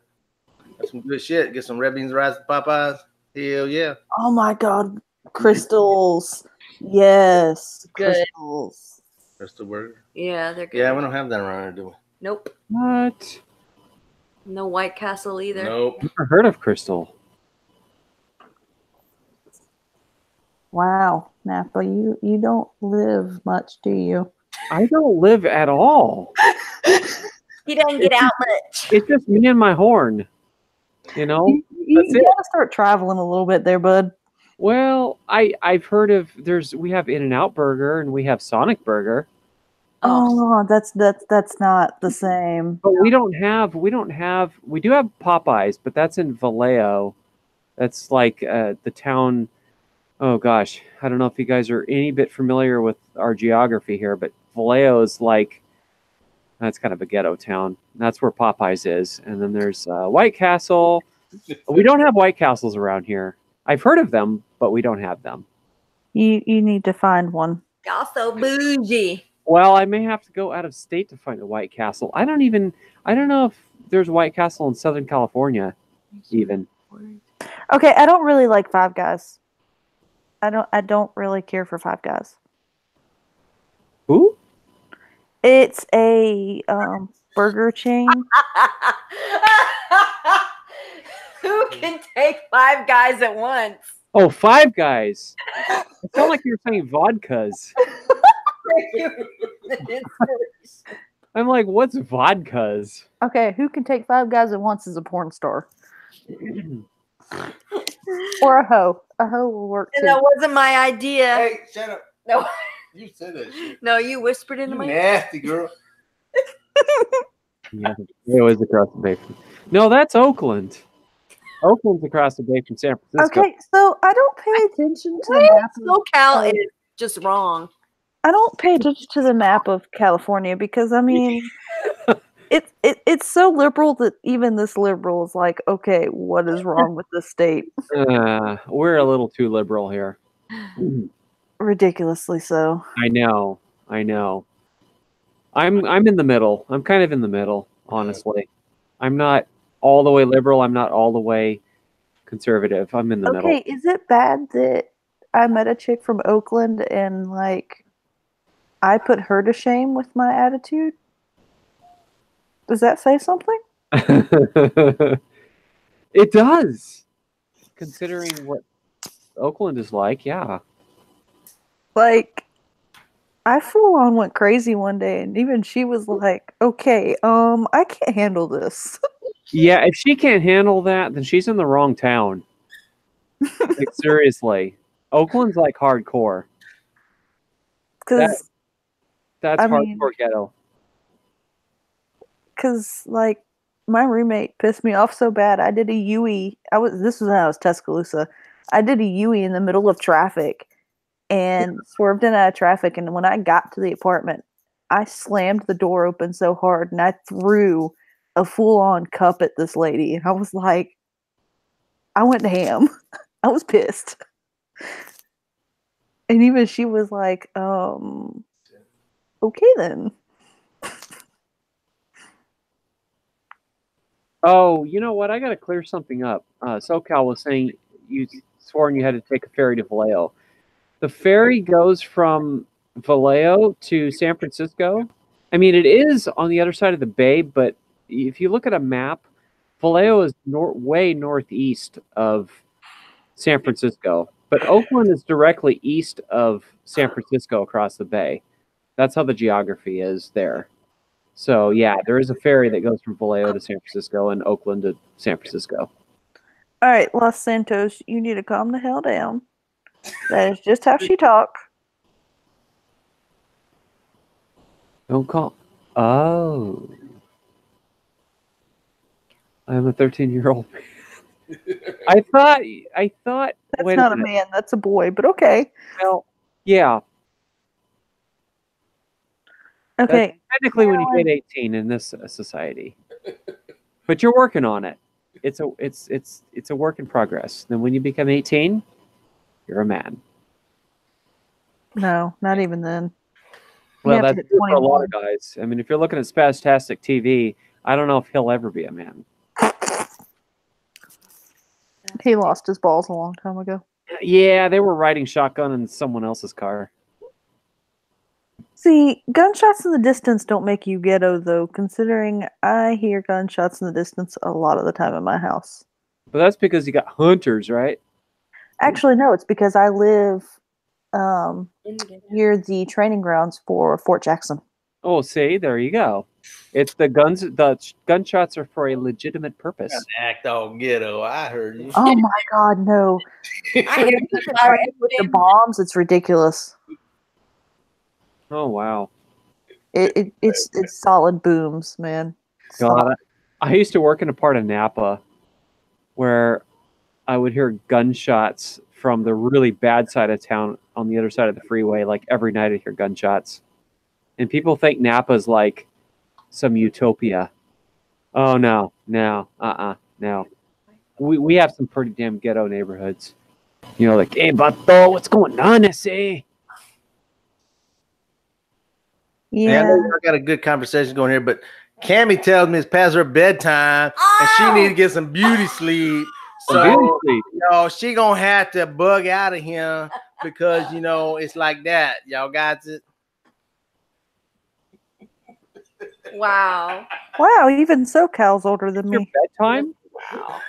That's some good shit. Get some red beans and rice at Popeyes. Hell yeah. Oh my god. Crystals. Yes. Good. Crystals. Crystal Burger. Yeah, they're good. Yeah, we don't have that around here, do we? Nope. What? No White Castle either. Nope. Never heard of Crystal. Wow, Napa, you don't live much, do you? I don't live at all. He doesn't get out much. It's just me and my horn. You know? You gotta start traveling a little bit there, bud. Well, I've heard of we have In-N-Out Burger and we have Sonic Burger. Oh, that's not the same. But we do have Popeyes, but that's in Vallejo. That's like the town. Oh gosh, I don't know if you guys are any bit familiar with our geography here, but Vallejo is like, that's kind of a ghetto town. That's where Popeyes is. And then there's White Castle. We don't have White Castles around here. I've heard of them, but we don't have them. You need to find one. Y'all so bougie. Well, I may have to go out of state to find a White Castle. I don't know if there's a White Castle in Southern California even. Okay, I don't really like Five Guys. I don't really care for Five Guys. Who? It's a burger chain. Who can take 5 guys at once? Oh, Five Guys. It sounds like you're saying vodkas. I'm like, what's vodkas? Okay, who can take 5 guys at once as a porn star? Or a hoe. A hoe will work And too. that wasn't my idea. Hey, shut up. No, You said that shit. no, you whispered into You my. nasty girl. Yeah, it was across the bay. No, that's Oakland. Oakland's across the bay from San Francisco. Okay, so I don't pay attention to the map. SoCal is just wrong. I don't pay attention to the map of California because I mean, it's so liberal that even this liberal is like, okay, what is wrong with this state? We're a little too liberal here. Ridiculously so. I know. I'm in the middle. I'm kind of in the middle, honestly. I'm not all the way liberal. I'm not all the way conservative. I'm in the middle. Okay, is it bad that I met a chick from Oakland and like I put her to shame with my attitude? Does that say something? It does. Considering what Oakland is like, yeah. Like, I full on went crazy one day, and even she was like, "Okay, I can't handle this." Yeah, if she can't handle that, then she's in the wrong town. Like, seriously. Oakland's like hardcore. Because That's I hardcore mean- ghetto. like my roommate pissed me off so bad. I did a UE. This was when I was Tuscaloosa. I did a UE in the middle of traffic and swerved in out of traffic. And when I got to the apartment, I slammed the door open so hard and I threw a full on cup at this lady. And I was like, I went to ham. I was pissed. And even she was like, okay then. Oh, you know what? I got to clear something up. SoCal was saying you sworn you had to take a ferry to Vallejo. The ferry goes from Vallejo to San Francisco. I mean, it is on the other side of the bay, but if you look at a map, Vallejo is way northeast of San Francisco. But Oakland is directly east of San Francisco across the bay. That's how the geography is there. So, yeah, there is a ferry that goes from Vallejo to San Francisco and Oakland to San Francisco. All right, Los Santos, you need to calm the hell down. That is just how she talk. Don't call. Oh. I'm a 13-year-old. I thought. That's wait not a minute. man, that's a boy, but okay. Well, yeah. Okay. That's technically when you hit 18 in this society, but you're working on it. It's a work in progress. Then when you become 18, you're a man. No, not even then. You Well, have to that's hit true for a lot 21. of guys. I mean, if you're looking at Spastastic TV, I don't know if he'll ever be a man. He lost his balls a long time ago. Yeah, they were riding shotgun in someone else's car. See, gunshots in the distance don't make you ghetto, though, considering I hear gunshots in the distance a lot of the time in my house. But that's because you got hunters, right? Actually, no, it's because I live near the training grounds for Fort Jackson. Oh, see, there you go. It's the guns. The gunshots are for a legitimate purpose. Act all ghetto. I heard you. Oh my God, no! I hear With the bombs, it's ridiculous. Oh wow! It's solid booms, man. God, I used to work in a part of Napa where I would hear gunshots from the really bad side of town on the other side of the freeway. Like every night, I'd hear gunshots, and people think Napa's like some utopia. Oh no, no. We have some pretty damn ghetto neighborhoods. You know, like, hey, Bato, what's going on, I Yeah, I know we got a good conversation going here, but Cammy tells me it's past her bedtime and she needs to get some beauty sleep. So, she gonna have to bug out of here because it's like that. Y'all got it. Wow. Wow, even SoCal's older than Your me. bedtime? Wow.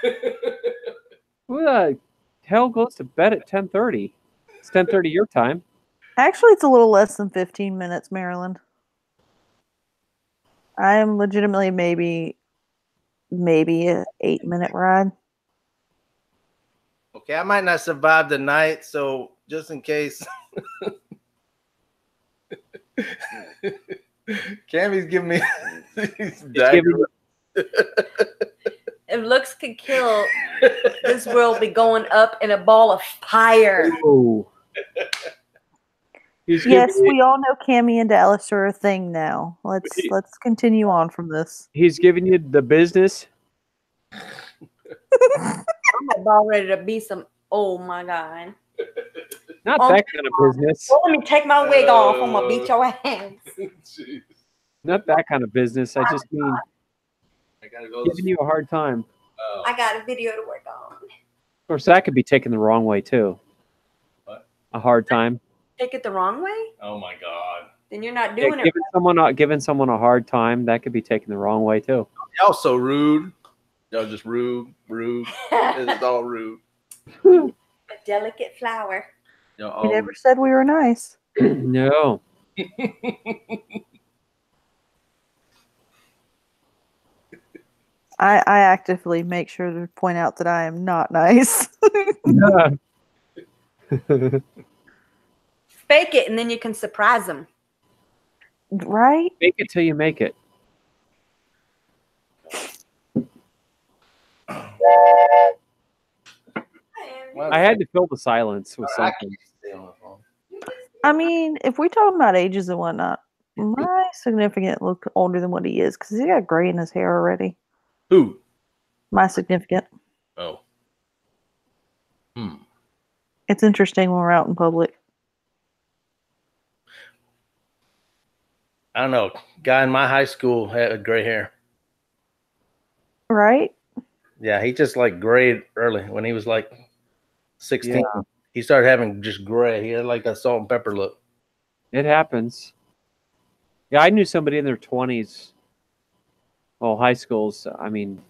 Who the hell goes to bed at 10:30? It's 10:30 your time. Actually, it's a little less than 15 minutes, Maryland. I am legitimately maybe a 8-minute ride. Okay, I might not survive the night, so just in case. Cammy's giving me these daggers. If looks could kill, this world be going up in a ball of fire. Ooh. Yes, we all know Cammy and Dallas are a thing now. Let's continue on from this. He's giving you the business. I'm about ready to be some. Oh my god! Not that kind of business. Well, let me take my wig off. I'm gonna beat your ass. Not that kind of business. I just mean I gotta go. giving you a hard time. I got a video to work on. Of course, that could be taken the wrong way too. What? A hard time. Take it the wrong way? Oh my god! Then you're not Yeah, doing it. giving someone a hard time, that could be taken the wrong way too. Y'all so rude. Y'all just rude. It's all rude. A delicate flower. Y'all all We never said we were nice. No. I actively make sure to point out that I am not nice. Fake it, and then you can surprise them. Right? Make it till you make it. I had to fill the silence with something. I mean, if we're talking about ages and whatnot, my significant looked older than what he is because he got gray in his hair already. Who? My significant. Oh. It's interesting when we're out in public. I don't know. Guy in my high school had gray hair. Right? Yeah, he just like grayed early when he was like 16. Yeah. He started having just gray. He had like a salt and pepper look. It happens. Yeah, I knew somebody in their 20s. Well, high schools, I mean,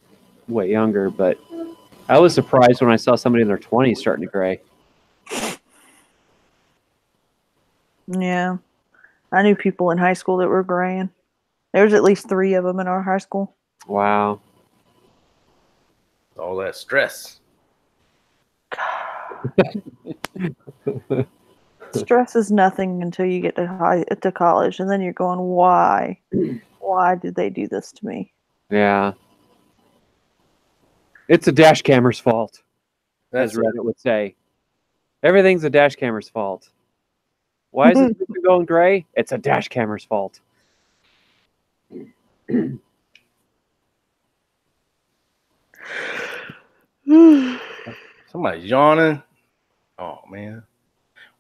way younger, but I was surprised when I saw somebody in their 20s starting to gray. Yeah. I knew people in high school that were graying. There's at least 3 of them in our high school. Wow. All that stress. Stress is nothing until you get to college, and then you're going, why? Why did they do this to me? Yeah. It's a dash camera's fault, That's as Reddit would say. Everything's a dash camera's fault. Why is it going gray? It's a dash camera's fault. Somebody's yawning. Oh man.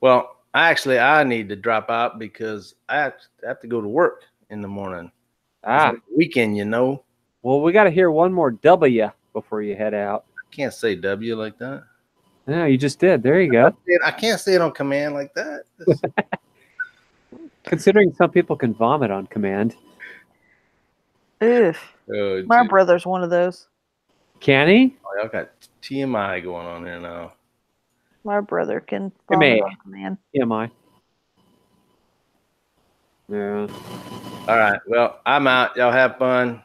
Well, I need to drop out because I have to go to work in the morning. Ah. It's like weekend, you know. Well, we got to hear one more W before you head out. I can't say W like that. No, you just did. There you go. I can't say it on command like that. Considering some people can vomit on command. Ugh. Oh, My geez. brother's one of those. Can he? Oh, y'all got TMI going on here now. My brother can vomit on command. TMI. Yeah. All right. Well, I'm out. Y'all have fun.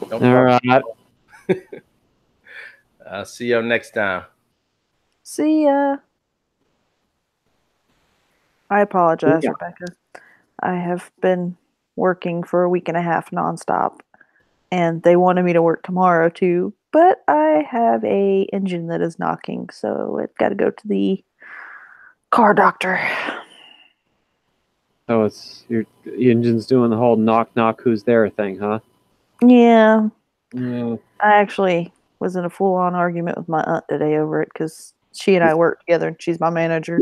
Don't All right. I'll see y'all next time. See ya. I apologize, Yeah. Rebecca. I have been working for a week and a half nonstop, and they wanted me to work tomorrow too, but I have a engine that is knocking, so I've got to go to the car doctor. So it's your engine's doing the whole knock knock who's there thing, huh? Yeah. Yeah. I actually was in a full-on argument with my aunt today over it because she and I work together, and she's my manager.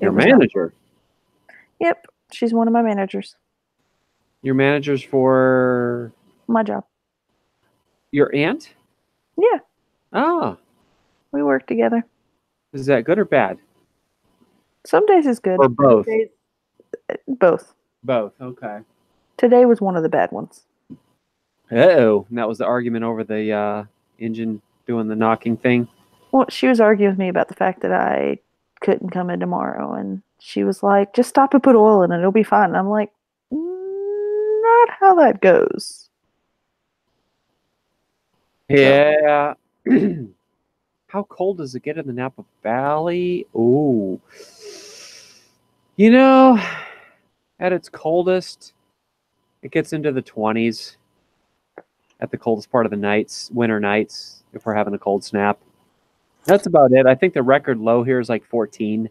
Your manager? Yep, she's one of my managers. Your manager's for My job. your aunt? Yeah, Oh, we work together. is that good or bad? Some days it's good. Or both? Some days- both. Both. Okay. Today was one of the bad ones. Uh-oh. And that was the argument over the engine doing the knocking thing? Well, she was arguing with me about the fact that I couldn't come in tomorrow, and she was like, just stop and put oil in it, it'll be fine. And I'm like, not how that goes. Yeah. How cold does it get in the Napa Valley? Ooh. You know, at its coldest, it gets into the 20s at the coldest part of the nights, winter nights, if we're having a cold snap. That's about it. I think the record low here is like 14.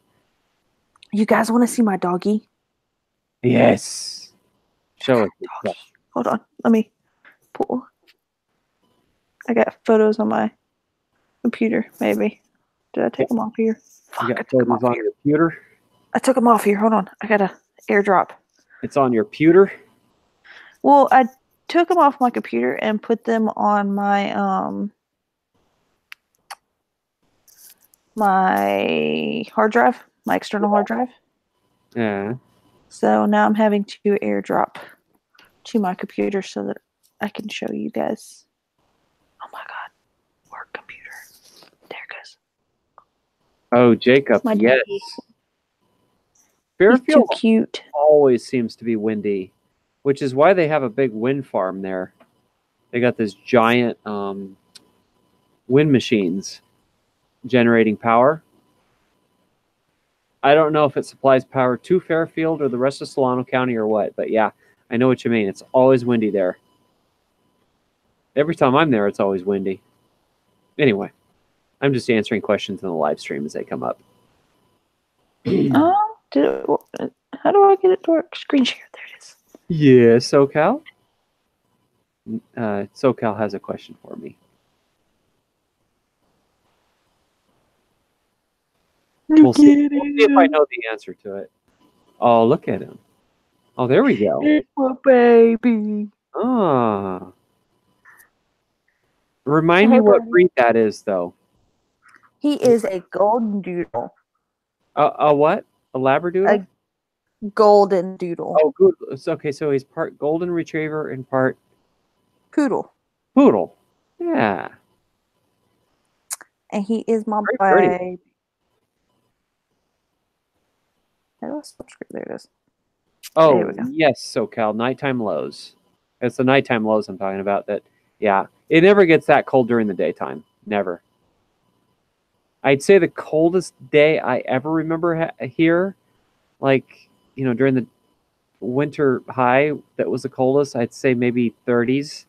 You guys want to see my doggy? Yes. Show it. Doggy. Hold on. Let me pull. I got photos on my computer, maybe. Did I take them off here? Fuck, You I got took them photos off on here. your computer? I took them off here. Hold on. I got to airdrop. It's on your pewter? Well, I took them off my computer and put them on my my hard drive, my external hard drive. Yeah. So now I'm having to airdrop to my computer so that I can show you guys. Oh my god. Work computer. There it goes. Oh, Jacob, My yes. doggy. He's Fairfield too cute. always seems to be windy, which is why they have a big wind farm there. They got this giant wind machines generating power. I don't know if it supplies power to Fairfield or the rest of Solano County or what, but yeah, I know what you mean. It's always windy there. Every time I'm there, it's always windy. Anyway, I'm just answering questions in the live stream as they come up. How do I get it to work? Screen share. There it is. Yeah, SoCal. SoCal has a question for me. We'll see if I know the answer to it. Oh, look at him. Oh, there we go. It's my baby. Ah. Remind Hey, me what buddy. breed that is, though. He is a golden doodle. A what? A Labradoodle? A golden doodle. Oh, good. Okay, so he's part golden retriever and part Poodle. poodle. Yeah. And he is my Very baby. pretty. How do I switch screen? There it is. Oh, There we go. yes, SoCal. Nighttime lows. It's the nighttime lows I'm talking about. That, yeah. It never gets that cold during the daytime. Never. I'd say the coldest day I ever remember here, like, during the winter high that was the coldest, I'd say maybe 30s.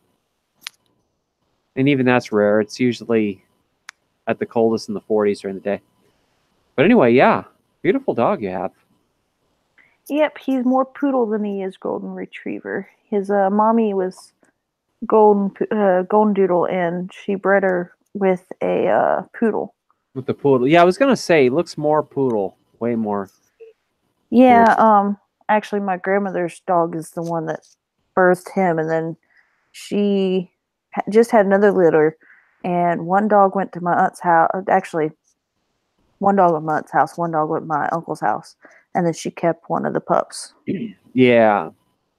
And even that's rare. It's usually at the coldest in the 40s during the day. But anyway, yeah. Beautiful dog you have. Yep, he's more poodle than he is golden retriever. His mommy was golden doodle, and she bred her with a poodle. With the poodle. Yeah, I was going to say, looks more poodle. Way more. Yeah, actually, my grandmother's dog is the one that birthed him, and then she just had another litter, and one dog went to my aunt's house. Actually, one dog went to my aunt's house, one dog went to my uncle's house, and then she kept one of the pups. Yeah.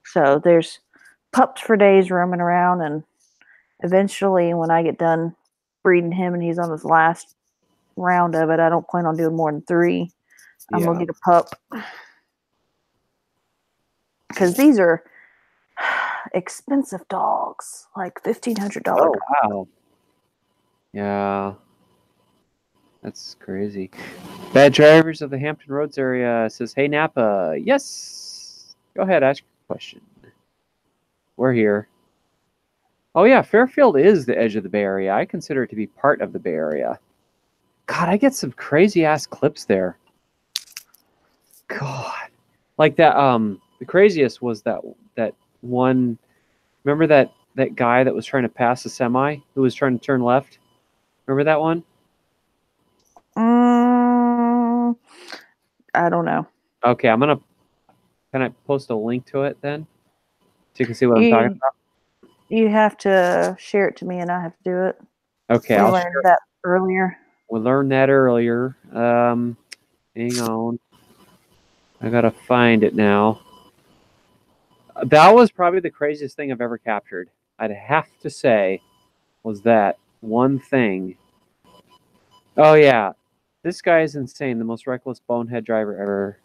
So there's pups for days roaming around, and eventually, when I get done breeding him and he's on his last round of it, I don't plan on doing more than 3. I'm going to get a pup. Because these are expensive dogs, like $1,500. Oh, wow. Yeah. That's crazy. Bad Drivers of the Hampton Roads area says, hey, Napa. Yes. Go ahead, ask your question. We're here. Oh, yeah, Fairfield is the edge of the Bay Area. I consider it to be part of the Bay Area. God, I get some crazy-ass clips there. God. Like that, the craziest was that one, remember that guy that was trying to pass a semi, who was trying to turn left? Remember that one? I don't know. Okay, can I post a link to it then? So you can see what I'm talking about? You have to share it to me and I have to do it. Okay, I'll learn that earlier. We learned that earlier. Hang on. I gotta find it now. That was probably the craziest thing I've ever captured. I'd have to say was that one thing. Oh, yeah. This guy is insane. The most reckless bonehead driver ever.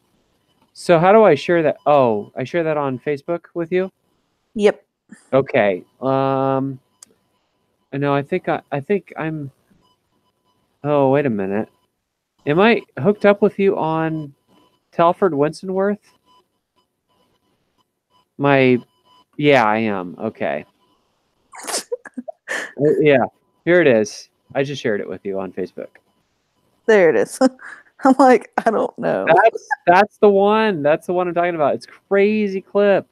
So how do I share that? Oh, I share that on Facebook with you? Yep. Okay. No, I think I'm. Oh, wait a minute. Am I hooked up with you on Telford Winstonworth? Yeah, I am. Okay. Yeah, here it is. I just shared it with you on Facebook. There it is. I'm like, I don't know. That's the one. That's the one I'm talking about. It's crazy clip.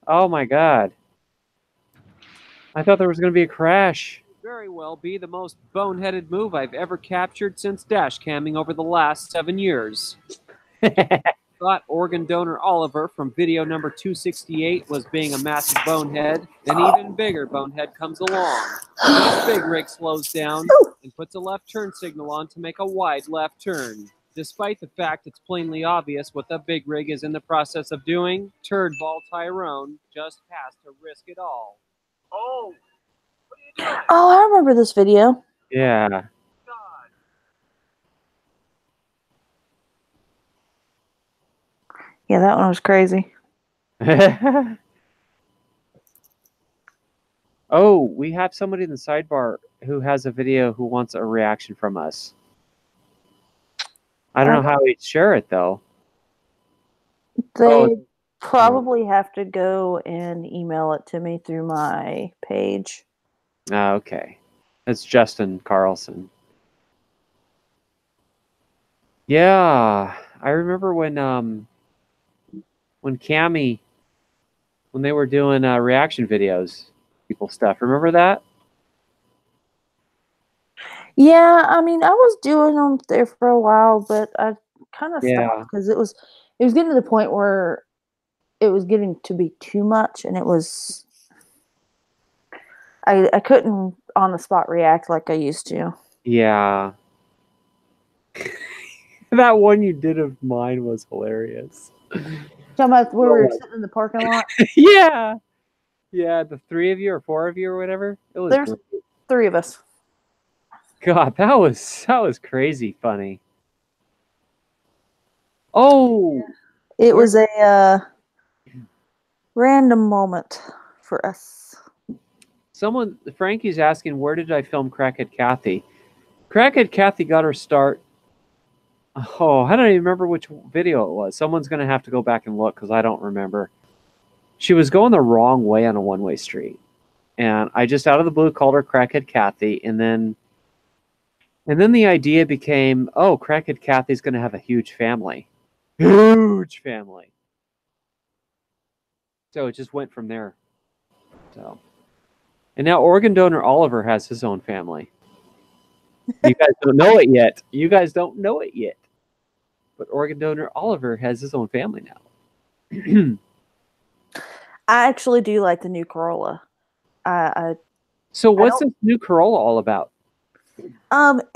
Oh my god. I thought there was going to be a crash. Very well be the most boneheaded move I've ever captured since dash camming over the last 7 years. Thought organ donor Oliver from video number 268 was being a massive bonehead. An even bigger bonehead comes along. This big rig slows down and puts a left turn signal on to make a wide left turn. Despite the fact it's plainly obvious what the big rig is in the process of doing, Turdball Tyrone just has to risk it all. Oh, what are you doing? Oh, I remember this video. Yeah. Yeah, that one was crazy. Oh, we have somebody in the sidebar who has a video who wants a reaction from us. I don't know how we'd share it though. They probably have to go and email it to me through my page. Okay. It's Justin Carlson. Yeah, I remember when Cammy, when they were doing reaction videos, people stuff. Remember that? Yeah, I mean, I was doing them there for a while, but I kind of stopped because it was getting to the point where it was getting to be too much, and it was I couldn't on the spot react like I used to. Yeah. That one you did of mine was hilarious. Talking about where we were sitting in the parking lot. Yeah. Yeah, the 3 of you or 4 of you or whatever. It was There's great. 3 of us. God, that was crazy funny. Oh, it was a random moment for us. Frankie's asking, where did I film Crackhead Kathy? Crackhead Kathy got her start. Oh, I don't even remember which video it was. Someone's going to have to go back and look because I don't remember. She was going the wrong way on a one-way street. And I just out of the blue called her Crackhead Kathy. And then the idea became, oh, Crackhead Kathy's going to have a huge family. Huge family. So it just went from there. So, and now organ donor Oliver has his own family. You guys don't know it yet. You guys don't know it yet. But organ donor Oliver has his own family now. I actually do like the new Corolla. So what's this new Corolla all about?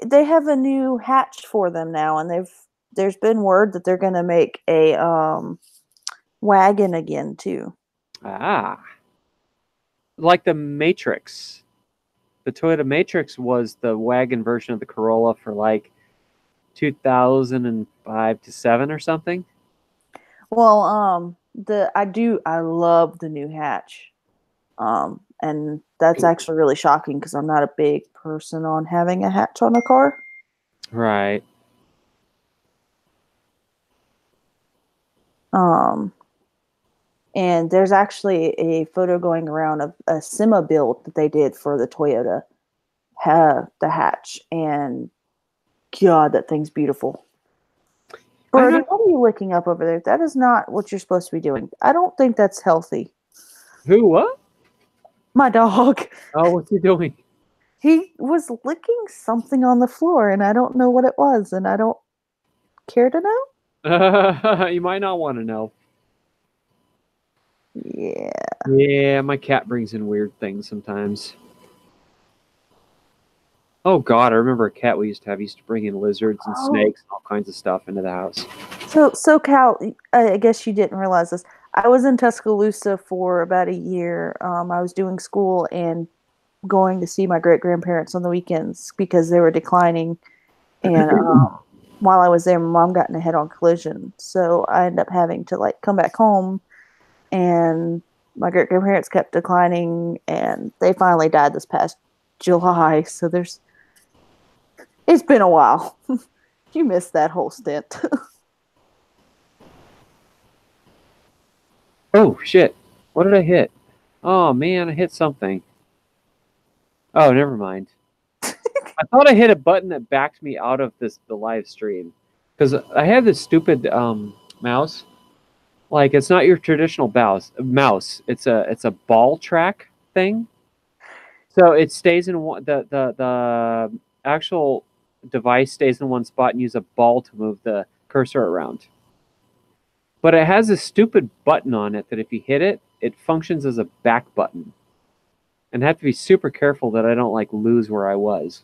They have a new hatch for them now, and there's been word that they're going to make a wagon again too. Ah, like the Matrix. The Toyota Matrix was the wagon version of the Corolla for like 2005 to 7 or something. Well, I love the new hatch. And that's actually really shocking because I'm not a big person on having a hatch on a car. Right. And there's actually a photo going around of a Sima build that they did for the Toyota, the hatch, and God, that thing's beautiful. Brody, what are you looking up over there? That is not what you're supposed to be doing. I don't think that's healthy. Who? What? My dog. Oh, what's he doing? He was licking something on the floor, and I don't know what it was, and I don't care to know. You might not want to know. Yeah. Yeah, my cat brings in weird things sometimes. Oh God, I remember a cat we used to have. He used to bring in lizards and snakes and all kinds of stuff into the house. So Cal, I guess you didn't realize this. I was in Tuscaloosa for about a year. I was doing school and going to see my great-grandparents on the weekends because they were declining. And while I was there, my mom got in a head-on collision. So I ended up having to come back home and my great grandparents kept declining, and they finally died this past July. So it's been a while. You missed that whole stint. Oh, shit. What did I hit? Oh, man, I hit something. Oh, never mind. I thought I hit a button that backed me out of the live stream. Because I have this stupid mouse. Like, it's not your traditional mouse. It's a ball track thing. So it stays in one, the actual device stays in one spot, and use a ball to move the cursor around. But it has a stupid button on it that if you hit it, it functions as a back button. And I have to be super careful that I don't like lose where I was.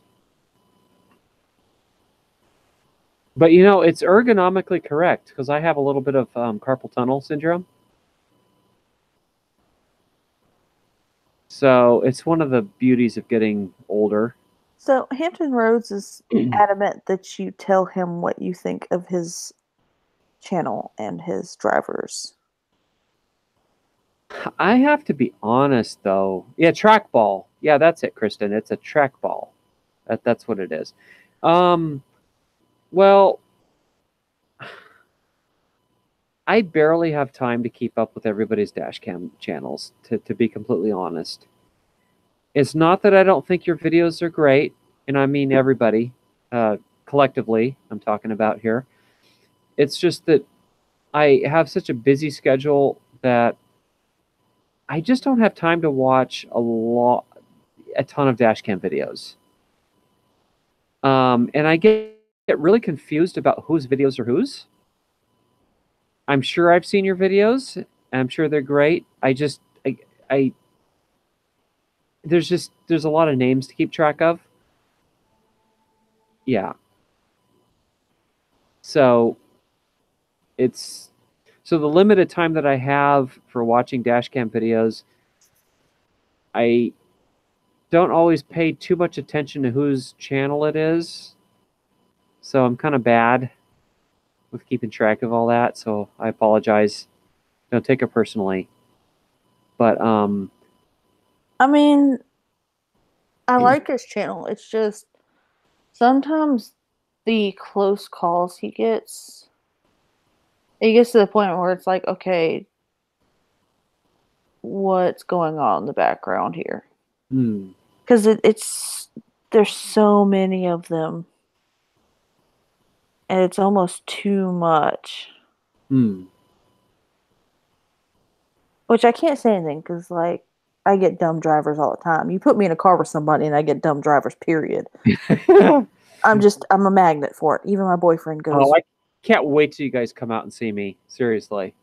But you know, it's ergonomically correct because I have a little bit of carpal tunnel syndrome. So it's one of the beauties of getting older. So Hampton Roads is adamant that you tell him what you think of his channel and his drivers. I have to be honest, though. Yeah, trackball. Yeah, that's it, Kristen. It's a trackball. That's what it is. Well, I barely have time to keep up with everybody's dashcam channels, to be completely honest. It's not that I don't think your videos are great, and I mean everybody, collectively, I'm talking about here. It's just that I have such a busy schedule that I just don't have time to watch a ton of dashcam videos. And I get really confused about whose videos are whose. I'm sure I've seen your videos. I'm sure they're great. There's a lot of names to keep track of. Yeah. So the limited time that I have for watching dashcam videos, I don't always pay too much attention to whose channel it is. So I'm kind of bad with keeping track of all that. So I apologize. Don't take it personally. But I mean, I like his channel. It's just sometimes the close calls he gets, it gets to the point where it's like, okay, what's going on in the background here? Because there's so many of them, and it's almost too much. Which I can't say anything because, like, I get dumb drivers all the time. You put me in a car with somebody, and I get dumb drivers. Period. I'm a magnet for it. Even my boyfriend goes. Oh, I can't wait till you guys come out and see me. Seriously.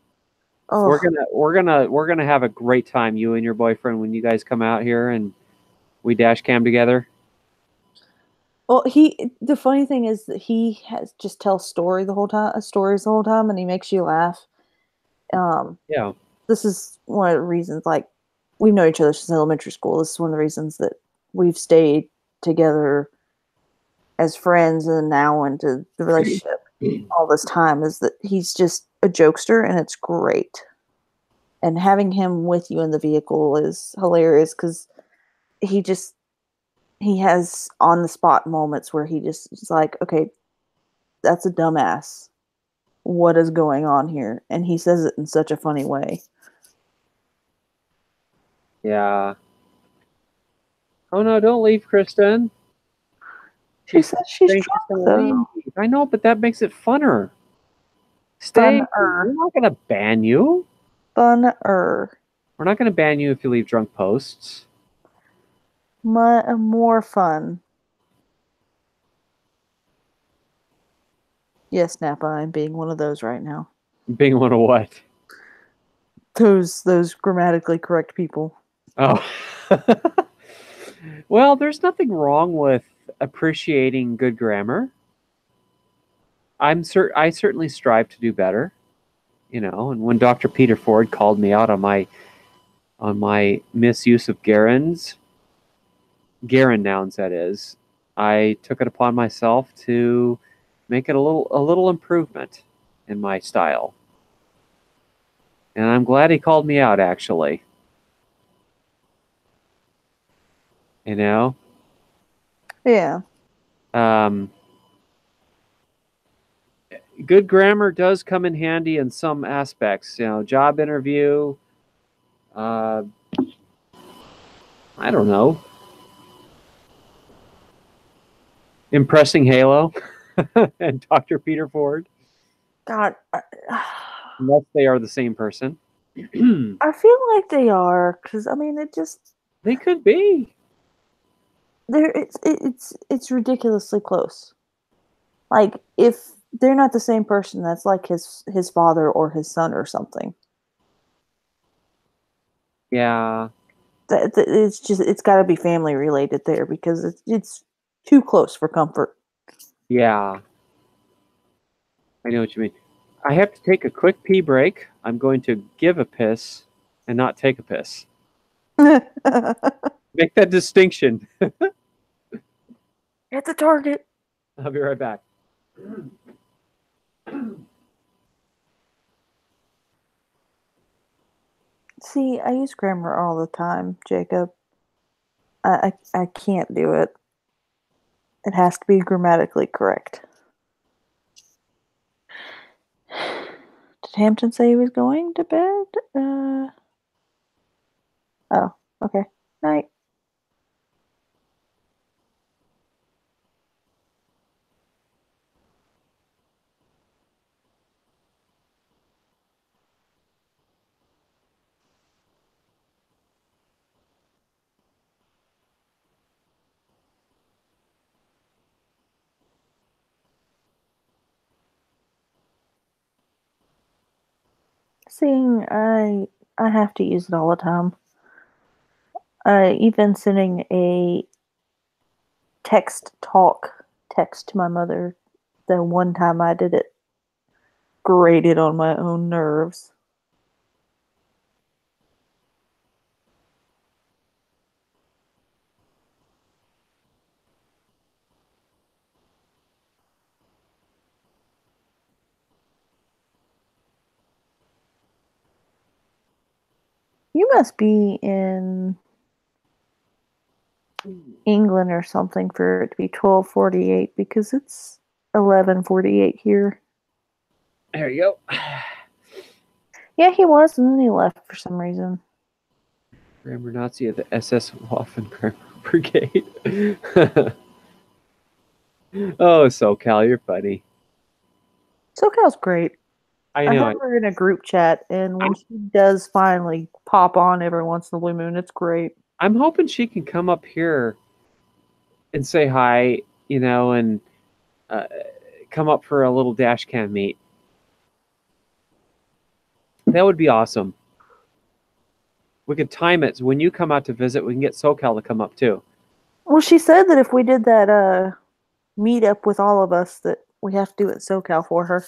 Oh. We're gonna have a great time, you and your boyfriend, when you guys come out here and we dash cam together. Well, the funny thing is that he just tells stories the whole time, and he makes you laugh. Yeah. This is one of the reasons, like, we've known each other since elementary school. This is one of the reasons that we've stayed together as friends and now into the relationship all this time, is that he's just a jokester, and it's great. And having him with you in the vehicle is hilarious because he has on the spot moments where is like, okay, that's a dumbass. What is going on here? And he says it in such a funny way. Yeah. Oh no, don't leave, Kristen. She says she's drunk, though. I know, but that makes it funner. Stay. Funner. We're not gonna ban you. Funner. We're not gonna ban you if you leave drunk posts. More fun. Yes, Napa, I'm being one of those right now. Being one of what? Those grammatically correct people. Oh. Well, there's nothing wrong with appreciating good grammar. I certainly strive to do better, you know. And when Dr. Peter Ford called me out on my misuse of gerunds, gerund nouns, that is, I took it upon myself to make it a little improvement in my style. And I'm glad he called me out, actually. You know? Yeah. Good grammar does come in handy in some aspects. You know, job interview. I don't know. Impressing Halo and Dr. Peter Ford. God, Unless they are the same person. I feel like they are, because I mean, it just They could be. it's ridiculously close. Like if they're not the same person, that's like his father or his son or something. Yeah. That it's got to be family related there because it's too close for comfort. Yeah. I know what you mean. I have to take a quick pee break. I'm going to give a piss and not take a piss. Make that distinction. At the Target. I'll be right back. See, I use grammar all the time, Jacob. I can't do it. It has to be grammatically correct. Did Hampton say he was going to bed? Oh, okay. Night. Seeing I have to use it all the time. Even sending a text to my mother, the one time I did it, grated on my own nerves. You must be in England or something for it to be 12:48 because it's 11:48 here. There you go. Yeah, he was, and then he left for some reason. Grammar Nazi of the SS Waffen Grammar Brigade. Oh, SoCal, you're funny. SoCal's great. I I know. have her in a group chat, and when she does finally pop on every once in a blue moon, it's great. I'm hoping she can come up here and say hi, you know, and come up for a little dash cam meet. That would be awesome. We could time it so when you come out to visit, we can get SoCal to come up too. Well, she said that if we did that meetup with all of us, that we have to do it SoCal for her.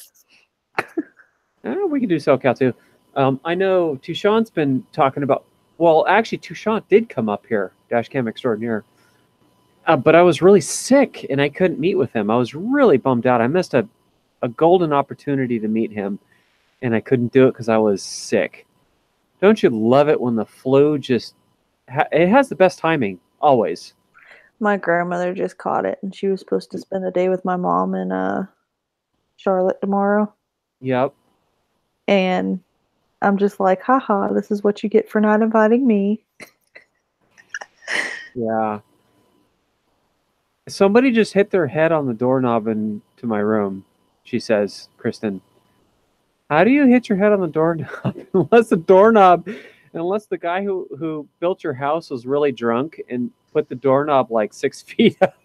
We can do SoCal too. I know Touchant's been talking about. Well, actually, Touchant did come up here, Dashcam Extraordinaire. But I was really sick and I couldn't meet with him. I was really bummed out. I missed a golden opportunity to meet him, and I couldn't do it because I was sick. Don't you love it when the flu just it has the best timing always? My grandmother just caught it, and she was supposed to spend a day with my mom in Charlotte tomorrow. Yep. And I'm just like, haha, this is what you get for not inviting me. Yeah. Somebody just hit their head on the doorknob into my room, she says, Kristen. How do you hit your head on the doorknob? Unless the guy who built your house was really drunk and put the doorknob like 6 feet up.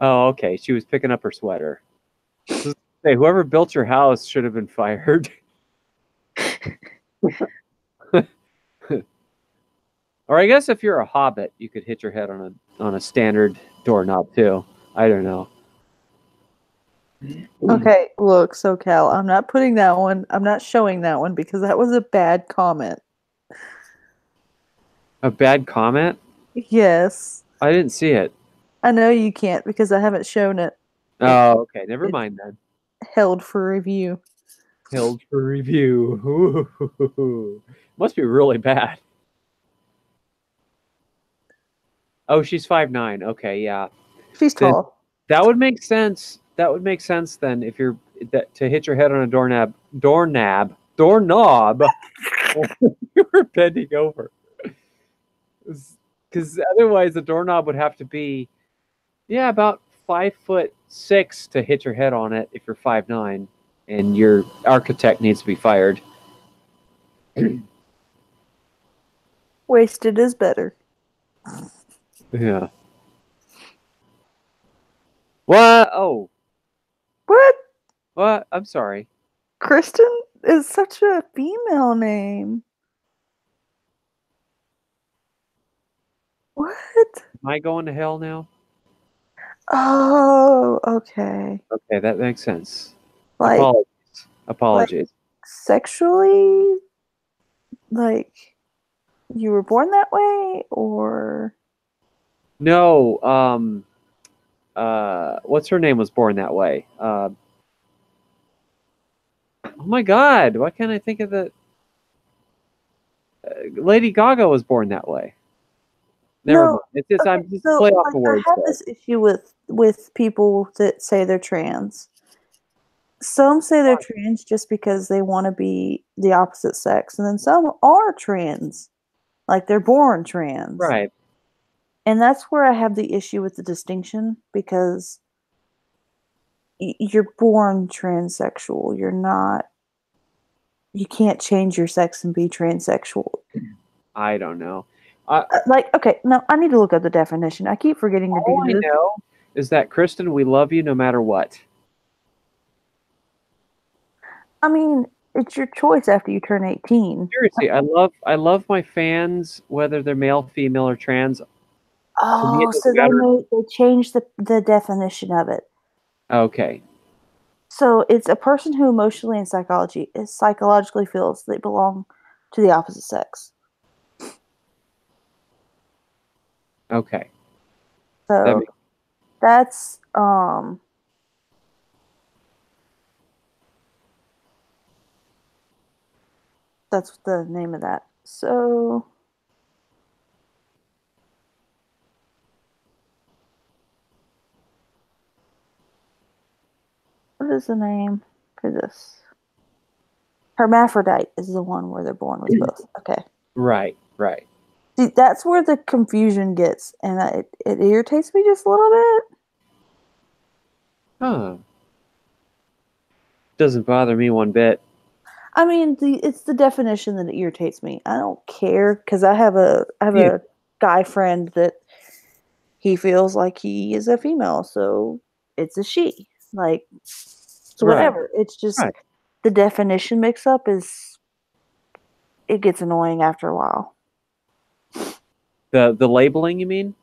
Oh, okay. She was picking up her sweater. Hey, whoever built your house should have been fired. Or I guess if you're a hobbit, you could hit your head on a standard doorknob too. I don't know. Okay, look, SoCal, I'm not putting that one. I'm not showing that one because that was a bad comment. A bad comment? Yes. I didn't see it. I know you can't because I haven't shown it. Oh, okay. Never mind then. Held for review. Held for review. Ooh. Must be really bad. Oh, she's 5'9". Okay, yeah. She's Then tall. that would make sense. That would make sense then if you're to hit your head on a doorknob. You were bending over. Because otherwise the doorknob would have to be, yeah, about 5'6" to hit your head on it if you're 5'9", and your architect needs to be fired. Wasted is better. Yeah. What? Oh, What? what? I'm sorry. Kristen is such a female name. What? Am I going to hell now? Oh, okay. Okay, that makes sense. Like, Apologies. sexually, like you were born that way, or No, what's her name was born that way? Oh my God, why can't I think of the Lady Gaga was born that way. Never mind. It's just I'm just play off the words. I have this issue with people that say they're trans. Some say they're trans just because they want to be the opposite sex, and then some are trans, like they're born trans. Right. And that's where I have the issue with the distinction, because you're born transsexual. You can't change your sex and be transsexual. I don't know. Okay, no, I need to look up the definition. I keep forgetting to do this. All I know is that, Kristen, we love you no matter what. I mean, it's your choice after you turn 18. Seriously, I love my fans, whether they're male, female, or trans. Oh, so they changed the definition of it. Okay. So it's a person who emotionally and psychologically feels they belong to the opposite sex. Okay. So that's the name of that. So what is the name for this? Hermaphrodite is the one where they're born with both. Okay. Right. See, that's where the confusion gets, and it irritates me just a little bit. Huh. Doesn't bother me one bit. I mean, it's the definition that irritates me. I don't care, because I have a guy friend that he feels like he is a female, so it's a she. Like, so whatever. It's just the definition mix up it gets annoying after a while. The labeling, you mean?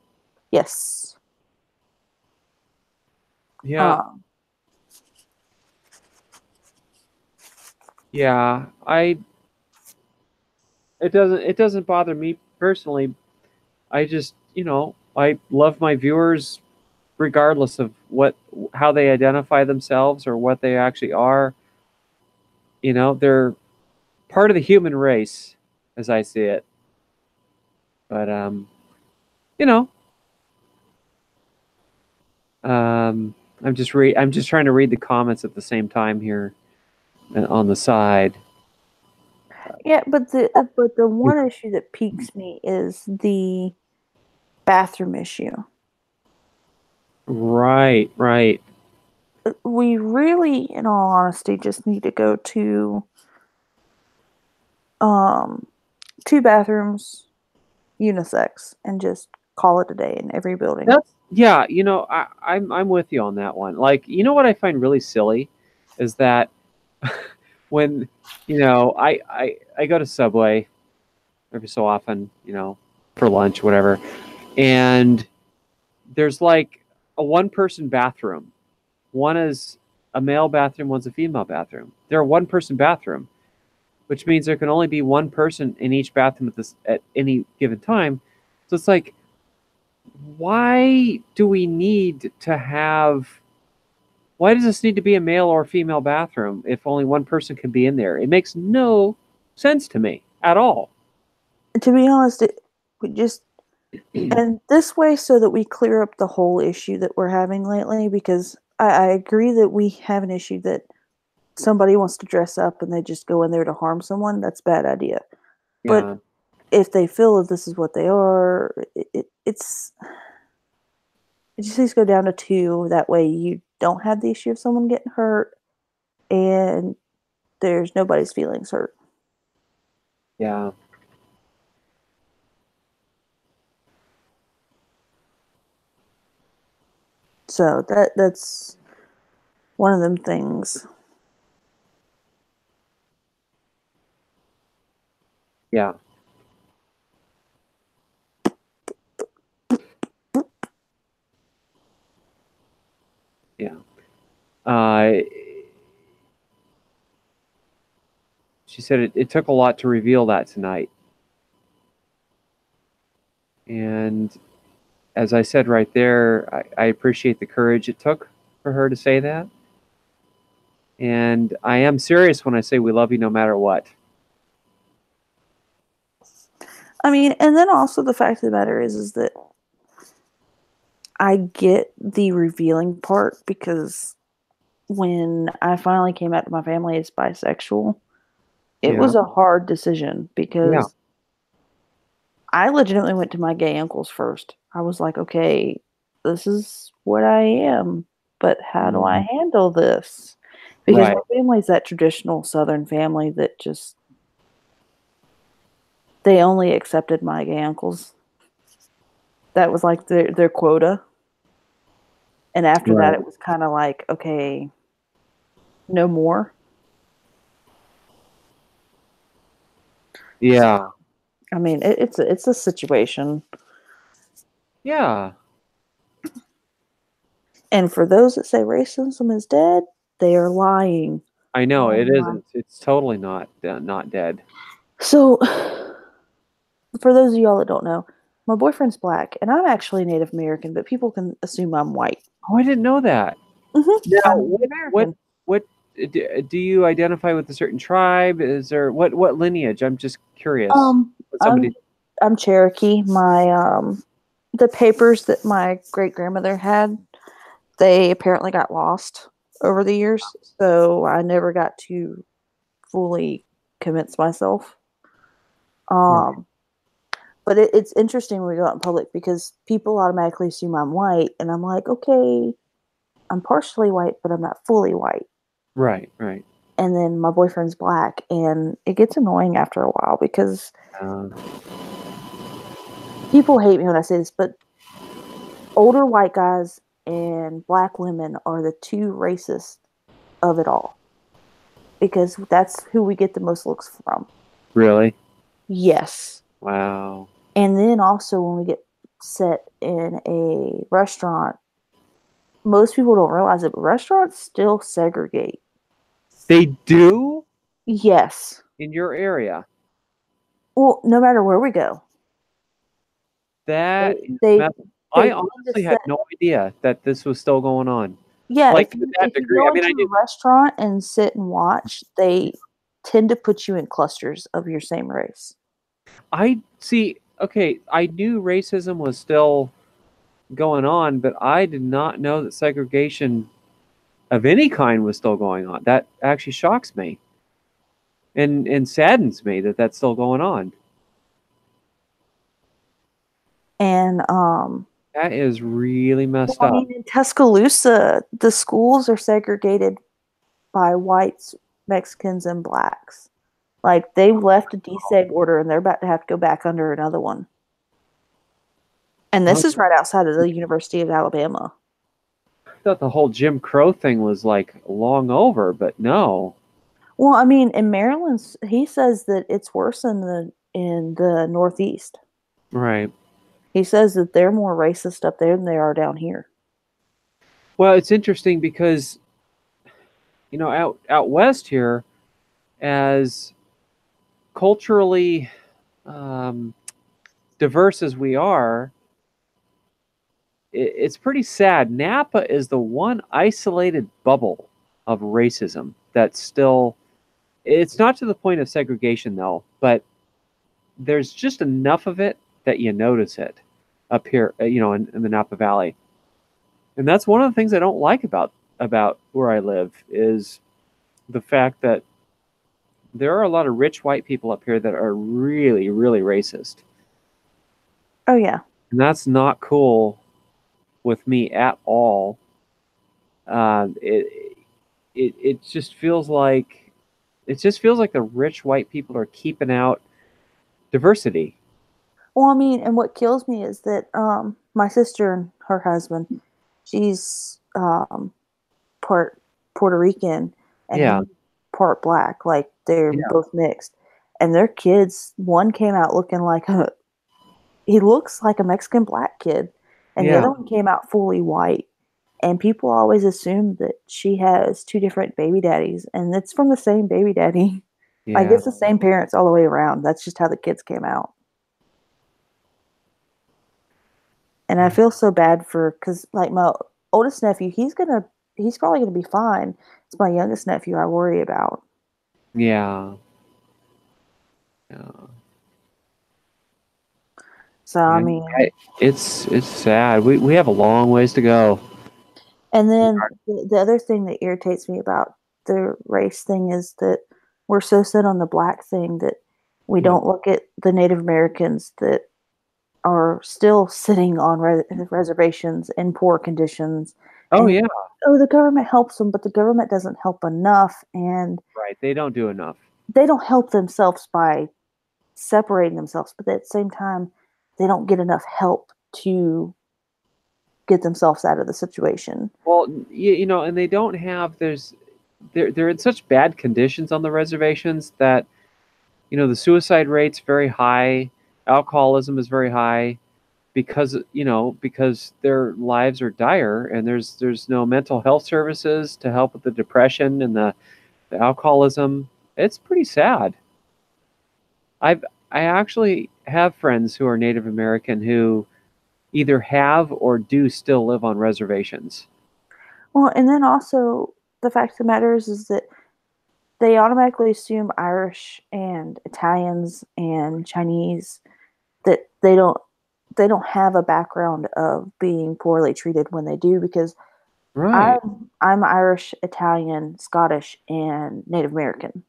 Yes. Yeah. Yeah. It doesn't bother me personally. I just, I love my viewers regardless of how they identify themselves or what they actually are. They're part of the human race as I see it. But I'm just trying to read the comments at the same time here on the side. Yeah, but the one issue that piques me is the bathroom issue. Right. We really, in all honesty, just need to go to 2 bathrooms, unisex, and just call it a day in every building. I'm with you on that one. Like, what I find really silly is that when I go to Subway every so often, for lunch, whatever, and there's like a one-person bathroom. One is a male bathroom, one's a female bathroom. They're a one-person bathroom, which means there can only be one person in each bathroom at any given time. So it's like, why do we need to have? Why does this need to be a male or female bathroom if only one person can be in there? It makes no sense to me at all. To be honest, we just And this way, so that we clear up the whole issue that we're having lately, because I agree that we have an issue that somebody wants to dress up and they just go in there to harm someone. That's a bad idea. Yeah. But if they feel that this is what they are, it just needs to go down to 2. That way you don't have the issue of someone getting hurt and there's nobody's feelings hurt. Yeah. So that's one of them things. Yeah. Yeah. She said it took a lot to reveal that tonight. And as I said right there, I appreciate the courage it took for her to say that. And I am serious when I say we love you no matter what. I mean, and then also the fact of the matter is that I get the revealing part, because when I finally came out to my family as bisexual, it was a hard decision, because I legitimately went to my gay uncles first. I was like, okay, this is what I am, but how do I handle this? Because my family's that traditional Southern family that just, they only accepted my gay uncles. That was like their quota. And after that, it was kind of like, okay, no more. Yeah. I mean, it's a situation. Yeah. And for those that say racism is dead, they are lying. I know it isn't. It's totally not dead. So, for those of y'all that don't know, my boyfriend's black, and I'm actually Native American, but people can assume I'm white. Oh, I didn't know that. Mm-hmm. Now, what do you identify with a certain tribe? Is there what lineage? I'm just curious. I'm Cherokee. My the papers that my great grandmother had, they apparently got lost over the years, so I never got to fully convince myself. But it's interesting when we go out in public, because people automatically assume I'm white, and I'm like, okay, I'm partially white, but I'm not fully white. Right. And then my boyfriend's black, and it gets annoying after a while, because people hate me when I say this, but older white guys and black women are the 2 racist of it all, because that's who we get the most looks from. Really? Yes. Wow. And then also when we get set in a restaurant, most people don't realize it, but restaurants still segregate. They do? Yes. In your area? Well, no matter where we go. That they I honestly had no idea that this was still going on. Yeah, like if you go into a restaurant and sit and watch, they tend to put you in clusters of your same race. I see. Okay, I knew racism was still going on, but I did not know that segregation of any kind was still going on. That actually shocks me and saddens me that that's still going on. And that is really messed up. I mean, in Tuscaloosa, the schools are segregated by whites, Mexicans, and blacks. Like, they left a deseg order, and they're about to have to go back under another one. And this is right outside of the University of Alabama. I thought the whole Jim Crow thing was like long over, but no. Well, I mean, in Maryland, he says that it's worse in the Northeast. Right. He says that they're more racist up there than they are down here. Well, it's interesting because, out west here, as culturally diverse as we are, it's pretty sad. Napa is the one isolated bubble of racism that's still, it's not to the point of segregation though, but there's just enough of it that you notice it. up here, in the Napa Valley. And that's one of the things I don't like about where I live is the fact that there are a lot of rich white people up here that are really, really racist. Oh yeah. And that's not cool with me at all. It just feels like the rich white people are keeping out diversity. Well, I mean, and what kills me is that my sister and her husband, she's part Puerto Rican and Yeah. he's part black. Like they're Yeah. both mixed, and their kids. One came out looking like he looks like a Mexican black kid, and the Yeah. other one came out fully white. And people always assume that she has two different baby daddies, and it's from the same baby daddy. Like Yeah. it's the same parents all the way around. That's just how the kids came out. And I feel so bad because like my oldest nephew, he's probably gonna be fine. It's my youngest nephew I worry about. Yeah. Yeah. So I mean, It's sad. We have a long ways to go. and then the other thing that irritates me about the race thing is that we're so set on the black thing that we Yeah. don't look at the Native Americans that are still sitting on reservations in poor conditions. Oh And yeah. oh, the government helps them, but the government doesn't help enough, and Right. They don't do enough. they don't help themselves by separating themselves, but at the same time, they don't get enough help to get themselves out of the situation. Well, and they don't have they're in such bad conditions on the reservations that the suicide rate's very high, alcoholism is very high because their lives are dire and there's no mental health services to help with the depression and the alcoholism. It's pretty sad. I actually have friends who are Native American who either have or do still live on reservations. Well, and then also the fact of the matter is that they automatically assume Irish and Italians and Chinese that they don't have a background of being poorly treated when they do, because Right. I'm Irish, Italian, Scottish, and Native American.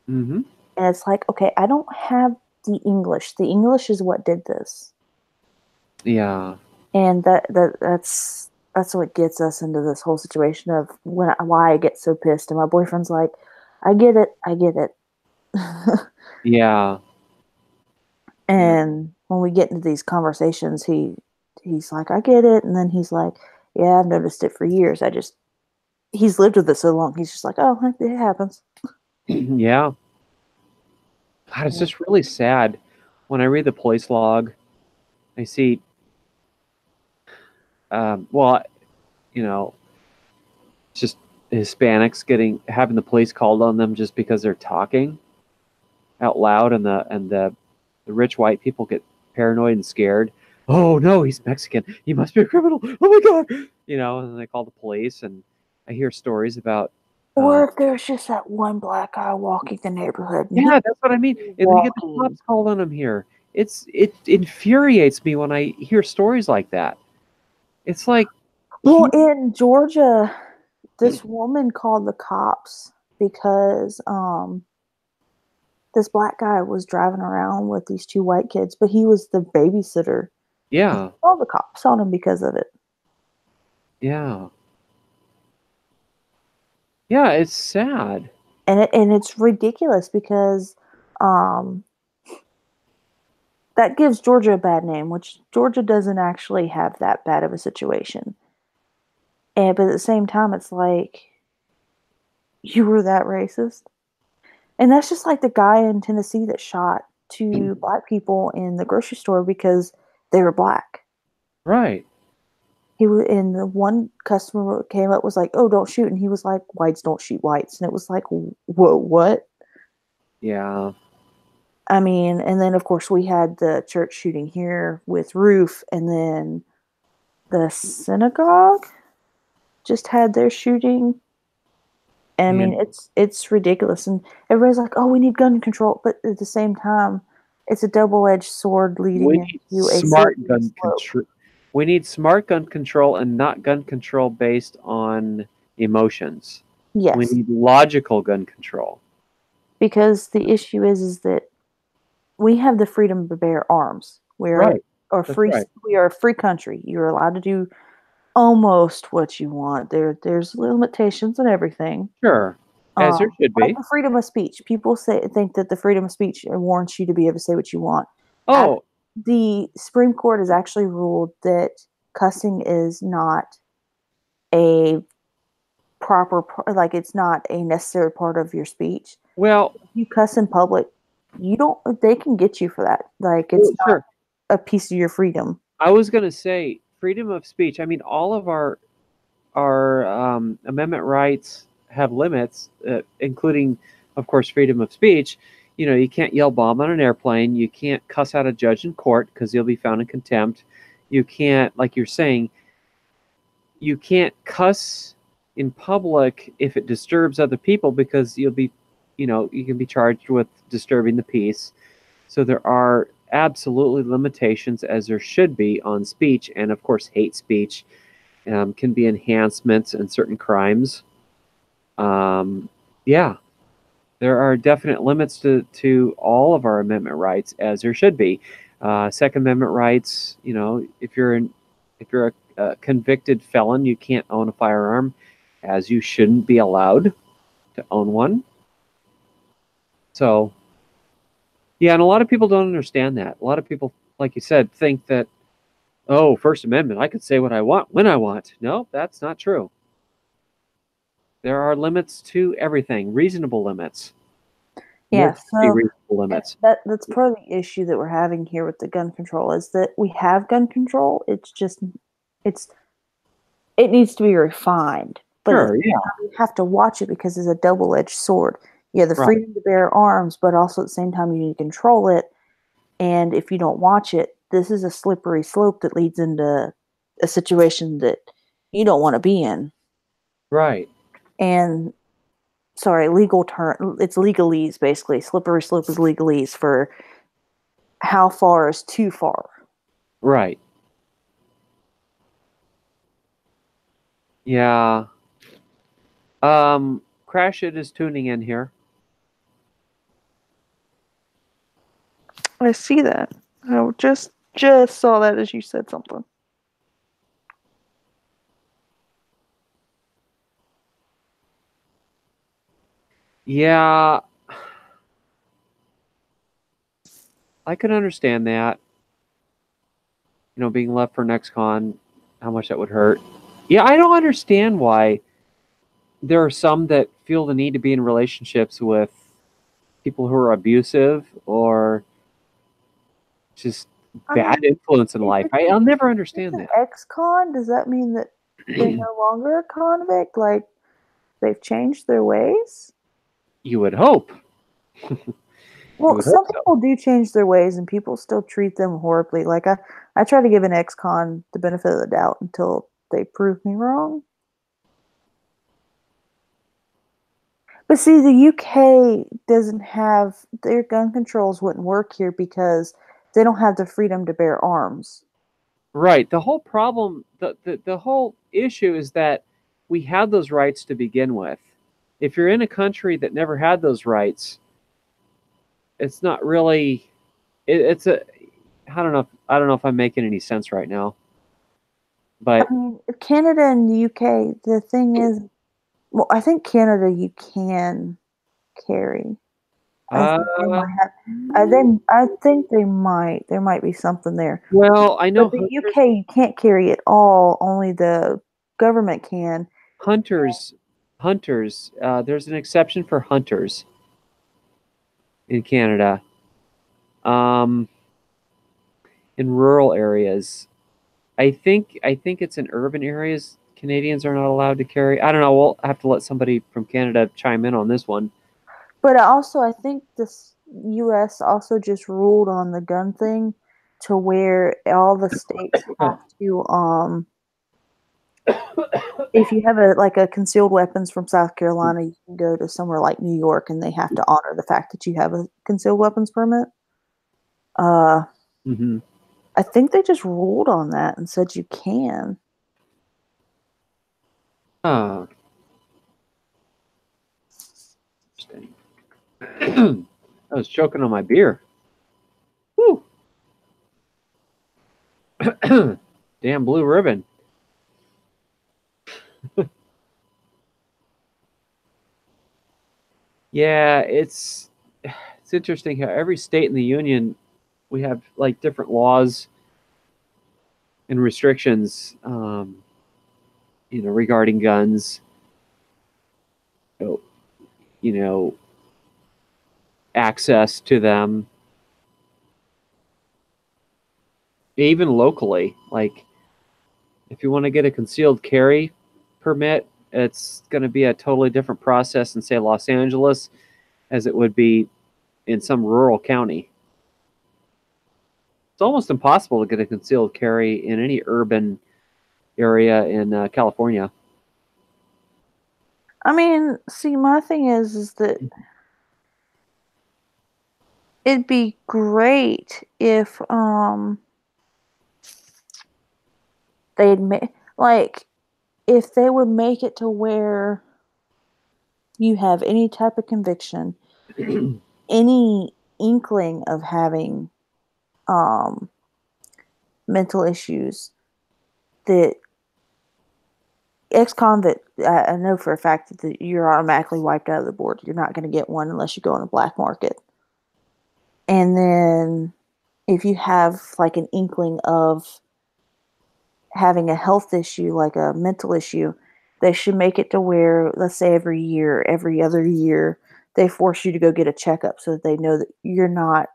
Mm-hmm. And it's like, okay, I don't have the English. The English is what did this. Yeah. And that's what gets us into this whole situation of why I get so pissed. And my boyfriend's like, I get it. Yeah. And when we get into these conversations, he's like, I get it. And then he's like, yeah, I've noticed it for years. He's lived with it so long. He's just like, oh, it happens. Yeah. God, it's just really sad when I read the police log. I see, well, just Hispanics having the police called on them just because they're talking out loud, and the rich white people get paranoid and scared. Oh no, he's Mexican. He must be a criminal. Oh my god, and then they call the police, and I hear stories about. Or if there's just that one black guy walking the neighborhood. Yeah, that's what I mean. And then you get the cops called on him here. It infuriates me when I hear stories like that. It's like, Well, in Georgia, this woman called the cops because this black guy was driving around with these two white kids, but he was the babysitter. yeah, Called the cops on him because of it. yeah, yeah. It's sad. And it's ridiculous because that gives Georgia a bad name, which Georgia doesn't actually have that bad of a situation. But at the same time, it's like, you were that racist? And that's just like the guy in Tennessee that shot two black people in the grocery store because they were black. Right. And the one customer came up was like, "Oh, don't shoot," and he was like, "Whites don't shoot whites," and it was like, "Whoa, what?" Yeah. I mean, and then of course we had the church shooting here with Roof, and then the synagogue just had their shooting. And I mean, it's ridiculous, and everybody's like, "Oh, we need gun control," but at the same time, It's a double-edged sword leading We need into a smart slippery gun slope. control. We need smart gun control and not gun control based on emotions. Yes. We need logical gun control. Because the issue is that we have the freedom to bear arms. We are we are a free country. You're allowed to do almost what you want. There's limitations and everything. Sure. As there should Like be. the freedom of speech. People think that the freedom of speech warrants you to be able to say what you want. Oh, The Supreme Court has actually ruled that cussing is not a proper, like it's not a necessary part of your speech. well, If you cuss in public, they can get you for that. Like it's not a piece of your freedom. I was going to say freedom of speech. I mean, all of our amendment rights have limits, including, of course, freedom of speech. You know, you can't yell bomb on an airplane. You can't cuss out a judge in court because you'll be found in contempt. You can't, like you're saying, you can't cuss in public if it disturbs other people because you'll be, you know, you can be charged with disturbing the peace. So there are absolutely limitations, as there should be, on speech, and of course, hate speech can be enhancements in certain crimes. Yeah, there are definite limits to all of our amendment rights, as there should be. Second Amendment rights, you know, if you're a convicted felon, you can't own a firearm, as you shouldn't be allowed to own one. So, yeah, and a lot of people don't understand that. A lot of people, like you said, think that, oh, First Amendment, I could say what I want when I want. No, that's not true. There are limits to everything, reasonable limits. Yeah, so reasonable limits. That's part of the issue that we're having here with the gun control is that we have gun control. It needs to be refined. But Sure, you have to watch it because it's a double-edged sword. You have the freedom to bear arms, but also at the same time you need to control it. And if you don't watch it, this is a slippery slope that leads into a situation that you don't want to be in. Right. And sorry, legal term, it's legalese basically. Slippery slope is legalese for how far is too far. Right. Yeah. Crash It is tuning in here. I see that. I just saw that as you said something. Yeah. I could understand that. You know, being left for next con, how much that would hurt. Yeah, I don't understand why there are some that feel the need to be in relationships with people who are abusive or just bad influence in life. I'll never understand that. Ex-con, does that mean that they're no longer a convict? Like they've changed their ways? You would hope. Well, some people do change their ways and people still treat them horribly. Like I try to give an ex-con the benefit of the doubt until they prove me wrong. But see, the UK doesn't have, their gun controls wouldn't work here because they don't have the freedom to bear arms. Right. The whole problem, the whole issue is that we had those rights to begin with. If you're in a country that never had those rights, it's not really, it's a, I don't know if I'm making any sense right now. But I mean, Canada and the UK, the thing is, well, I think Canada you can carry. I think they might have. I think they might. There might be something there. Well, I know. But the UK you can't carry at all. Only the government can. Hunters. There's an exception for hunters in Canada. In rural areas, I think it's in urban areas. Canadians are not allowed to carry. I don't know. We'll have to let somebody from Canada chime in on this one. But also, I think this U.S. also just ruled on the gun thing to where all the states have to, if you have a concealed weapons from South Carolina, you can go to somewhere like New York and they have to honor the fact that you have a concealed weapons permit. Uh, Mm-hmm. I think they just ruled on that and said you can. Ah, interesting. I was choking on my beer. Woo. Damn blue ribbon. Yeah, it's interesting how every state in the union we have like different laws and restrictions, regarding guns. So, you know, access to them, even locally. Like, if you want to get a concealed carry permit, it's going to be a totally different process in, say, Los Angeles as it would be in some rural county. It's almost impossible to get a concealed carry in any urban area in California. I mean, see, my thing is that it'd be great if they'd like if they would make it to where you have any type of conviction, any inkling of having mental issues, that ex-convict, I know for a fact that you're automatically wiped out of the board. You're not going to get one unless you go on the black market. And then if you have like an inkling of having a health issue, like a mental issue, they should make it to where, let's say every year, every other year, they force you to go get a checkup so that they know that you're not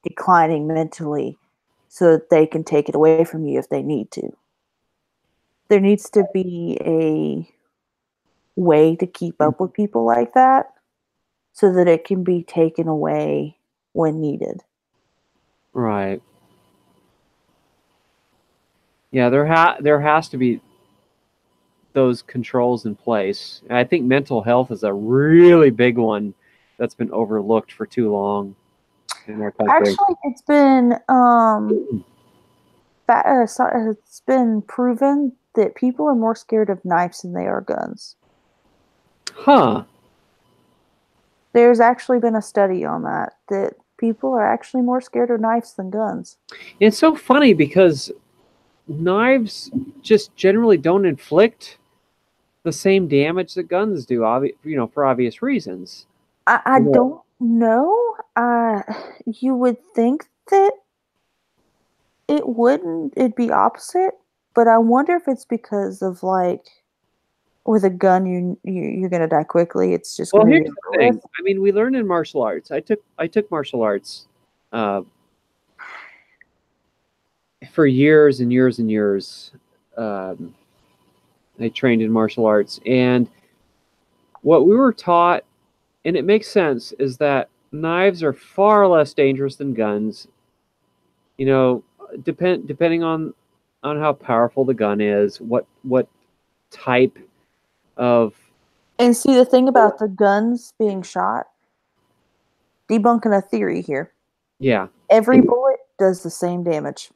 declining mentally, so that they can take it away from you if they need to. There needs to be a way to keep up with people like that so that it can be taken away when needed. Right. Yeah, there has to be those controls in place. And I think mental health is a really big one that's been overlooked for too long in our country. Actually, it's been proven that people are more scared of knives than they are guns. Huh. There's actually been a study on that people are actually more scared of knives than guns. It's so funny because knives just generally don't inflict the same damage that guns do, for obvious reasons. I don't know. You would think that it wouldn't. It'd be opposite, but I wonder if it's because of like with a gun, you're gonna die quickly. It's just Well, gonna here's be the over thing. with. I mean, we learned in martial arts. I took martial arts for years and years and years. Um, I trained in martial arts, and what we were taught, and it makes sense, is that knives are far less dangerous than guns. You know, depending on how powerful the gun is, what type of And see, the thing about the guns being shot, debunking a theory here. yeah. Every bullet does the same damage.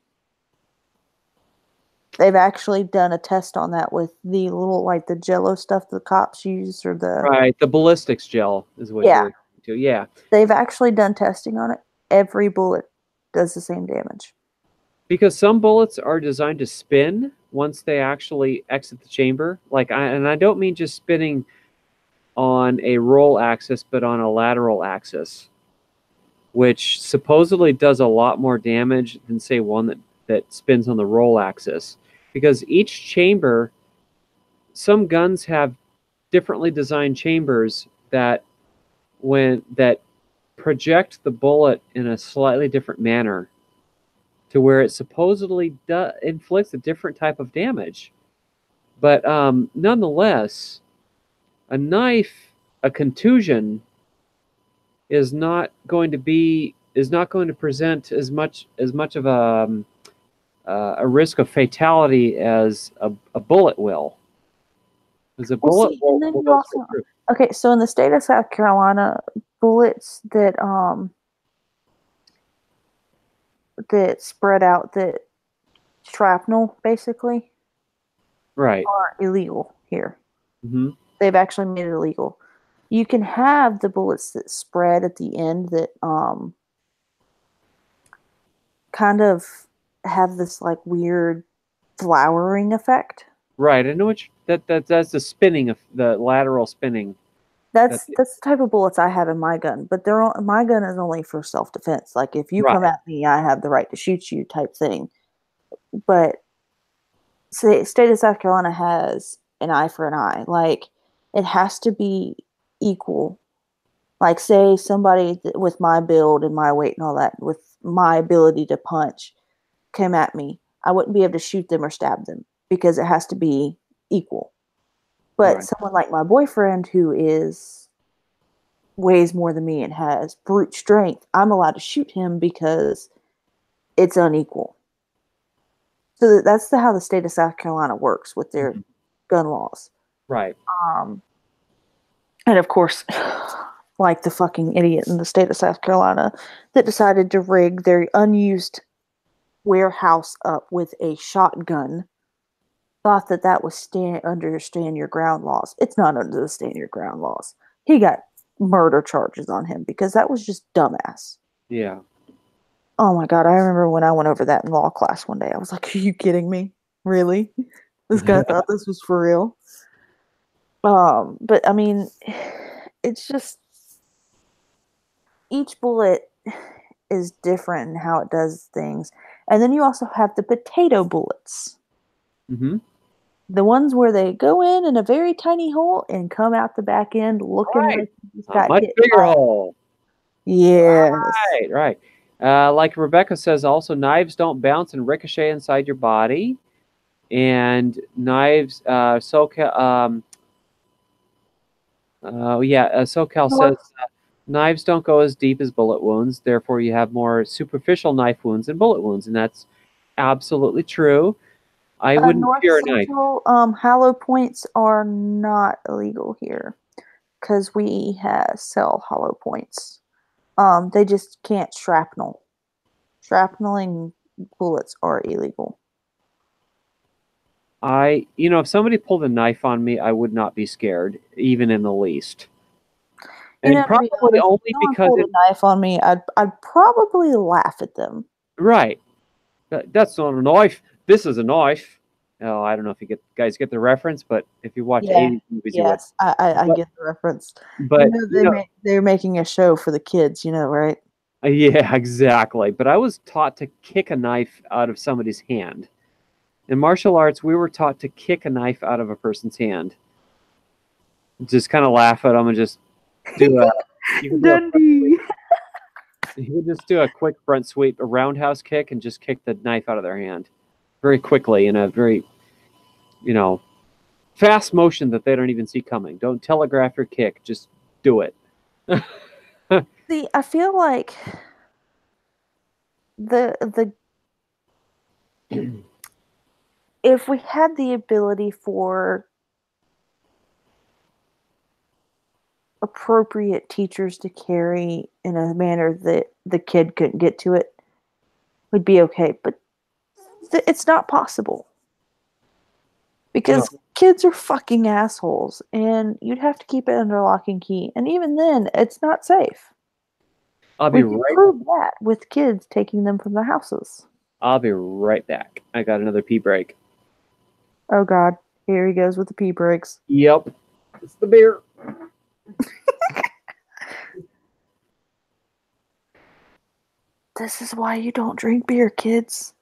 They've actually done a test on that with the little, like the Jello stuff the cops use, or the Right, the ballistics gel is what you're referring to. Yeah. They've actually done testing on it. Every bullet does the same damage. Because some bullets are designed to spin once they actually exit the chamber. And I don't mean just spinning on a roll axis, but on a lateral axis, which supposedly does a lot more damage than, say, one that spins on the roll axis. Because each chamber, some guns have differently designed chambers that project the bullet in a slightly different manner to where it supposedly inflicts a different type of damage. But nonetheless, a contusion is not going to present as much of a risk of fatality as a bullet will. Because a bullet will go through. Okay, so in the state of South Carolina, bullets that that spread out, that shrapnel basically, Right. are illegal here. Mm-hmm. They've actually made it illegal. You can have the bullets that spread at the end that kind of have this like weird flowering effect. Right. I know that's the spinning of the lateral spinning. That's the type of bullets I have in my gun, but my gun is only for self defense. Like if you come Right. at me, I have the right to shoot you, type thing. But state of South Carolina has an eye for an eye. Like it has to be equal. Like say somebody with my build and my weight and all that, with my ability to punch, came at me, I wouldn't be able to shoot them or stab them because it has to be equal. But Right. someone like my boyfriend who weighs more than me and has brute strength, I'm allowed to shoot him because it's unequal. So that's how the state of South Carolina works with their gun laws. Right. And of course, like the fucking idiot in the state of South Carolina that decided to rig their unused warehouse up with a shotgun, thought that was under stand your ground laws. It's not under the stand your ground laws. He got murder charges on him because that was just dumbass. Yeah. Oh my God, I remember when I went over that in law class one day. I was like, are you kidding me? Really? This guy thought this was for real? But I mean, it's just each bullet is different in how it does things. And then you also have the potato bullets. Mm-hmm. The ones where they go in a very tiny hole and come out the back end looking like you just got much hit bigger by hole. Yes. Right. Like Rebecca says, also knives don't bounce and ricochet inside your body, and knives. SoCal says knives don't go as deep as bullet wounds. Therefore, you have more superficial knife wounds than bullet wounds, and that's absolutely true. I wouldn't North fear a knife. Central, hollow points are not illegal here because we sell hollow points. They just can't shrapnel. Shrapneling bullets are illegal. If somebody pulled a knife on me, I would not be scared, even in the least. And probably honest, only if someone because pulled a knife on me, I'd probably laugh at them. Right. That's not a knife. This is a knife. Oh, I don't know if guys get the reference, but if you watch 80s movies, you would. Yes, I get the reference. But they're making a show for the kids, right? Yeah, exactly. But I was taught to kick a knife out of somebody's hand. In martial arts, we were taught to kick a knife out of a person's hand. Just kind of laugh at them and just do a. Dundee. You would just do a quick front sweep, a roundhouse kick, and just kick the knife out of their hand very quickly in a very, fast motion that they don't even see coming. Don't telegraph your kick. Just do it. See, I feel like the if we had the ability for appropriate teachers to carry in a manner that the kid couldn't get to it, would be okay. But it's not possible because kids are fucking assholes, and you'd have to keep it under lock and key. And even then, it's not safe. We can prove that with kids taking them from their houses. I'll be right back. I got another pee break. Oh God, here he goes with the pee breaks. Yep, it's the beer. This is why you don't drink beer, kids.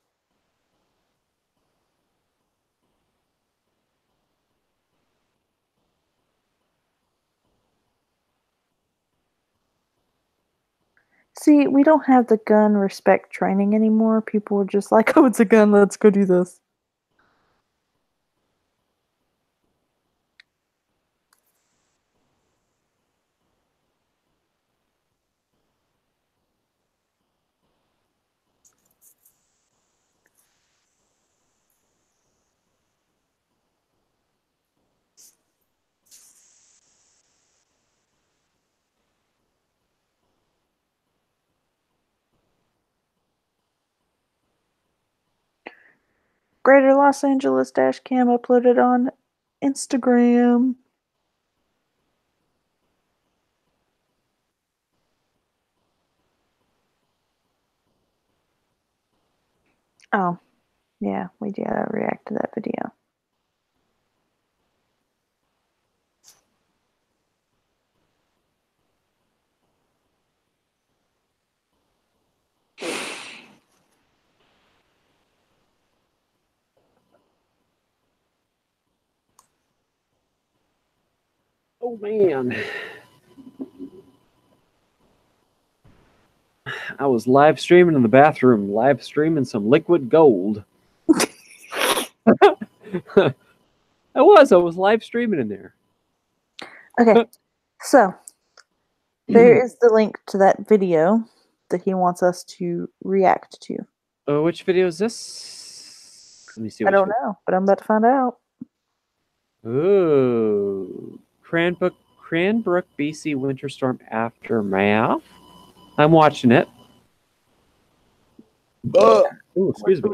See, we don't have the gun respect training anymore. People are just like, oh, it's a gun, let's go do this. Greater Los Angeles dash cam uploaded on Instagram. Oh, yeah, we gotta react to that video. Oh man. I was live streaming in the bathroom, live streaming some liquid gold. I was live streaming in there. Okay, so there is the link to that video that he wants us to react to. Which video is this? Let me see. I don't know, but I'm about to find out. Ooh, Cranbrook, BC winter storm aftermath. I'm watching it. Ooh, excuse me.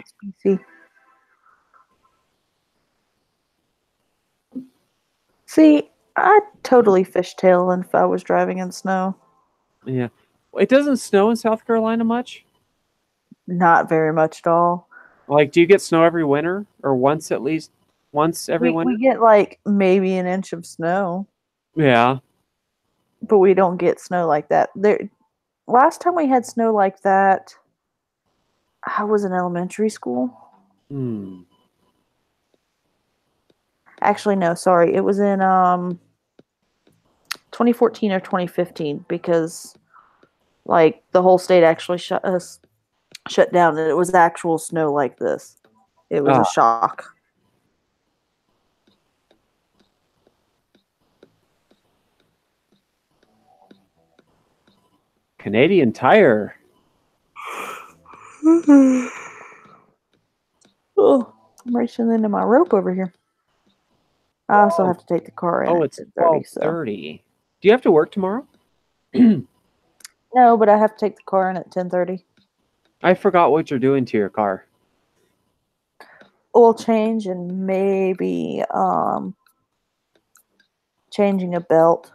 See, I'd totally fishtail if I was driving in snow. Yeah, it doesn't snow in South Carolina much. Not very much at all. Like, do you get snow every winter, or once at least? Once every winter? We get like maybe an inch of snow. Yeah. But we don't get snow like that. Last time we had snow like that, I was in elementary school. Actually, no, sorry. It was in 2014 or 2015 because like the whole state actually shut down, and it was actual snow like this. It was a shock. Canadian Tire. Oh, I'm racing into my rope over here. I also have to take the car in. Oh, it's 12:30. Do you have to work tomorrow? No, but I have to take the car in at 10:30. I forgot what you're doing to your car. Oil change and maybe changing a belt.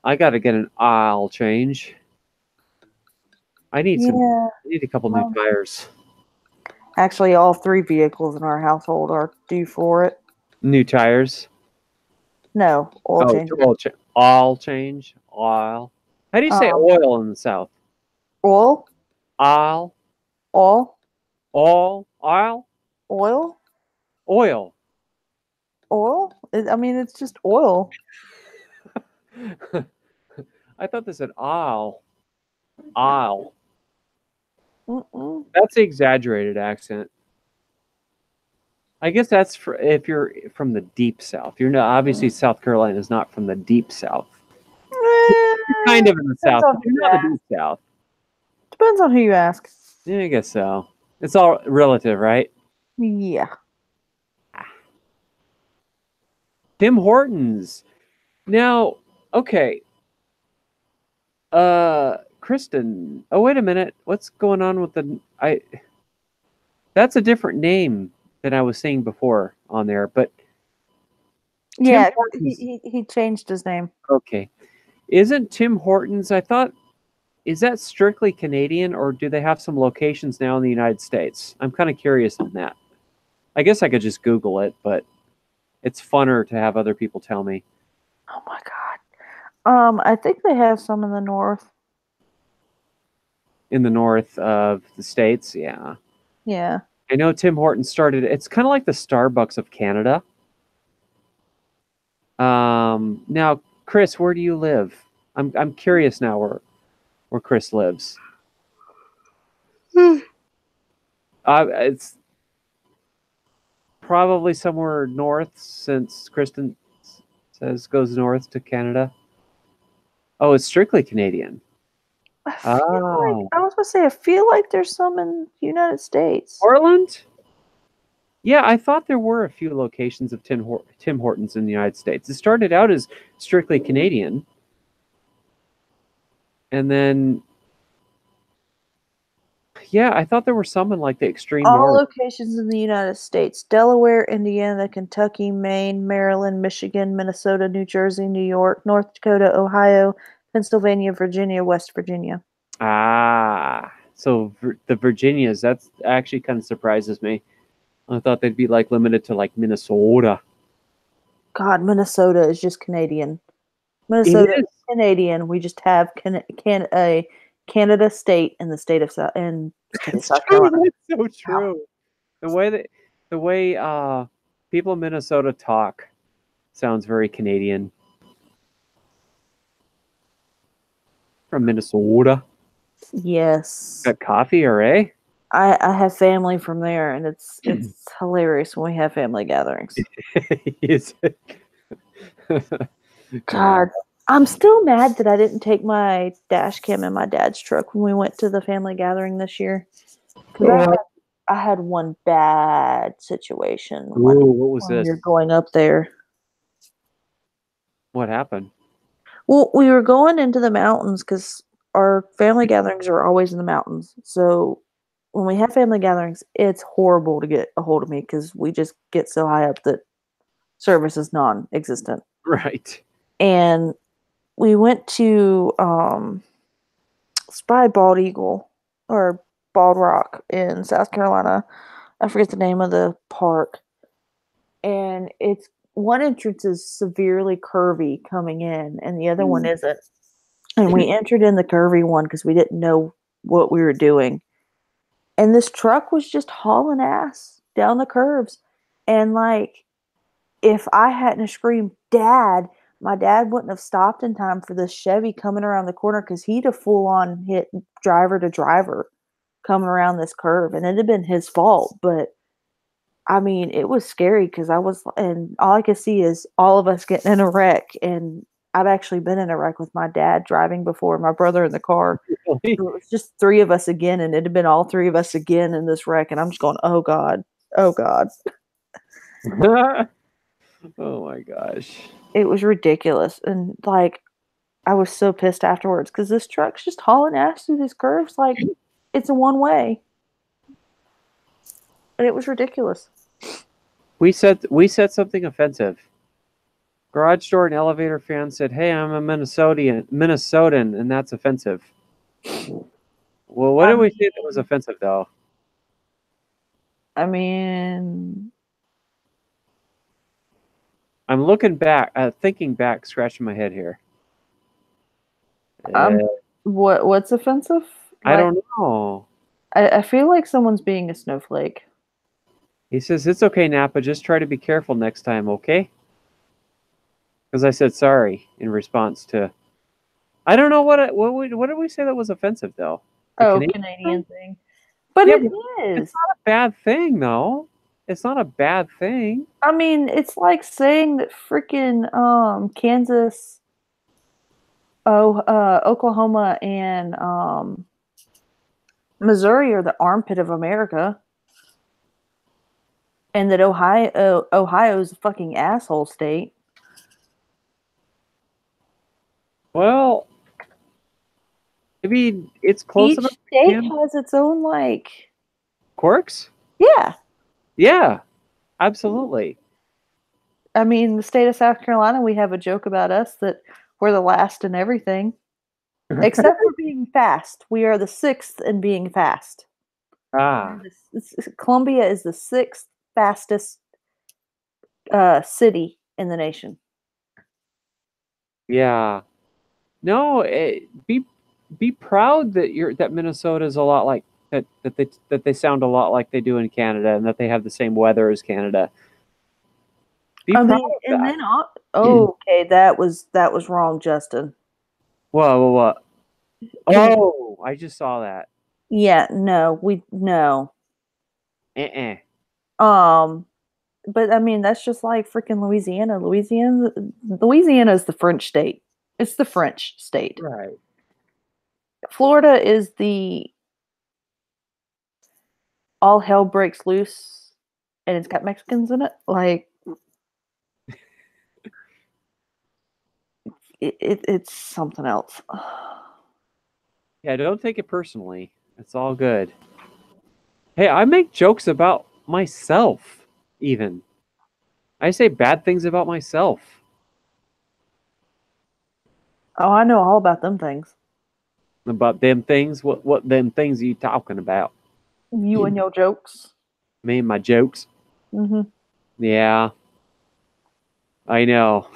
I got to get an oil change. I need I need a couple new tires. Actually, all 3 vehicles in our household are due for it. New tires? No, oil change. Oil change? Oil. How do you say oil in the South? Oil? Oil? Oil? Oil? Oil? Oil? Oil. Oil? I mean, it's just oil. I thought they said oil. Oil. Mm-mm. That's the exaggerated accent. I guess that's for if you're from the deep South. You're not, obviously South Carolina is not from the deep South. You're kind of in the South, but you're not the deep South. Depends on who you ask. Yeah, I guess so. It's all relative, right? Yeah. Tim Hortons. Now, okay. Kristen. Oh, wait a minute. What's going on with that's a different name than I was saying before on there, but yeah, he changed his name. Okay. Isn't Tim Hortons, I thought, is that strictly Canadian, or do they have some locations now in the United States? I'm kind of curious on that. I guess I could just Google it, but it's funner to have other people tell me. Oh my God. I think they have some in the north. In the north of the States, yeah. Yeah. I know Tim Hortons started, it's kind of like the Starbucks of Canada. Now, Chris, where do you live? I'm curious now where Chris lives. It's probably somewhere north, since Kristen says goes north to Canada. Oh, it's strictly Canadian. I was gonna say, I feel like there's some in the United States. Portland? Yeah, I thought there were a few locations of Tim Hortons in the United States. It started out as strictly Canadian. And then, Yeah, I thought there were some in like the extreme All north. locations in the United States: Delaware, Indiana, Kentucky, Maine, Maryland, Michigan, Minnesota, New Jersey, New York, North Dakota, Ohio, Pennsylvania, Virginia, West Virginia. Ah, so the Virginias, that's actually kind of surprises me. I thought they'd be like limited to like Minnesota. God, Minnesota is just Canadian. It Minnesota is. is Canadian. We just have a Canada state in the state of South It's South true. Carolina. That's so true. The way people in Minnesota talk sounds very Canadian. From Minnesota. Yes. Got coffee or eh? I have family from there, and it's hilarious when we have family gatherings. Is it? God, I'm still mad that I didn't take my dash cam in my dad's truck when we went to the family gathering this year. Because I had one bad situation Ooh, what was when we this? were going up there. What happened? Well, we were going into the mountains because our family gatherings are always in the mountains. So when we have family gatherings, it's horrible to get a hold of me because we just get so high up that service is non-existent. Right. And we went to Spy Bald Eagle or Bald Rock in South Carolina. I forget the name of the park. And it's one entrance is severely curvy coming in, and the other one isn't. And we entered in the curvy one because we didn't know what we were doing. And this truck was just hauling ass down the curves. And like, if I hadn't screamed, Dad, my dad wouldn't have stopped in time for this Chevy coming around the corner because he'd have full on hit driver to driver coming around this curve. And it'd have been his fault. But I mean, it was scary because and all I could see is all of us getting in a wreck. And I've actually been in a wreck with my dad driving before, my brother in the car. So it was just three of us again, and it had been all three of us again in this wreck. And I'm just going, oh God, oh God. Oh my gosh. It was ridiculous. And like, I was so pissed afterwards because this truck's just hauling ass through these curves like it's a one way. And it was ridiculous. We said something offensive. Garage door and elevator fan said, "Hey, I'm a Minnesotan, and that's offensive." Well, what did we say that was offensive, though? I mean, I'm looking back, thinking back, scratching my head here. what's offensive? I don't know. I feel like someone's being a snowflake. He says, "It's okay, Napa. Just try to be careful next time, okay?" Because I said sorry in response to. I don't know what did we say that was offensive, though? The Canadian thing. But yeah, it but is. it's not a bad thing, though. It's not a bad thing. I mean, it's like saying that freaking Kansas, Oklahoma, and Missouri are the armpit of America, and that Ohio's a fucking asshole state. Well, I mean, it's close Each enough. state has its own like quirks. Yeah. Yeah, absolutely. I mean, the state of South Carolina, we have a joke about us that we're the last in everything, except for being fast. We are the sixth in being fast. Ah, Columbia is the sixth fastest city in the nation. yeah. No, be proud that Minnesota is a lot like that they sound a lot like they do in Canada, and that they have the same weather as Canada. Be proud of and that. then okay, that was wrong, Justin. What? Oh, I just saw that. Yeah, no. But I mean, that's just like freaking Louisiana. Louisiana is the French state. It's the French state. Right. Florida is the all hell breaks loose, and it's got Mexicans in it. Like, it's something else. Yeah, don't take it personally. It's all good. Hey, I make jokes about myself, even. I say bad things about myself. Oh, I know all about them things. About them things? What them things are you talking about? You and your jokes. Me and my jokes? Hmm. Yeah, I know.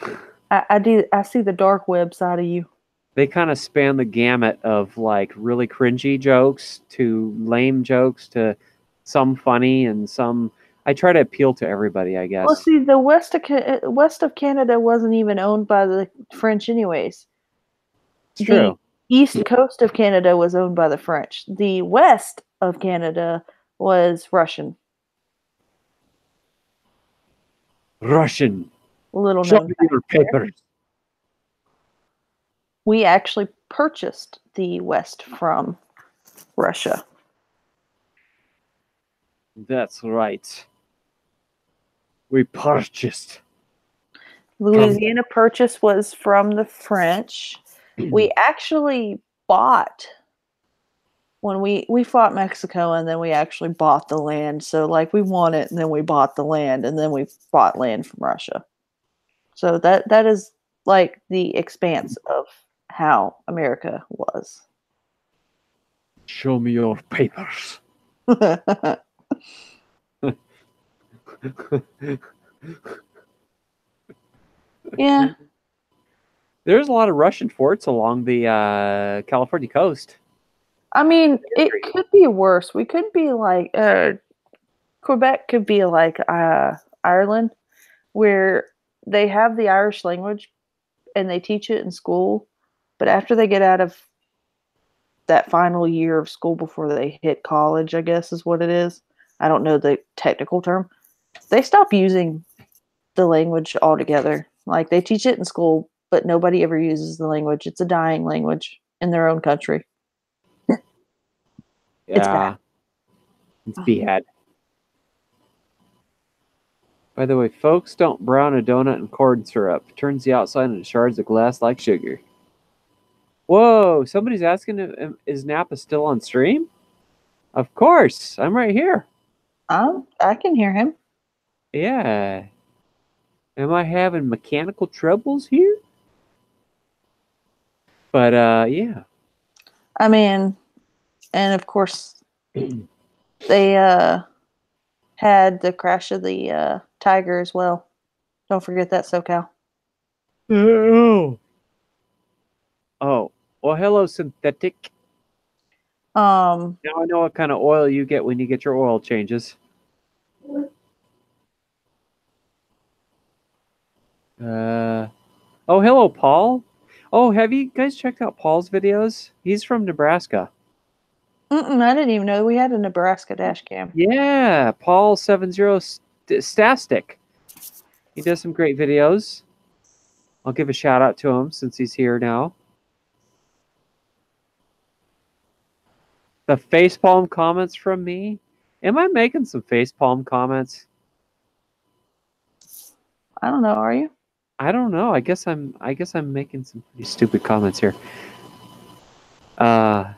I do. I see the dark web side of you. They kind of span the gamut of like really cringy jokes to lame jokes to some funny and some. I try to appeal to everybody, I Well, guess. see, the west of Canada wasn't even owned by the French, anyways. It's The true. east coast of Canada was owned by the French. The west of Canada was Russian. Russian. Little Show known me fact your there. papers. We actually purchased the west from Russia. That's right. We purchased. Louisiana Purchase was from the French. We actually bought when we fought Mexico, and then we actually bought the land. So like we won it, and then we bought the land, and then we bought land from Russia. So that is like the expanse of how America was. Show me your papers. Yeah. There's a lot of Russian forts along the California coast. I mean, it could be worse. We could be like Quebec could be like Ireland, where they have the Irish language and they teach it in school, but after they get out of that final year of school before they hit college, I guess is what it is. I don't know the technical term. They stop using the language altogether. Like they teach it in school, but nobody ever uses the language. It's a dying language in their own country. It's bad. Yeah, it's bad. By the way, folks, don't brown a donut in corn syrup. It turns the outside into shards of glass like sugar. Whoa, somebody's asking is Napa still on stream? Of course, I'm right here. I can hear him. Yeah. Am I having mechanical troubles here? But yeah. I mean, and of course they had the crash of the Tiger as well. Don't forget that, SoCal. Oh. Oh. Well, hello, synthetic. Um, Now I know what kind of oil you get when you get your oil changes. Oh, hello, Paul. Oh, have you guys checked out Paul's videos? He's from Nebraska. I didn't even know we had a Nebraska dash cam. Yeah, Paul 70 Stastic. He does some great videos. I'll give a shout out to him since he's here now. The facepalm comments from me. Am I making some facepalm comments? I don't know. Are you? I don't know. I guess I'm making some pretty stupid comments here. But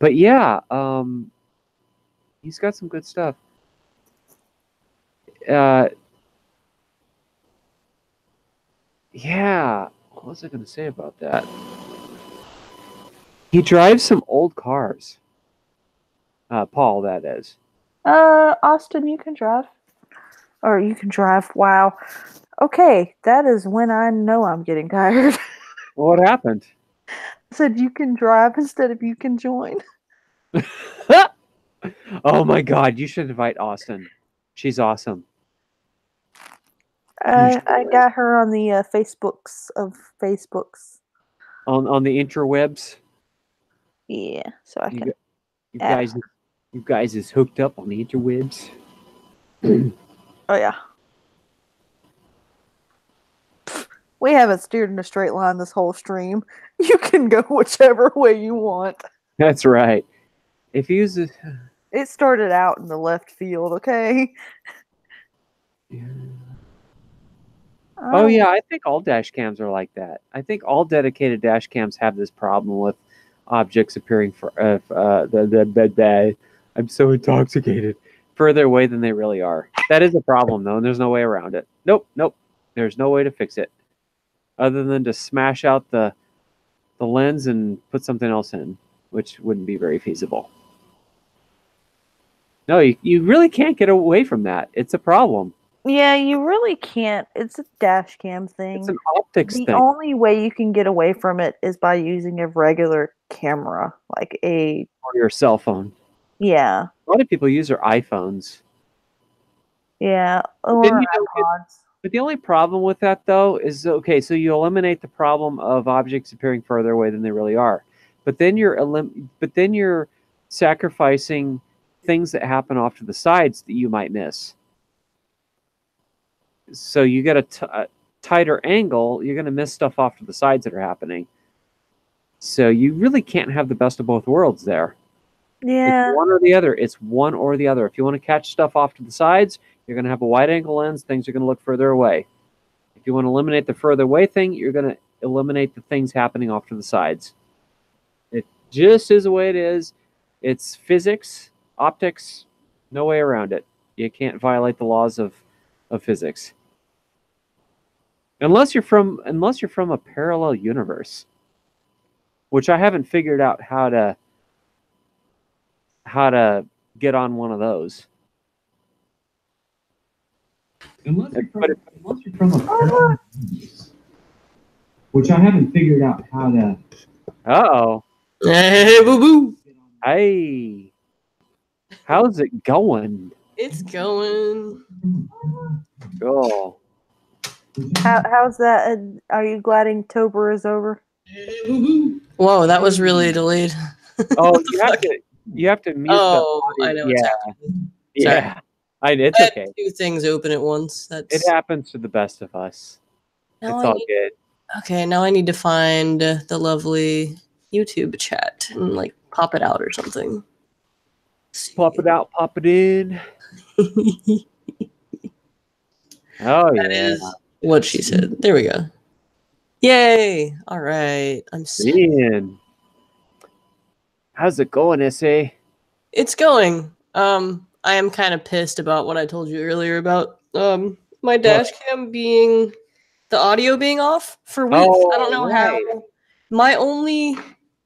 yeah, he's got some good stuff. Yeah, what was I going to say about that? He drives some old cars. Paul, that is. Austin, you can drive. Or you can drive. Wow. Okay, that is when I know I'm getting tired. What happened? I said you can drive instead of you can join. Oh my God, you should invite Austin. She's awesome. I got her on the Facebooks of Facebooks. On the interwebs. Yeah, so I can. You guys is hooked up on the interwebs. Oh yeah. We haven't steered in a straight line this whole stream. You can go whichever way you want. That's right. If you use It started out in the left field, okay? Oh yeah, I think all dash cams are like that. I think all dedicated dash cams have this problem with objects appearing for I'm so intoxicated. Further away than they really are. That is a problem, though, and there's no way around it. Nope. There's no way to fix it other than to smash out the lens and put something else in, which wouldn't be very feasible. No, you really can't get away from that. It's a problem. Yeah, you really can't. It's a dash cam thing. It's an optics The thing. only way you can get away from it is by using a regular camera, like a Or your cell phone. yeah, A lot of people use their iPhones. yeah, Then or you don't get- iPods. But the only problem with that, though, is okay. So you eliminate the problem of objects appearing further away than they really are, but then you're sacrificing things that happen off to the sides that you might miss. So you get a tighter angle, you're going to miss stuff off to the sides that are happening. So you really can't have the best of both worlds there. Yeah, It's one or the other. It's one or the other. If you want to catch stuff off to the sides, you're going to have a wide angle lens. Things are going to look further away. If you want to eliminate the further away thing, you're going to eliminate the things happening off to the sides. It just is the way it is. It's physics, optics, no way around it. You can't violate the laws of physics. Unless you're from a parallel universe, which I haven't figured out how to get on one of those. Unless you're from a parallel universe, which I haven't figured out how to. Uh-oh. Hey, boo boo. Hey. How's it going? It's going. Oh. how's that? Are you glad Inktober is over? Whoa, that was really delayed. Oh, What the you have to mute Oh, the I audio. know what's Yeah. happening. Yeah. It's I had okay. two things open at once. That's It happens to the best of us. now It's I all need- good. Okay, now I need to find the lovely YouTube chat and like pop it out or something. Pop it out, pop it in. Oh, That yeah. is what she said. There we go. Yay! All right, I'm. Man. How's it going, SA? It's going. I am kind of pissed about what I told you earlier about my dash cam being the audio being off for weeks. I don't know how. My only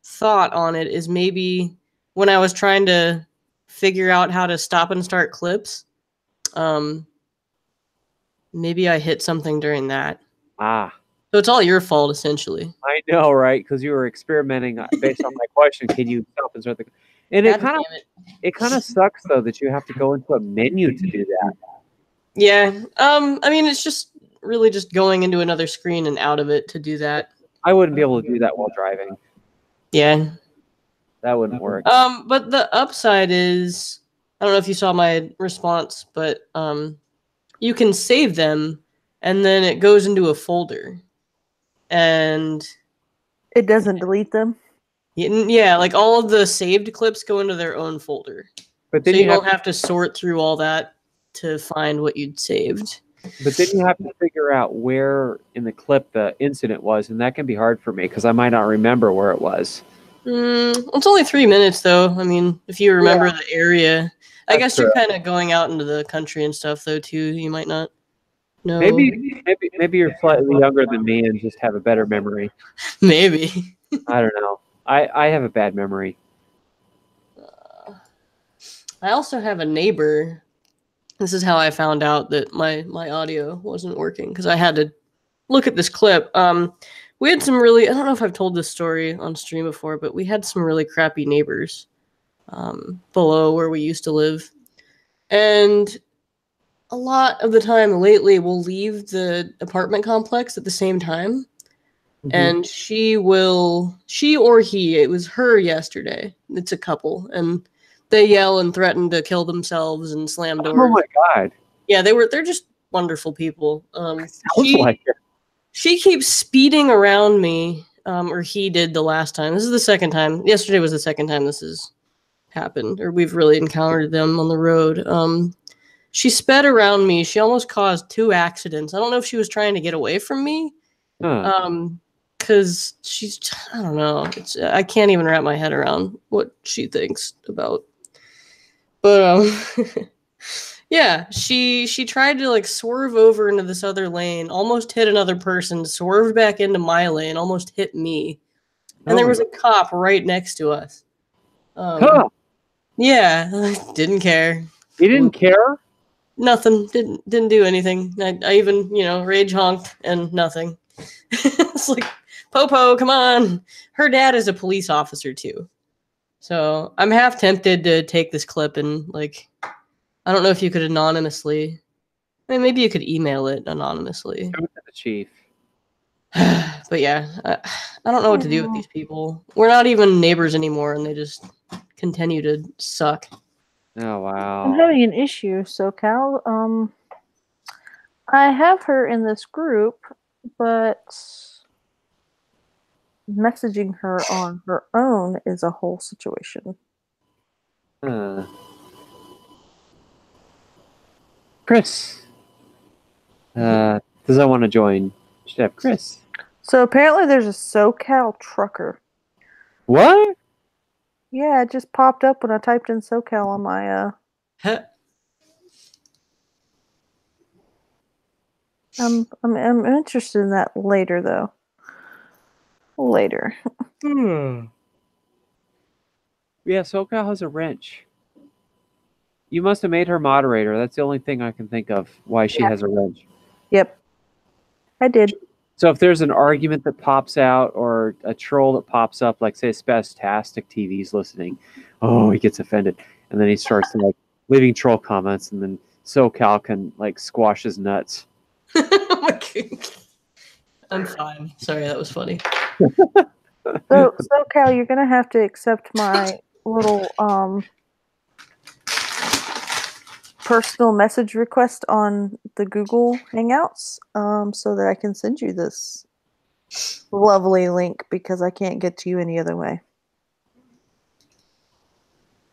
thought on it is maybe when I was trying to figure out how to stop and start clips, maybe I hit something during that. Ah. So it's all your fault, essentially. I know, right? Because you were experimenting based on my question. Can you stop and start the? And God damn it. it kind of sucks though that you have to go into a menu to do that. Yeah. I mean, it's just really just going into another screen and out of it to do that. I wouldn't be able to do that while driving. Yeah. That wouldn't work. But the upside is, I don't know if you saw my response, but you can save them, and then it goes into a folder, and It doesn't delete them. yeah, like all of the saved clips go into their own folder, But so then you you don't have to sort through all that to find what you'd saved. But then you have to figure out where in the clip the incident was, and that can be hard for me because I might not remember where it was. It's only 3 minutes, though. I mean, if you remember the area, I That's guess you're kind of going out into the country and stuff, though. Too, you might not know. Maybe you're slightly younger than me and just have a better memory. Maybe. I don't know. I have a bad memory. I also have a neighbor. This is how I found out that my audio wasn't working, because I had to look at this clip. We had some really, I don't know if I've told this story on stream before, but we had some really crappy neighbors below where we used to live. And a lot of the time lately, we'll leave the apartment complex at the same time. Mm-hmm. And she or he, it was her yesterday. It's a couple. And they yell and threaten to kill themselves and slam doors. Oh my God. Yeah, they're just wonderful people. Sounds like it. She keeps speeding around me, or he did the last time. This is the second time. Yesterday was the second time this has happened, or we've really encountered them on the road. She sped around me. She almost caused 2 accidents. I don't know if she was trying to get away from me. Because she's, I don't know. I can't even wrap my head around what she thinks about But yeah, she tried to like swerve over into this other lane, almost hit another person, swerved back into my lane, almost hit me. And there was a cop right next to us. Huh. Yeah, didn't care. You didn't care? Nothing. Didn't do anything. I even, rage honked and nothing. It's like, Popo, come on. Her dad is a police officer too. So I'm half tempted to take this clip and like, I don't know if you could anonymously. I mean, maybe you could email it anonymously. Show it to the chief. But yeah, I don't know what to do with these people. We're not even neighbors anymore, and they just continue to suck. Oh wow. I'm having an issue, SoCal. I have her in this group, but messaging her on her own is a whole situation. Chris does I want to join? Should have Chris. So apparently there's a SoCal trucker. What? Yeah, it just popped up when I typed in SoCal on my I'm interested in that later though. Later. Yeah, SoCal has a wrench. You must have made her moderator. That's the only thing I can think of why she has a wrench. Yep. I did. So if there's an argument that pops out or a troll that pops up, like say Spastastic TV's listening, he gets offended. And then he starts to like leaving troll comments, and then SoCal can like squash his nuts. I'm fine. Sorry, that was funny. So SoCal, you're gonna have to accept my little personal message request on the Google Hangouts so that I can send you this lovely link because I can't get to you any other way.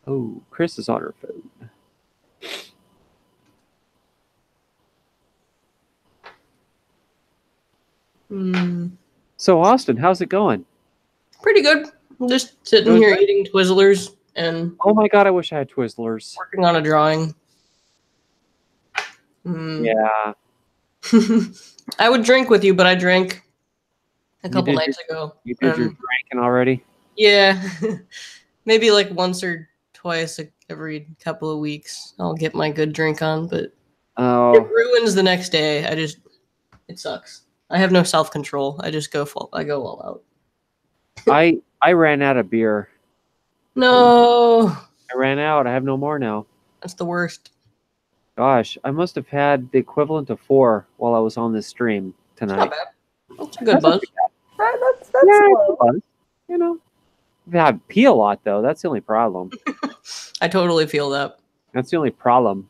Oh, Chris is on her phone. So Austin, how's it going? Pretty good. I'm just sitting here eating Twizzlers and oh my god, I wish I had Twizzlers. Working on a drawing. Yeah. I would drink with you, but I drank a couple nights ago. You did your drinking already? Yeah. Maybe like once or twice every couple of weeks I'll get my good drink on, but it ruins the next day. It sucks. I have no self-control. I just go all out. I ran out of beer. No. I ran out. I have no more now. That's the worst. Gosh, I must have had the equivalent of 4 while I was on this stream tonight. Not bad. That's a good buzz. That's low. Buzz. You know, I pee a lot though. That's the only problem. I totally feel that. That's the only problem.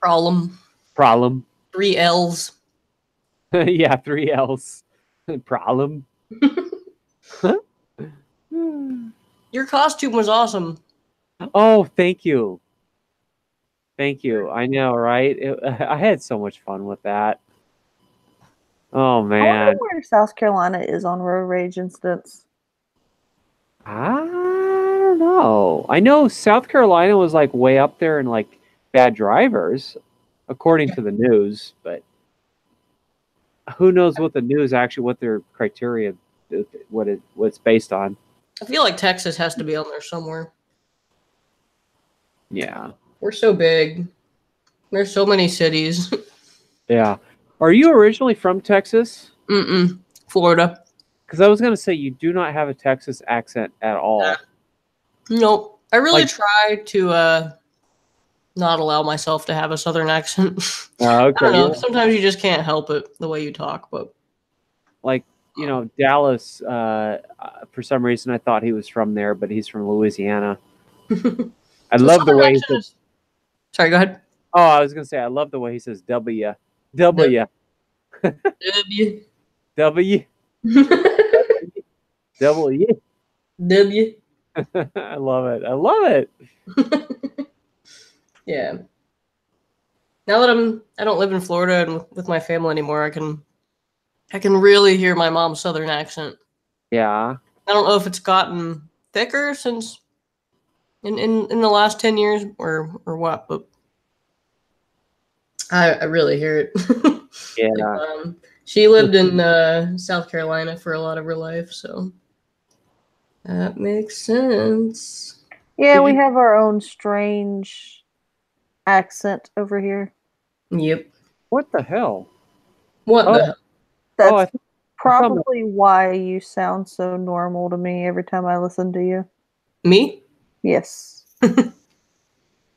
Problem. 3 L's. Yeah, 3 L's. Problem. Your costume was awesome. Oh, thank you. Thank you. I know, right? I had so much fun with that. Oh, man. I wonder where South Carolina is on road rage instance. I don't know. I know South Carolina was like way up there in like bad drivers, according to the news, but who knows what the news actually, what their criteria, what it's based on. I feel like Texas has to be on there somewhere. Yeah. We're so big. There's so many cities. Yeah. Are you originally from Texas? Florida. Because I was going to say you do not have a Texas accent at all. Nope. I really try to not allow myself to have a Southern accent. Okay. I don't know. Sometimes you just can't help it the way you talk. But like, you know, Dallas, for some reason I thought he was from there, but he's from Louisiana. I love the way he says... Sorry, go ahead. Oh, I was going to say, I love the way he says W. W. W. W. W. W. I love it. I love it. Yeah. Now that I don't live in Florida and with my family anymore, I can really hear my mom's Southern accent. Yeah. I don't know if it's gotten thicker since in the last 10 years or what, but I really hear it. Yeah. Like, she lived in South Carolina for a lot of her life, so that makes sense. Yeah, we have our own strange accent over here. Yep. What the hell? What Oh, the hell? That's I found probably why you sound so normal to me every time I listen to you. Me? Yes.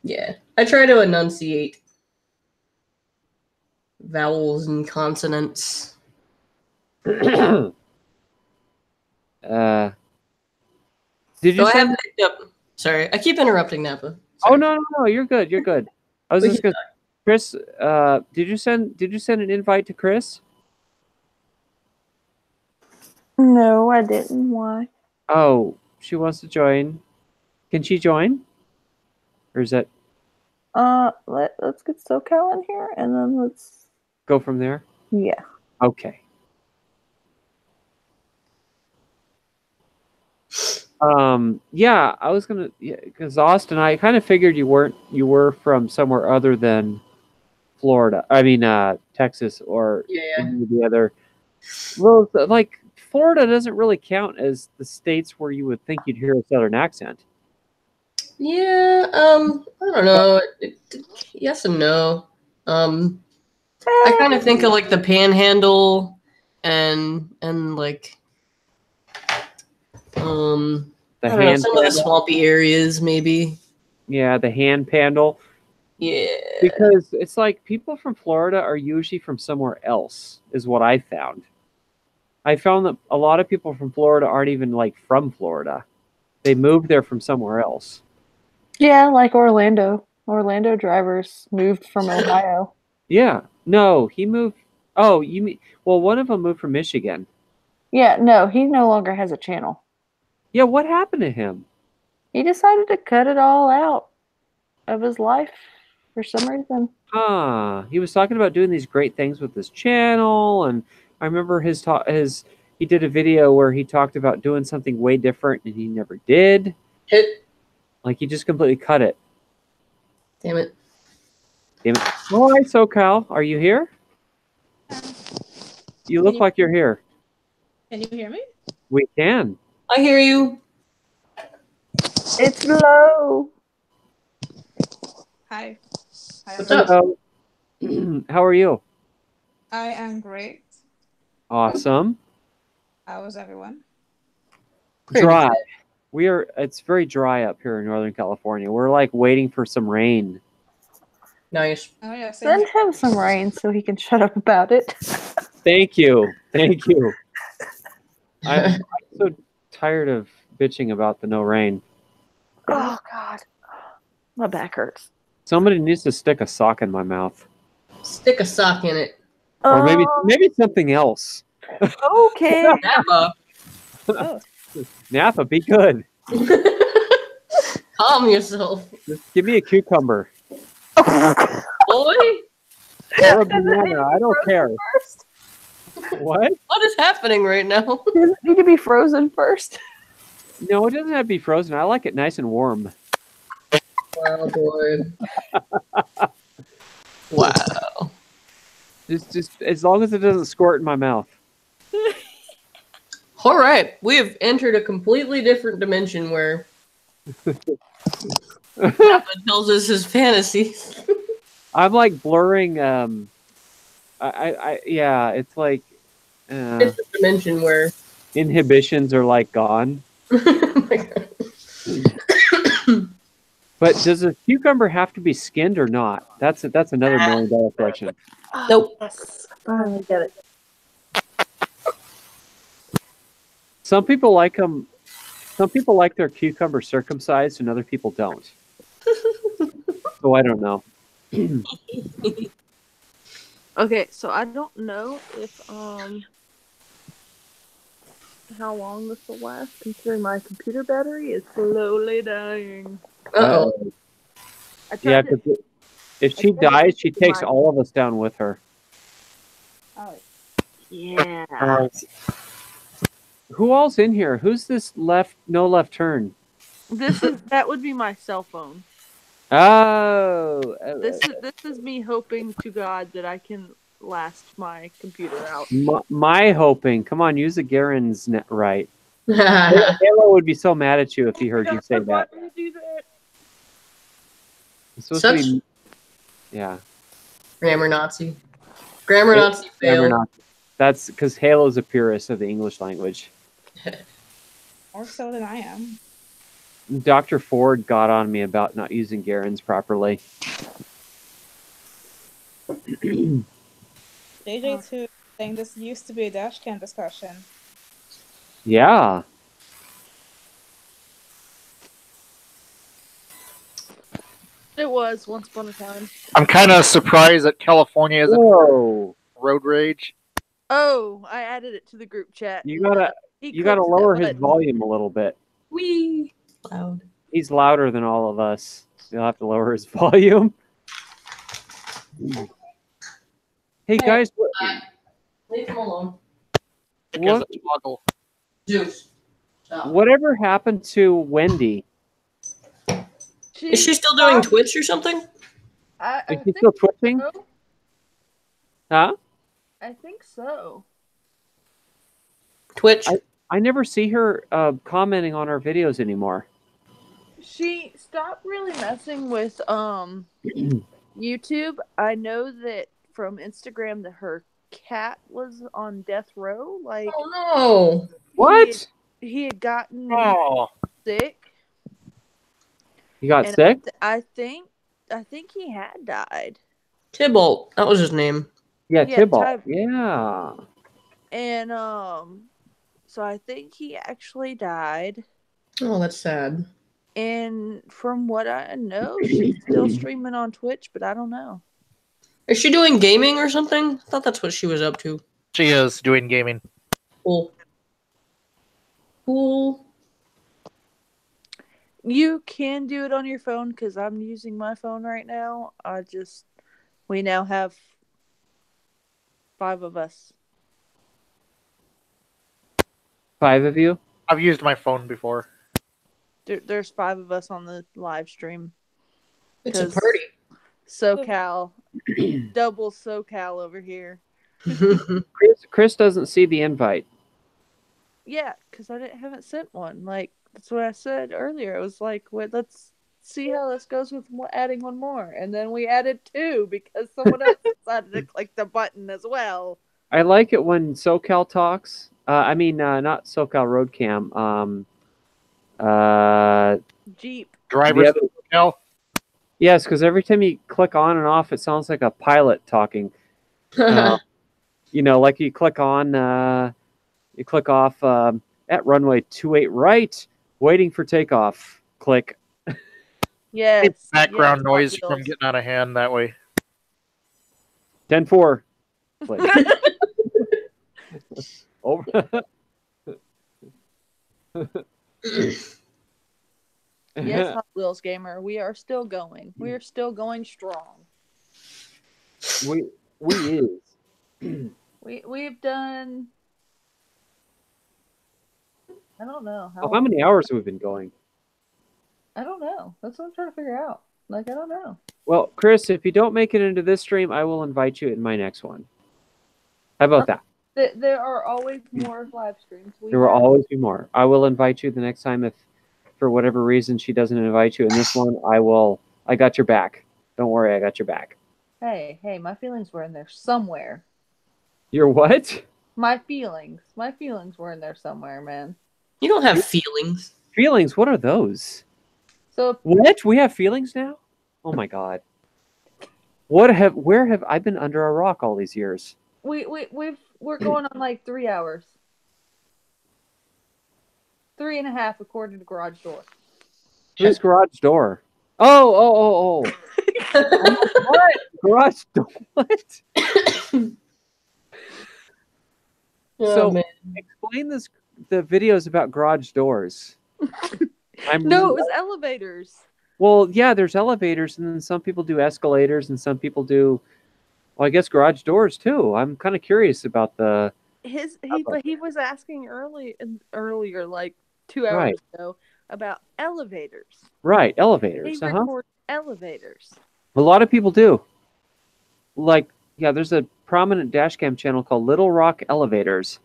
Yeah. I try to enunciate vowels and consonants. Did you So I send? have picked up. Sorry, I keep interrupting Napa. Oh Sorry. no, you're good. You're good. I was We just can gonna, Chris. Did you send an invite to Chris? No, I didn't. Why? Oh, she wants to join. Can she join? Or is that Let's get SoCal in here, and then let's. go from there? Yeah. Okay. Yeah, I was gonna, because Austin, I kind of figured you were from somewhere other than Florida. I mean, Texas or Yeah. any of the other. Well, like Florida doesn't really count as the states where you would think you'd hear a southern accent. Yeah. I don't know. Yes and no. I kind of think of like the Panhandle and like The I don't know, hand some of the panel. swampy areas maybe. Yeah, the hand panel. Yeah. Because it's like people from Florida are usually from somewhere else, is what I found. I found that a lot of people from Florida aren't even like from Florida. They moved there from somewhere else. Yeah, like Orlando. Orlando drivers moved from Ohio. Yeah. No, he moved. Oh, you mean, well, one of them moved from Michigan. Yeah, no, he no longer has a channel. Yeah, what happened to him? He decided to cut it all out of his life for some reason. He was talking about doing these great things with his channel, and I remember he did a video where he talked about doing something way different, and he never did. Hit. Like he just completely cut it. Damn it. Damn it! All right, SoCal, are you here? You look like you're here. Can you hear me? We can. I hear you. It's low. Hi. Hi. What's up? Hello. How are you? I am great. Awesome. How is everyone? Dry. It's very dry up here in Northern California. We're like waiting for some rain. Nice. Oh yeah, Send him some rain so he can shut up about it. Thank you. Thank you. I'm so tired of bitching about the no rain. Oh God, my back hurts. Somebody needs to stick a sock in my mouth. Stick a sock in it. Or maybe something else. Okay. Napa. Napa, be good. Calm yourself. Just give me a cucumber. Boy. Or a banana. I don't care. First. What? What is happening right now? Does it need to be frozen first? No, it doesn't have to be frozen. I like it nice and warm. Wow, boy. Wow. Just as long as it doesn't squirt in my mouth. All right, we have entered a completely different dimension where Napa tells us his fantasies. I'm like blurring. Yeah, it's like It's a dimension where inhibitions are like gone. Oh my God. But does a cucumber have to be skinned or not? That's another $1 million question. Nope. Yes, finally get it. Some people like them. Some people like their cucumber circumcised, and other people don't. So I don't know. Okay, so I don't know if how long this will last, considering my computer battery is slowly dying. Uh-oh. Yeah, because if she dies, she takes all of us down with her. Oh, yeah. Who all's in here? Who's this no left turn? That would be my cell phone. Oh, This is me hoping to God that I can last my computer out. my hoping. Come on, use the Garen's net right. Halo would be so mad at you if he heard you say that. It's supposed to be, yeah. Grammar Nazi. Grammar Nazi fail. Nazi. That's because Halo's a purist of the English language. More so than I am. Dr. Ford got on me about not using Garen's properly. JJ too saying this used to be a dash cam discussion. Yeah. It was once upon a time. I'm kind of surprised that California isn't Whoa. road rage. Oh, I added it to the group chat. You gotta lower his volume a little bit. Wee. Loud. He's louder than all of us. You'll have to lower his volume. Hey guys, Leave him alone. Because it's Muggle. Juice. Stop. whatever happened to Wendy? Is she still doing Twitch or something? Is she still twitching? So. Huh? I think so. Twitch. I never see her commenting on our videos anymore. She stopped really messing with YouTube. I know that from Instagram that her cat was on death row. Like, oh no! What? He had gotten sick. He got sick? I think he had died. Tybalt. That was his name. Yeah, Tybalt. Yeah. And so I think he actually died. Oh, that's sad. And from what I know, she's still streaming on Twitch, but I don't know. Is she doing gaming or something? I thought that's what she was up to. She is doing gaming. Cool. Cool. You can do it on your phone because I'm using my phone right now. We now have 5 of us. 5 of you? I've used my phone before. There's 5 of us on the live stream. It's a party. SoCal. Double SoCal over here. Chris doesn't see the invite. Yeah, because I haven't sent one. Like, that's what I said earlier. I was like, wait, let's see how this goes with adding one more. And then we added 2 because someone else decided to click the button as well. I like it when SoCal talks. Not SoCal Road Cam. Jeep. Drivers SoCal? Yes, because every time you click on and off, it sounds like a pilot talking. Like you click on, you click off at runway 28 right, waiting for takeoff. Click. Yes. It's background noise from getting out of hand that way. 10-4. Click. Over. Yes, Hot Wheels Gamer. We are still going. We are still going strong. We is. We've done. I don't know How many hours have we been going? I don't know. That's what I'm trying to figure out. Like, I don't know. Well, Chris, if you don't make it into this stream, I will invite you in my next one. How about that? There are always more live streams. There will always be more. I will invite you the next time if, for whatever reason, she doesn't invite you in this one. I got your back. Don't worry, I got your back. Hey, my feelings were in there somewhere. Your what? My feelings were in there somewhere, man. You don't have feelings. Feelings? What are those? So what? We have feelings now? Oh my god. Where have I been under a rock all these years? We're going on like 3 hours. 3.5 according to Garage Door. Who's Garage Door? Oh. What? Garage Door? What? Explain the videos about garage doors. No, it was elevators. Well, yeah, there's elevators, and then some people do escalators, and some people do, well, I guess garage doors too. I'm kind of curious about but he was asking earlier, like 2 hours ago, about elevators. Right, They elevators. record elevators. A lot of people do. Like, yeah, there's a prominent dashcam channel called Little Rock Elevators.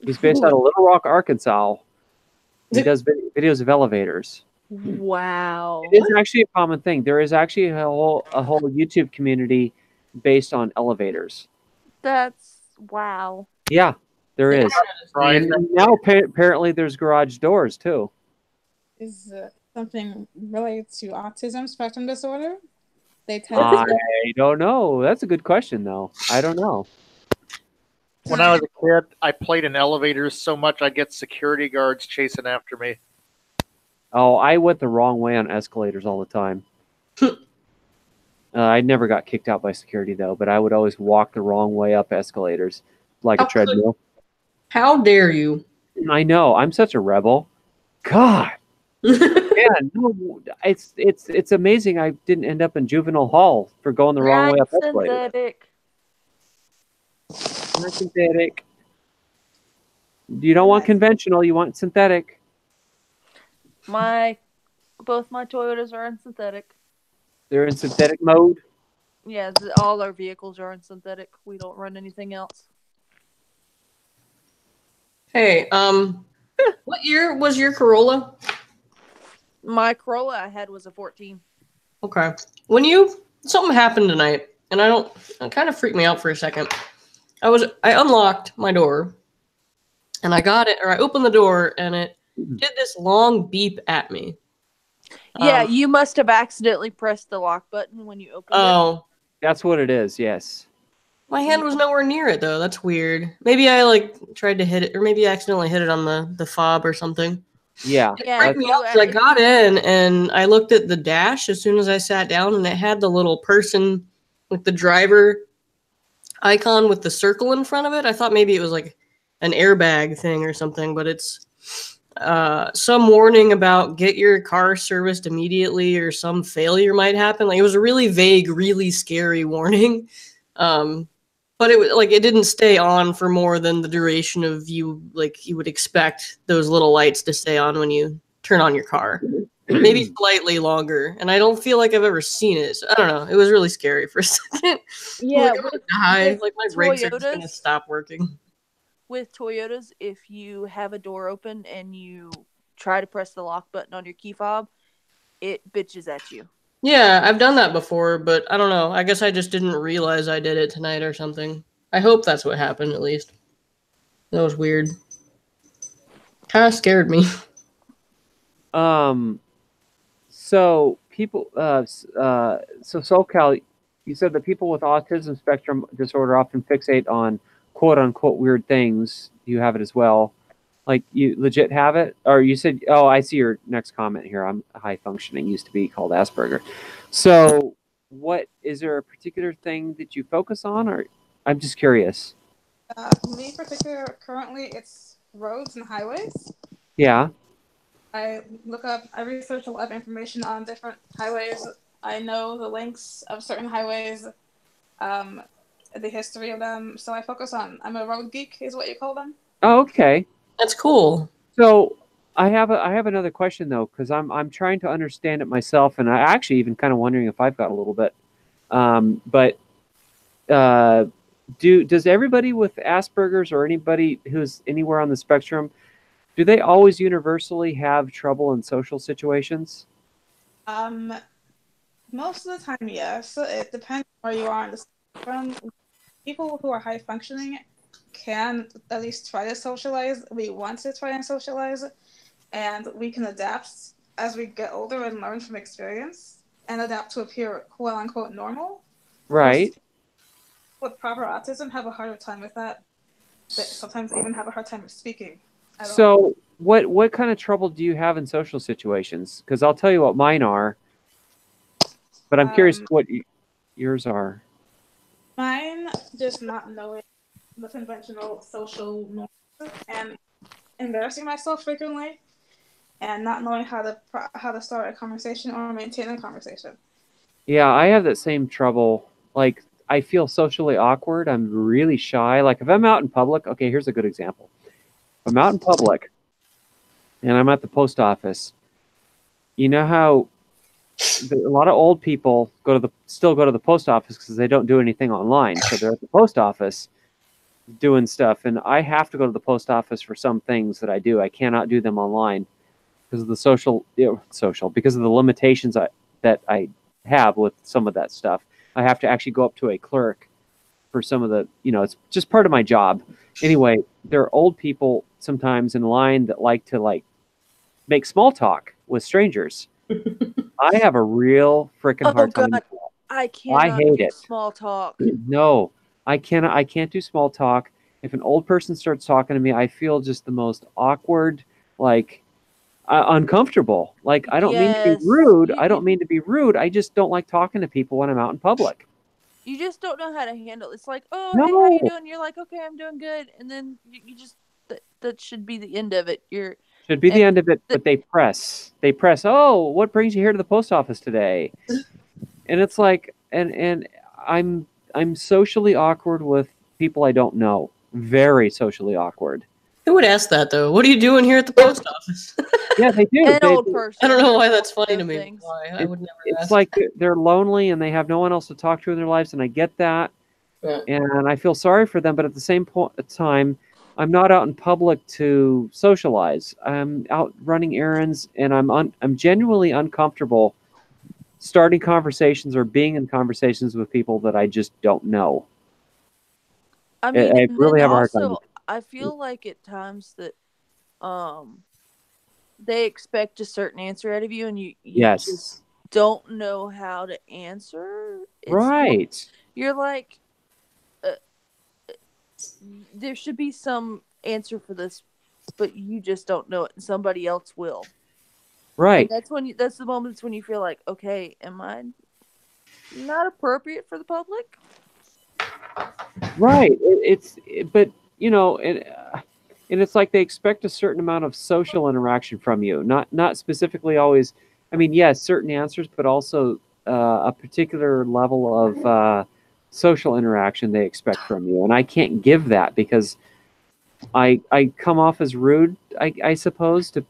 He's based out of Little Rock, Arkansas. He does videos of elevators. Wow. It is actually a common thing. There is actually a whole YouTube community based on elevators. That's wow. Yeah, there is. Right. And now apparently there's garage doors too. Is something related to autism spectrum disorder? They tend I to. don't know. That's a good question, though. I don't know. When I was a kid, I played in elevators so much I'd get security guards chasing after me. Oh, I went the wrong way on escalators all the time. I never got kicked out by security, though, but I would always walk the wrong way up escalators like a treadmill. How dare you? I know. I'm such a rebel. God. Yeah, no, it's amazing I didn't end up in juvenile hall for going the wrong way up escalators. Synthetic. Not synthetic. You don't want conventional, you want synthetic. Both my Toyotas are in synthetic. They're in synthetic mode. Yeah, all our vehicles are in synthetic. We don't run anything else. Hey, what year was your Corolla? My Corolla I had was a 14. Okay. Something happened tonight, and it kind of freaked me out for a second. I unlocked my door, and I opened the door, and it did this long beep at me. Yeah, you must have accidentally pressed the lock button when you opened it. Oh. That's what it is, yes. My hand was nowhere near it, though. That's weird. Maybe I tried to hit it, or maybe I accidentally hit it on the fob or something. Yeah. Yeah, I got in, and I looked at the dash as soon as I sat down, and it had the little person with the driver icon with the circle in front of it. I thought maybe it was like an airbag thing or something, but it's some warning about get your car serviced immediately or some failure might happen. Like, it was a really vague, really scary warning. But it didn't stay on for more than the duration of you would expect those little lights to stay on when you turn on your car. Maybe slightly longer. And I don't feel like I've ever seen it. So, I don't know. It was really scary for a second. Yeah, my brakes are just gonna stop working. With Toyotas, if you have a door open and you try to press the lock button on your key fob, it bitches at you. Yeah, I've done that before, but I don't know. I guess I just didn't realize I did it tonight or something. I hope that's what happened, at least. That was weird. Kind of scared me. So people, so SoCal, you said that people with autism spectrum disorder often fixate on quote unquote weird things. You have it as well. Like, you legit have it? Or you said, oh, I see your next comment here. I'm high functioning, used to be called Asperger. So is there a particular thing that you focus on, or I'm just curious? Me in particular, currently it's roads and highways. Yeah. I research a lot of information on different highways. I know the links of certain highways, the history of them. So I'm a road geek, is what you call them. Oh, okay. That's cool. So I have another question, though, because I'm trying to understand it myself, and I actually even kind of wondering if I've got a little bit. Does everybody with Asperger's or anybody who's anywhere on the spectrum, do they always universally have trouble in social situations? Most of the time, yes. It depends where you are on the spectrum. People who are high functioning can at least try to socialize. We want to try and socialize, and we can adapt as we get older and learn from experience and adapt to appear quote unquote normal. Right. With proper autism, have a harder time with that. They sometimes even have a hard time speaking. So what kind of trouble do you have in social situations? Because I'll tell you what mine are, but I'm curious what yours are. Mine, just not knowing the conventional social norms and embarrassing myself frequently, and not knowing how to start a conversation or maintain a conversation. Yeah, I have that same trouble. Like, I feel socially awkward. I'm really shy. Like, if I'm out in public, okay, here's a good example. If I'm out in public and I'm at the post office you know how a lot of old people still go to the post office because they don't do anything online. So they're at the post office doing stuff, and I have to go to the post office for some things that I do. I cannot do them online because of the because of the limitations that I have with some of that stuff. I have to actually go up to a clerk for some of the, it's just part of my job. Anyway, there are old people sometimes in line that like to make small talk with strangers. I have a real freaking hard time with that. I cannot hate do it. small talk. No, I can't do small talk. If an old person starts talking to me, I feel just the most awkward, uncomfortable. Like, I don't mean to be Yes. rude. I don't mean to be rude. I just don't like talking to people when I'm out in public. You just don't know how to handle it. It's like, oh, No. hey, how you doing? You're like, okay, I'm doing good. And then you just, that should be the end of it. Should be the end of it, but they press. Oh, what brings you here to the post office today? And it's like, and I'm socially awkward with people I don't know. Very socially awkward. Who would ask that though? What are you doing here at the post office? Yeah, they do. An old person. I don't know why that's funny to Those me. things. Why? I would never It's ask. like they're lonely and they have no one else to talk to in their lives, and I get that. Yeah. And I feel sorry for them, but at the same time, I'm not out in public to socialize. I'm out running errands, and I'm genuinely uncomfortable starting conversations or being in conversations with people that I just don't know. I mean, I and really then have a hard time. also, I feel like at times that they expect a certain answer out of you, and you Yes. just don't know how to answer. Right. You're like, there should be some answer for this, but you just don't know it, and somebody else will. Right. And that's the moments when you feel like, okay, am I not appropriate for the public? Right. But and it's like they expect a certain amount of social interaction from you, not specifically always. I mean, yes, certain answers, but also a particular level of social interaction they expect from you, and I can't give that because I come off as rude, I suppose, to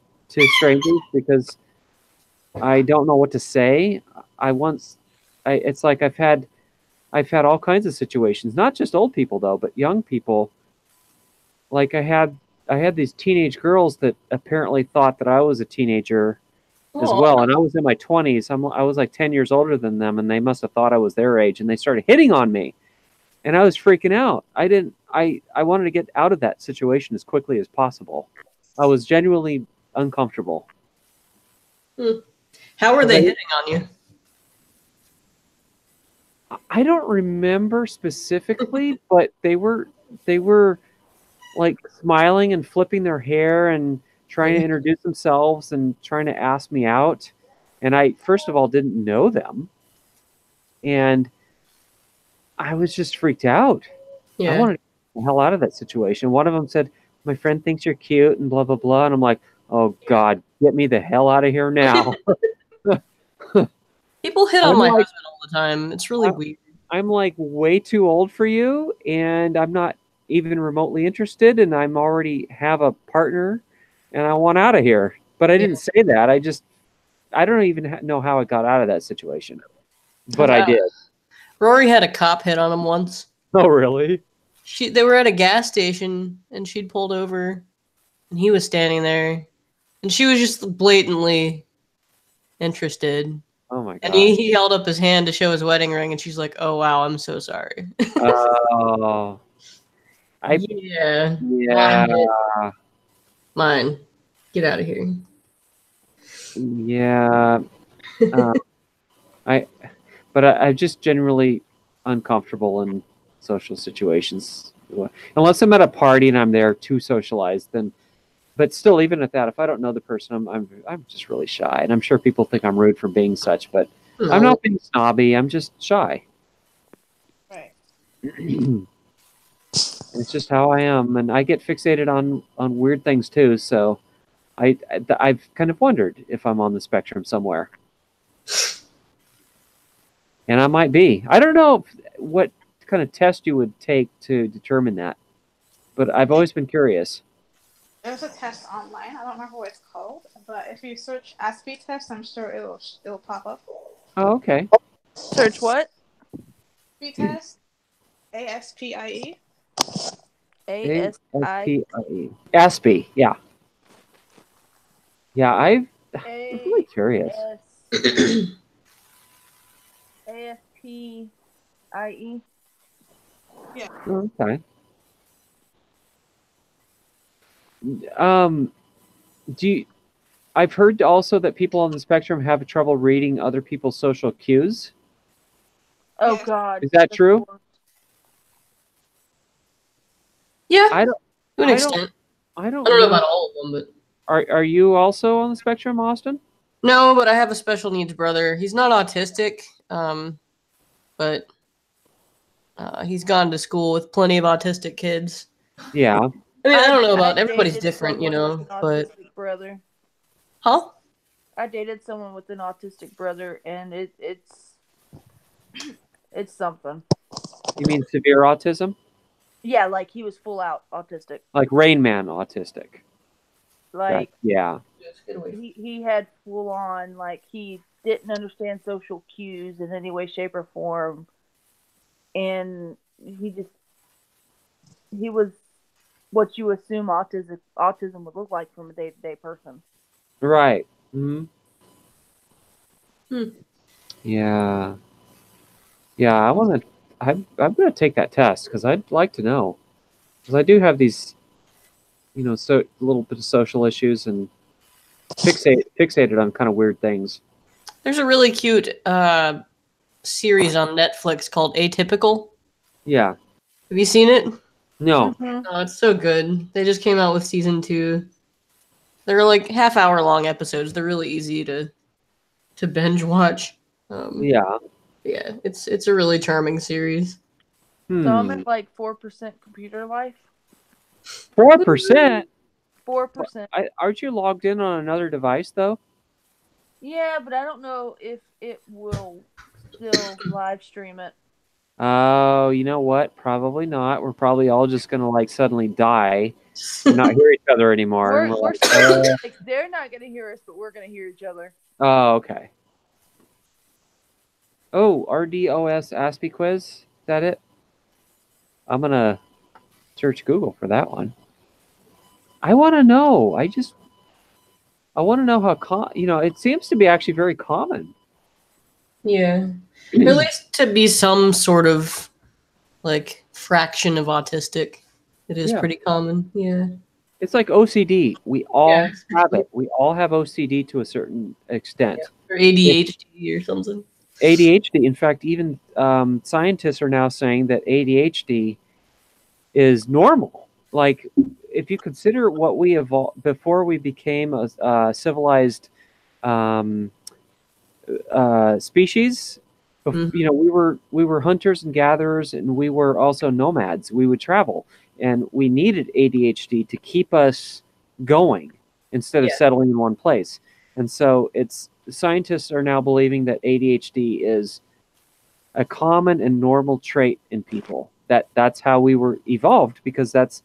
strangers because I don't know what to say. It's like I've had all kinds of situations, not just old people though, but young people. Like I had these teenage girls that apparently thought that I was a teenager as well, and I was in my 20s. I was like 10 years older than them, and they must have thought I was their age, and they started hitting on me, and I was freaking out. I wanted to get out of that situation as quickly as possible. I was genuinely uncomfortable. How were they hitting on you? I don't remember specifically, but they were like smiling and flipping their hair and trying to introduce themselves and trying to ask me out. And I, first of all, didn't know them. And I was just freaked out. Yeah. I wanted to get the hell out of that situation. One of them said, "My friend thinks you're cute," and blah, blah, blah. And I'm like, oh, God, get me the hell out of here now. People hit on my husband all the time. It's really weird. I'm like way too old for you, and I'm not even remotely interested, and I'm already have a partner, and I want out of here. But I didn't say that. I don't even know how I got out of that situation. But I did. Rory had a cop hit on him once. Oh, really? They were at a gas station, and she'd pulled over, and he was standing there, and she was just blatantly interested. Oh my God. And he held up his hand to show his wedding ring, and she's like, "Oh wow, I'm so sorry." Oh. Yeah. Mine. Get out of here. Yeah. I'm just generally uncomfortable in social situations. Unless I'm at a party and I'm there to socialize, then. But still, even at that, if I don't know the person, I'm just really shy, and I'm sure people think I'm rude for being such. But I'm not being snobby. I'm just shy. Right. It's just how I am, and I get fixated on weird things too. So I've kind of wondered if I'm on the spectrum somewhere, and I might be. I don't know what kind of test you would take to determine that, but I've always been curious. There's a test online. I don't remember what it's called, but if you search ASPE test, I'm sure it'll pop up. Oh, okay. Search what? ASPE test, ASPIE. ASI. ASPE, yeah. Yeah, I'm really curious. ASPIE. Okay. Do you, I've heard also that people on the spectrum have trouble reading other people's social cues. Oh Yes. God. Is that true? Yeah, I don't. to an I extent. I don't I don't know know. about all of them, but Are you also on the spectrum, Austin? no, but I have a special needs brother. He's not autistic, but he's gone to school with plenty of autistic kids. Yeah. I mean, I don't know about I everybody's dated different, you someone know, with an but autistic brother. huh? I dated someone with an autistic brother, and it's something. You mean severe autism? Yeah, like he was full out autistic. Like Rain Man autistic. Like Yeah. he had full on, like, he didn't understand social cues in any way, shape, or form, and he was what you assume autism would look like from a day-to-day person. Right. Hmm. Hmm. Yeah. Yeah. I want to. I'm going to take that test because I'd like to know. Because I do have these, so a little bit of social issues and fixated on kind of weird things. There's a really cute series on Netflix called Atypical. Yeah. Have you seen it? No. Oh, it's so good. They just came out with season 2. They're like half-hour long episodes. They're really easy to binge watch. Yeah. Yeah, it's a really charming series. So I'm at like 4% computer life. 4%. 4%. Aren't you logged in on another device though? Yeah, but I don't know if it will still live stream it. Oh, you know what? Probably not. We're probably all just gonna like suddenly die and not hear each other anymore. And We're like, still, like, they're not gonna hear us, but we're gonna hear each other. oh, okay. Oh, RDOS ASPE quiz. Is that it? I'm gonna search Google for that one. I want to know. I want to know how it seems to be actually very common. Yeah. Or at least to be some sort of like fraction of autistic. It is Yeah. pretty common. Yeah. It's like OCD. We all Yeah. have it. We all have OCD to a certain extent. Or ADHD or something. ADHD. In fact, even scientists are now saying that ADHD is normal. Like, if you consider what we evolved before we became a civilized species, we were hunters and gatherers, and we were also nomads. We would travel, and we needed ADHD to keep us going instead of settling in one place. And so scientists are now believing that ADHD is a common and normal trait in people. That's how we were evolved, because that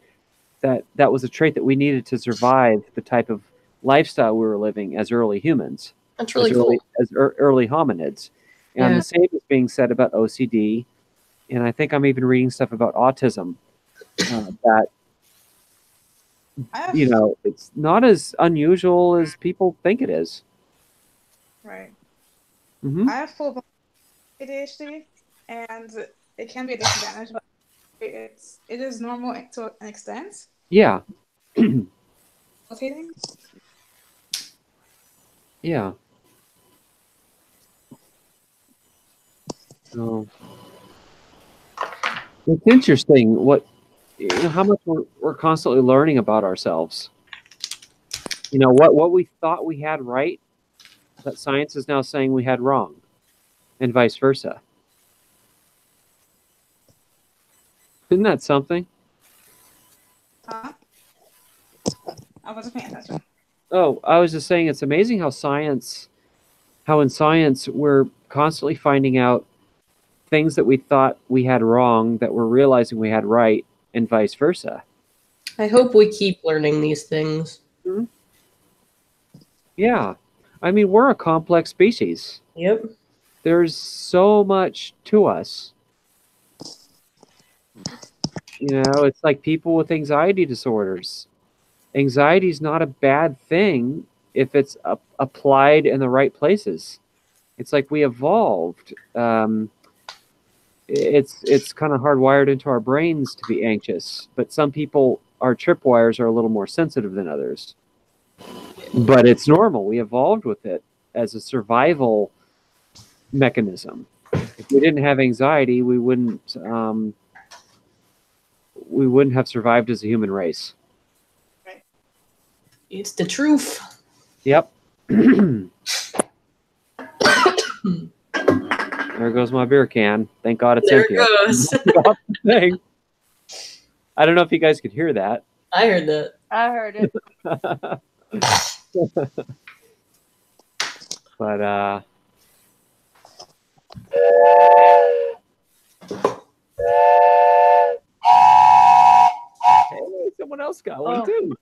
was a trait that we needed to survive the type of lifestyle we were living as early humans. That's really cool. As early hominids. And the same is being said about OCD. And I think I'm even reading stuff about autism that, it's not as unusual as people think it is. Right. Mm-hmm. I have full ADHD, and it can be a disadvantage, but it is normal to an extent. Yeah. Rotating. Yeah. So it's interesting how much we're constantly learning about ourselves. What we thought we had right, that science is now saying we had wrong, and vice versa. Isn't that something? Huh? I wasn't paying attention. Oh, I was just saying it's amazing how in science we're constantly finding out things that we thought we had wrong that we're realizing we had right, and vice versa. I hope we keep learning these things. Mm-hmm. Yeah. I mean, we're a complex species. Yep. There's so much to us. You know, it's like people with anxiety disorders. Anxiety is not a bad thing if it's applied in the right places. It's like we evolved. It's kind of hardwired into our brains to be anxious, but some people, our tripwires are a little more sensitive than others. But it's normal. We evolved with it as a survival mechanism. If we didn't have anxiety, we wouldn't have survived as a human race. It's the truth. Yep. There goes my beer can. Thank God it's There empty. it goes. Thing. I don't know if you guys could hear that. I heard that. I heard it. But hey, someone else got one Oh. too.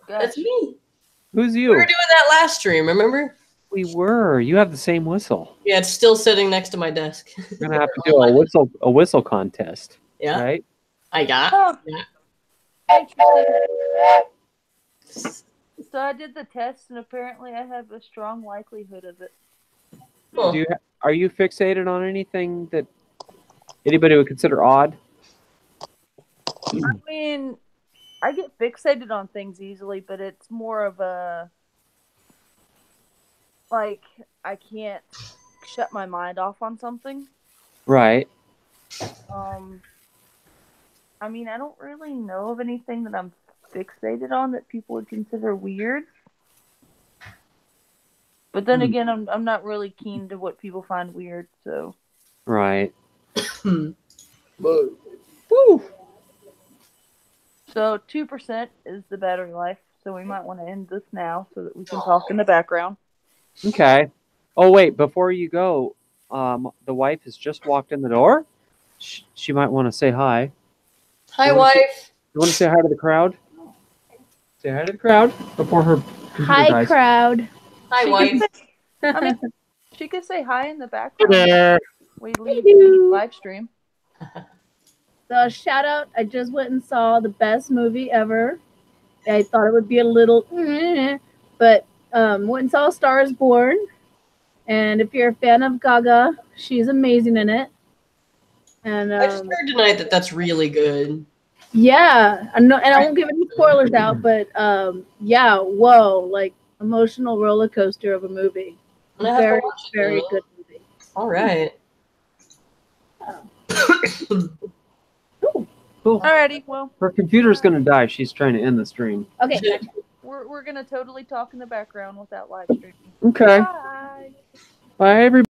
That's me. Who's We you? were doing that last stream, remember? We were. You have the same whistle. Yeah, it's still sitting next to my desk. We're gonna have to do a whistle contest. Yeah. Right? I got. Oh, Yeah. interesting. So I did the test, and apparently I have a strong likelihood of it. Cool. Are you fixated on anything that anybody would consider odd? I mean, I get fixated on things easily, but it's more of a like I can't shut my mind off on something. Right. I mean, I don't really know of anything that I'm fixated on that people would consider weird. But then again, I'm not really keen to what people find weird, so. Right. Woo. So 2% is the battery life, so we might want to end this now so that we can talk in the background. Okay. Oh wait, before you go, the wife has just walked in the door. She might want to say hi. Hi, wife. You want to say hi to the crowd? Say hi to the crowd before her. Hi, dies. crowd. Hi, She wife. I mean, she could say hi in the background. There. We leave the live stream. So shout out, I just went and saw the best movie ever. I thought it would be a little, but went and saw A Star is Born. And if you're a fan of Gaga, she's amazing in it. And I just heard tonight that that's really good. yeah, I know, and I won't give any spoilers out, but yeah, whoa, like emotional roller coaster of a movie. I'm gonna have to Very, watch it very then. good movie. All right. Cool. Alrighty, well, Her computer's gonna die. She's trying to end the stream. Okay. we're gonna totally talk in the background without live streaming. Okay. Bye. Bye, everybody.